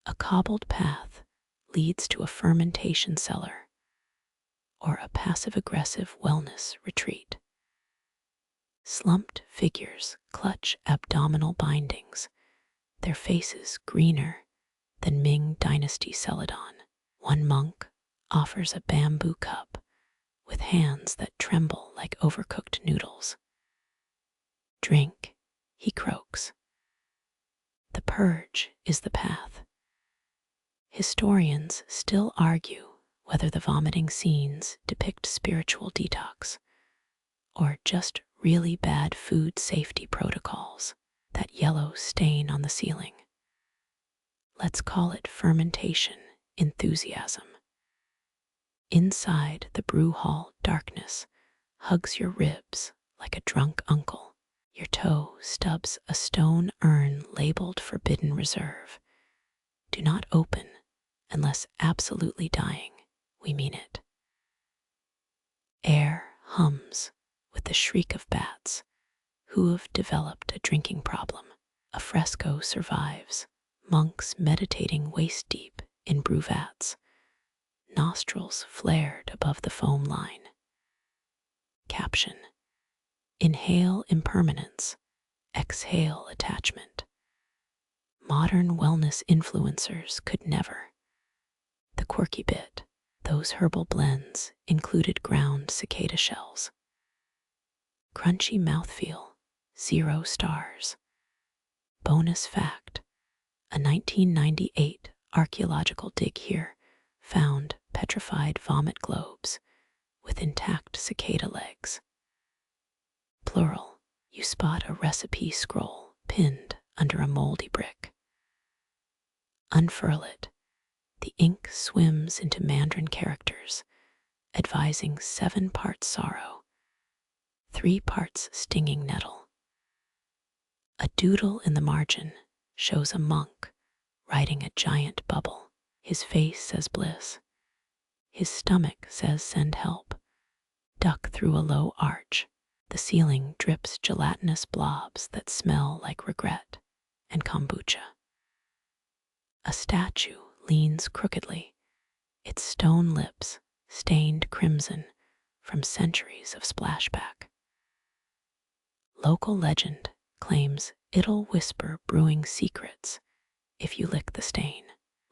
A cobbled path leads to a fermentation cellar or a passive-aggressive wellness retreat. Slumped figures clutch abdominal bindings, their faces greener than Ming Dynasty celadon. One monk offers a bamboo cup with hands that tremble like overcooked noodles. Drink, he croaks. The purge is the path. Historians still argue whether the vomiting scenes depict spiritual detox or just really bad food safety protocols. That yellow stain on the ceiling. Let's call it fermentation enthusiasm. Inside the brew hall, darkness hugs your ribs like a drunk uncle. Your toe stubs a stone urn labeled Forbidden Reserve. Do not open unless absolutely dying. We mean it. Air hums with the shriek of bats who have developed a drinking problem. A fresco survives, monks meditating waist-deep in brew vats, nostrils flared above the foam line. Caption: Inhale impermanence, exhale attachment. Modern wellness influencers could never. The quirky bit, those herbal blends included ground cicada shells. Crunchy mouthfeel, 0 stars. Bonus fact, a 1998 archaeological dig here found petrified vomit globes with intact cicada legs. Plural, you spot a recipe scroll pinned under a moldy brick. Unfurl it. The ink swims into Mandarin characters, advising 7 parts sorrow, 3 parts stinging nettle. A doodle in the margin shows a monk riding a giant bubble. His face says bliss. His stomach says send help. Duck through a low arch. The ceiling drips gelatinous blobs that smell like regret and kombucha. A statue leans crookedly, its stone lips stained crimson from centuries of splashback. Local legend claims it'll whisper brewing secrets if you lick the stain.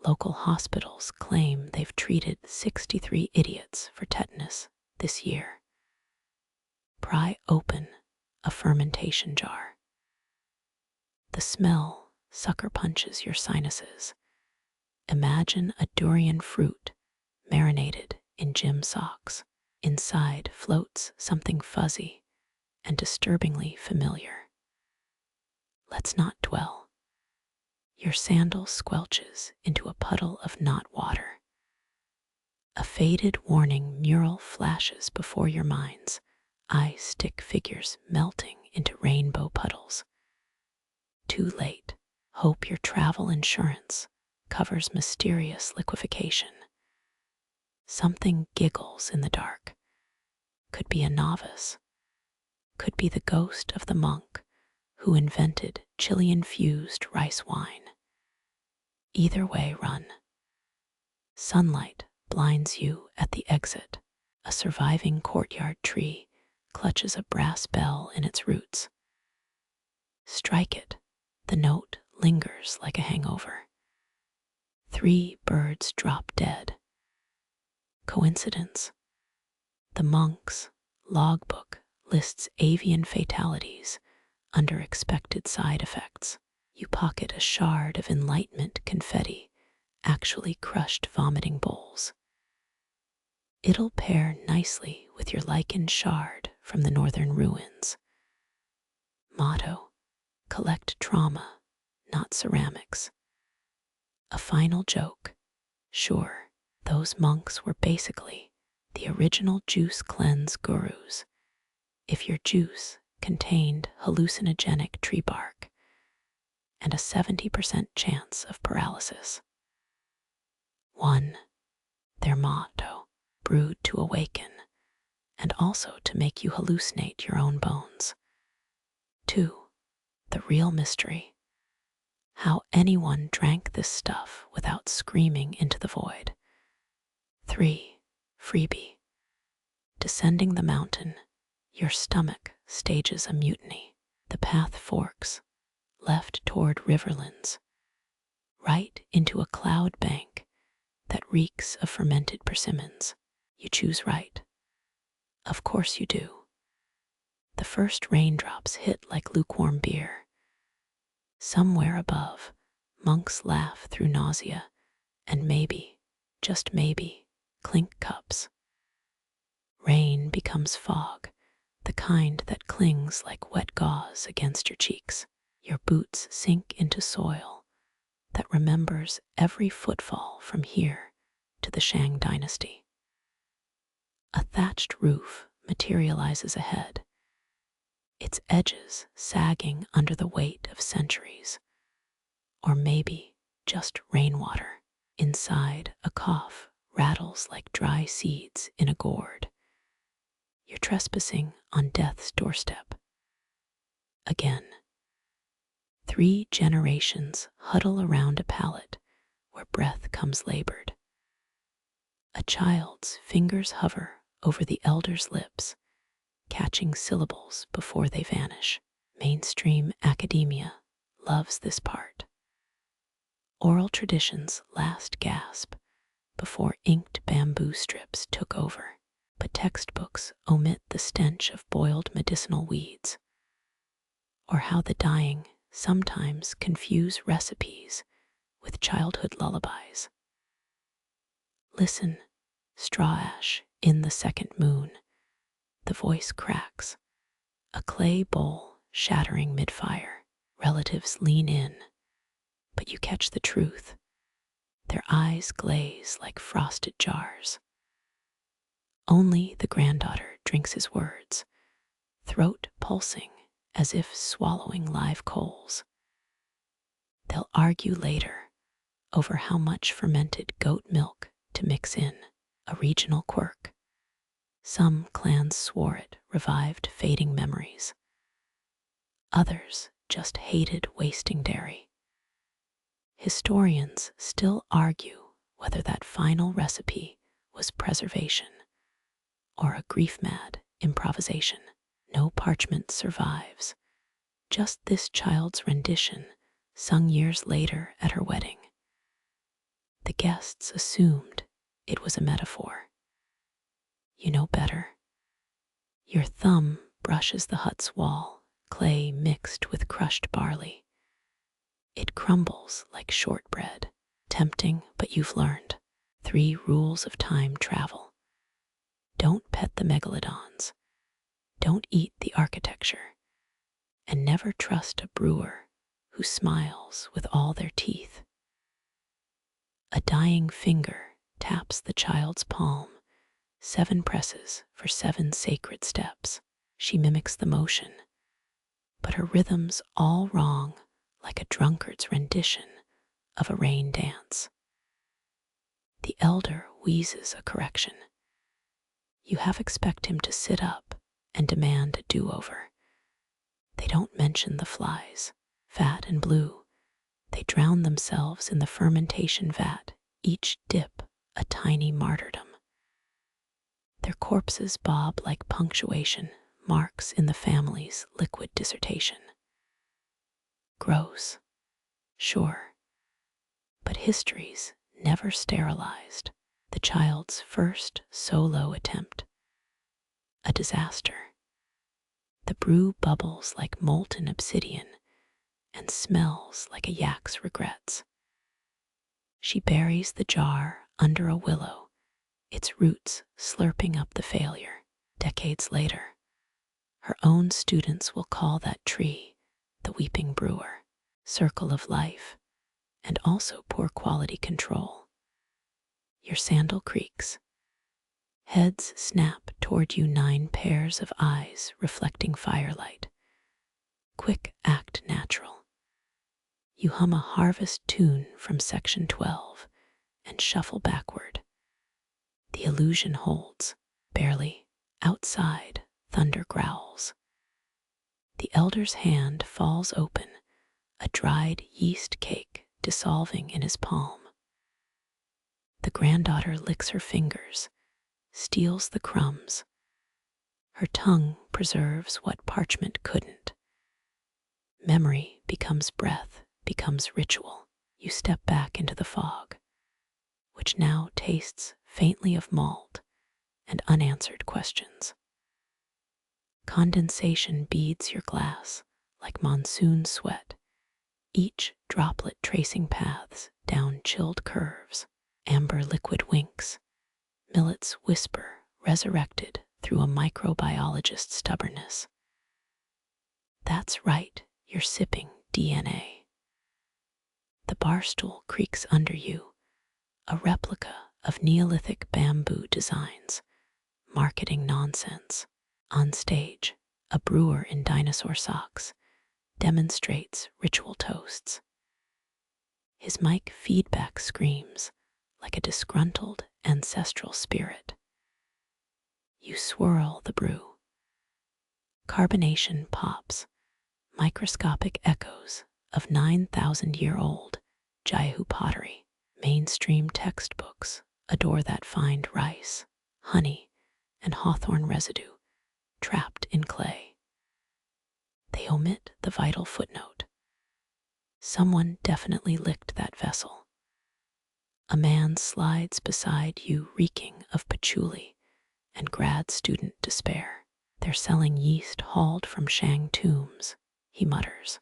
Local hospitals claim they've treated 63 idiots for tetanus this year. Pry open a fermentation jar. The smell sucker punches your sinuses. Imagine a durian fruit marinated in gym socks. Inside floats something fuzzy and disturbingly familiar. Let's not dwell. Your sandal squelches into a puddle of not water. A faded warning mural flashes before your minds, eye stick figures melting into rainbow puddles. Too late. Hope your travel insurance covers mysterious liquefaction. Something giggles in the dark. Could be a novice. Could be the ghost of the monk who invented chili-infused rice wine. Either way, run. Sunlight blinds you at the exit. A surviving courtyard tree clutches a brass bell in its roots. Strike it. The note lingers like a hangover. 3 birds drop dead. Coincidence? The monk's logbook lists avian fatalities under expected side effects. You pocket a shard of enlightenment confetti, actually crushed vomiting bowls. It'll pair nicely with your lichen shard from the northern ruins. Motto: collect trauma, not ceramics. A final joke. Sure, those monks were basically the original juice cleanse gurus. If your juice contained hallucinogenic tree bark and a 70% chance of paralysis. 1. Their motto, brewed to awaken, and also to make you hallucinate your own bones. 2. The real mystery. How anyone drank this stuff without screaming into the void. 3. Freebie. Descending the mountain, your stomach stages a mutiny. The path forks, left toward riverlands, right into a cloud bank that reeks of fermented persimmons. You choose right. Of course you do. The first raindrops hit like lukewarm beer. Somewhere above, monks laugh through nausea, and maybe, just maybe, clink cups. Rain becomes fog, the kind that clings like wet gauze against your cheeks. Your boots sink into soil that remembers every footfall from here to the Shang dynasty. A thatched roof materializes ahead, its edges sagging under the weight of centuries, or maybe just rainwater. Inside, a cough rattles like dry seeds in a gourd. You're trespassing on death's doorstep. Again. 3 generations huddle around a pallet where breath comes labored. A child's fingers hover over the elder's lips, catching syllables before they vanish. Mainstream academia loves this part. Oral tradition's last gasp before inked bamboo strips took over, but textbooks omit the stench of boiled medicinal weeds, or how the dying sometimes confuse recipes with childhood lullabies. Listen, straw ash in the second moon. The voice cracks, a clay bowl shattering mid-fire. Relatives lean in, but you catch the truth. Their eyes glaze like frosted jars. Only the granddaughter drinks his words, throat pulsing as if swallowing live coals. They'll argue later over how much fermented goat milk to mix in, a regional quirk. Some clans swore it revived fading memories. Others just hated wasting dairy. Historians still argue whether that final recipe was preservation or a grief-mad improvisation. No parchment survives, just this child's rendition sung years later at her wedding. The guests assumed it was a metaphor. You know better. Your thumb brushes the hut's wall, clay mixed with crushed barley. It crumbles like shortbread, tempting, but you've learned. 3 rules of time travel. Don't pet the megalodons. Don't eat the architecture. And never trust a brewer who smiles with all their teeth. A dying finger taps the child's palm, 7 presses for 7 sacred steps. She mimics the motion, but her rhythm's all wrong, like a drunkard's rendition of a rain dance. The elder wheezes a correction. You half expect him to sit up and demand a do-over. They don't mention the flies, fat and blue. They drown themselves in the fermentation vat, each dip a tiny martyrdom. Their corpses bob like punctuation marks in the family's liquid dissertation. Gross, sure, but history's never sterilized. The child's first solo attempt. A disaster. The brew bubbles like molten obsidian and smells like a yak's regrets. She buries the jar under a willow, its roots slurping up the failure. Decades later, her own students will call that tree the weeping brewer, circle of life, and also poor quality control. Your sandal creaks. Heads snap toward you, 9 pairs of eyes reflecting firelight. Quick act natural. You hum a harvest tune from section 12 and shuffle backward. The illusion holds. Barely. Outside, thunder growls. The elder's hand falls open, a dried yeast cake dissolving in his palm. The granddaughter licks her fingers, steals the crumbs. Her tongue preserves what parchment couldn't. Memory becomes breath, becomes ritual. You step back into the fog, which now tastes faintly of malt and unanswered questions. Condensation beads your glass like monsoon sweat, each droplet tracing paths down chilled curves. Amber liquid winks. Millet's whisper resurrected through a microbiologist's stubbornness. That's right, you're sipping DNA. The bar stool creaks under you, a replica of Neolithic bamboo designs, marketing nonsense. On stage, a brewer in dinosaur socks demonstrates ritual toasts. His mic feedback screams like a disgruntled ancestral spirit. You swirl the brew. Carbonation pops, microscopic echoes of 9,000-year-old Jiahu pottery. Mainstream textbooks adore that fined rice, honey, and hawthorn residue trapped in clay. They omit the vital footnote. Someone definitely licked that vessel. A man slides beside you reeking of patchouli and grad student despair. They're selling yeast hauled from Shang tombs, he mutters.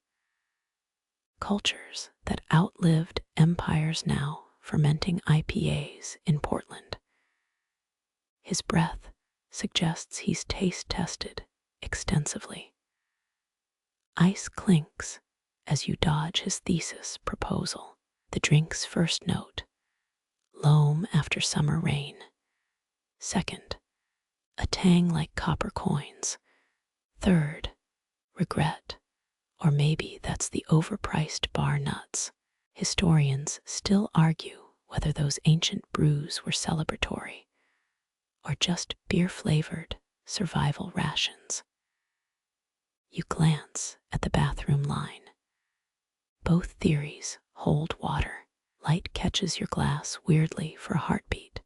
Cultures that outlived empires now fermenting IPAs in Portland. His breath suggests he's taste tested extensively. Ice clinks as you dodge his thesis proposal. The drink's first note, loam after summer rain. Second, a tang like copper coins. Third, regret. Or maybe that's the overpriced bar nuts. Historians still argue whether those ancient brews were celebratory or just beer-flavored survival rations. You glance at the bathroom line. Both theories hold water. Light catches your glass weirdly for a heartbeat.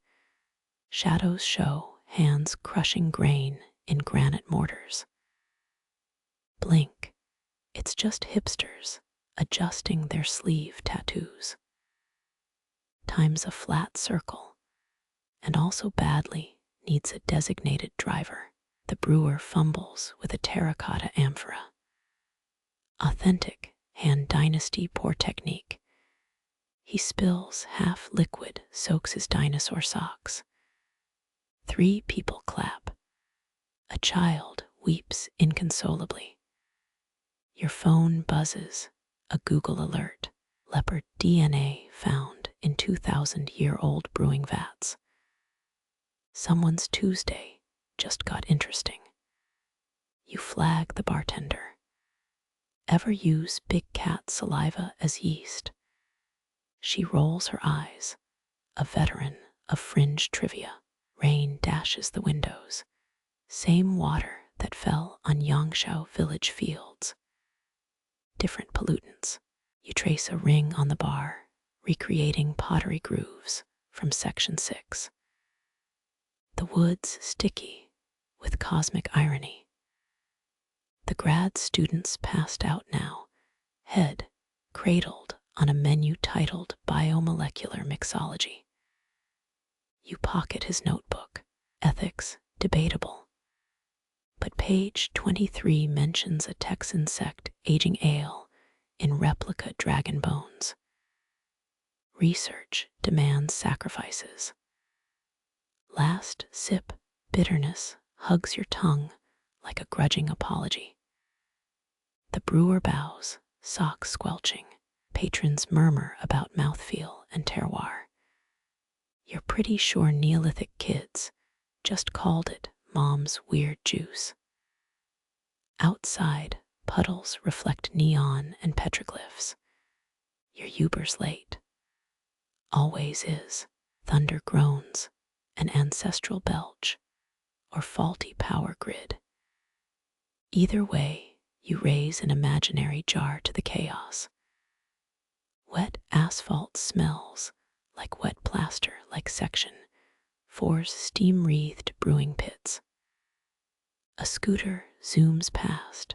Shadows show hands crushing grain in granite mortars. Blink. It's just hipsters adjusting their sleeve tattoos. Time's a flat circle, and also badly needs a designated driver. The brewer fumbles with a terracotta amphora. Authentic Han Dynasty pour technique. He spills half liquid, soaks his dinosaur socks. 3 people clap. A child weeps inconsolably. Your phone buzzes, a Google alert. Leopard DNA found in 2,000-year-old brewing vats. Someone's Tuesday just got interesting. You flag the bartender. Ever use big cat saliva as yeast? She rolls her eyes, a veteran of fringe trivia. Rain dashes the windows. Same water that fell on Yangshao village fields. Different pollutants. You trace a ring on the bar, recreating pottery grooves from section 6. The wood's sticky with cosmic irony. The grad students passed out now, head cradled on a menu titled Biomolecular Mixology. You pocket his notebook. Ethics debatable. But page 23 mentions a Texan sect aging ale in replica dragon bones. Research demands sacrifices. Last sip, bitterness hugs your tongue like a grudging apology. The brewer bows, socks squelching. Patrons murmur about mouthfeel and terroir. You're pretty sure Neolithic kids just called it Mom's weird juice. Outside, puddles reflect neon and petroglyphs. Your Uber's late. Always is. Thunder groans, an ancestral belch, or faulty power grid. Either way, you raise an imaginary jar to the chaos. Wet asphalt smells like wet plaster, like Section 4's steam-wreathed brewing pits. A scooter zooms past,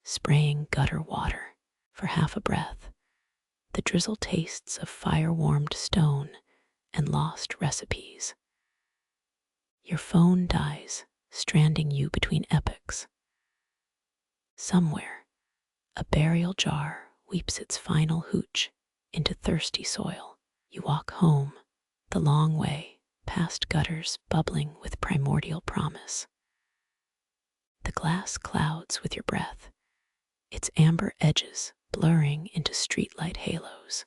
spraying gutter water for half a breath. The drizzle tastes of fire-warmed stone and lost recipes. Your phone dies, stranding you between epochs. Somewhere, a burial jar weeps its final hooch into thirsty soil. You walk home, the long way, past gutters bubbling with primordial promise. The glass clouds with your breath, its amber edges blurring into streetlight halos.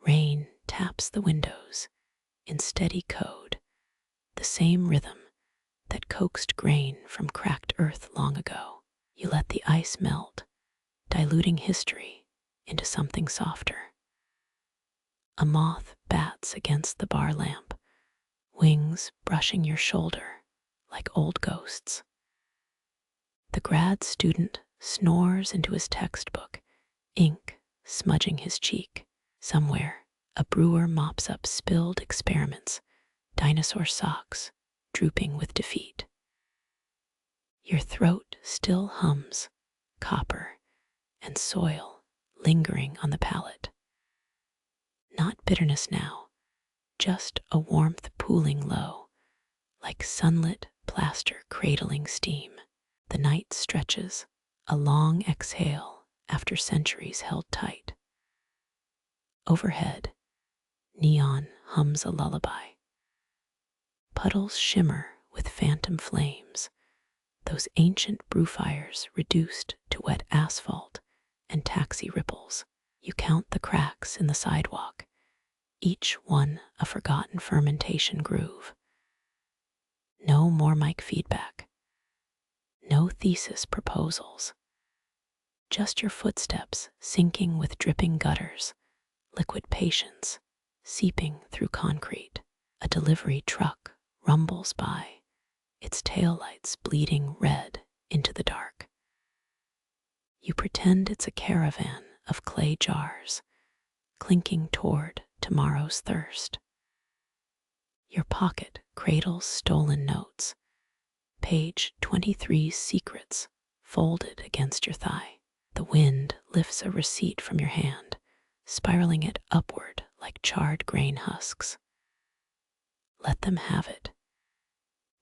Rain taps the windows in steady code, the same rhythm that coaxed grain from cracked earth long ago. You let the ice melt, diluting history into something softer. A moth bats against the bar lamp, wings brushing your shoulder like old ghosts. The grad student snores into his textbook, ink smudging his cheek. Somewhere, a brewer mops up spilled experiments, dinosaur socks drooping with defeat. Your throat still hums, copper and soil lingering on the palate. Not bitterness now, just a warmth pooling low, like sunlit plaster cradling steam. The night stretches, a long exhale after centuries held tight. Overhead, neon hums a lullaby. Puddles shimmer with phantom flames, those ancient brew fires reduced to wet asphalt and taxi ripples. You count the cracks in the sidewalk, each one a forgotten fermentation groove. No more mic feedback. No thesis proposals. Just your footsteps sinking with dripping gutters, liquid patience seeping through concrete. A delivery truck rumbles by, its taillights bleeding red into the dark. You pretend it's a caravan of clay jars, clinking toward tomorrow's thirst. Your pocket cradles stolen notes, page 23's secrets folded against your thigh. The wind lifts a receipt from your hand, spiraling it upward like charred grain husks. Let them have it.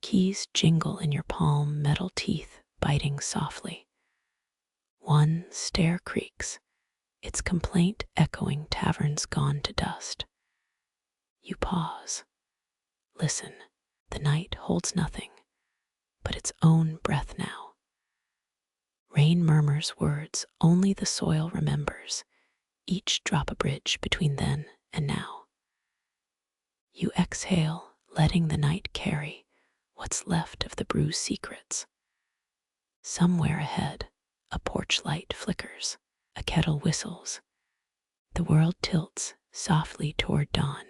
Keys jingle in your palm, metal teeth biting softly. One stair creaks, its complaint echoing taverns gone to dust. You pause. Listen, the night holds nothing but its own breath now. Rain murmurs words only the soil remembers, each drop a bridge between then and now. You exhale, letting the night carry what's left of the brew's secrets. Somewhere ahead, a porch light flickers, a kettle whistles. The world tilts softly toward dawn.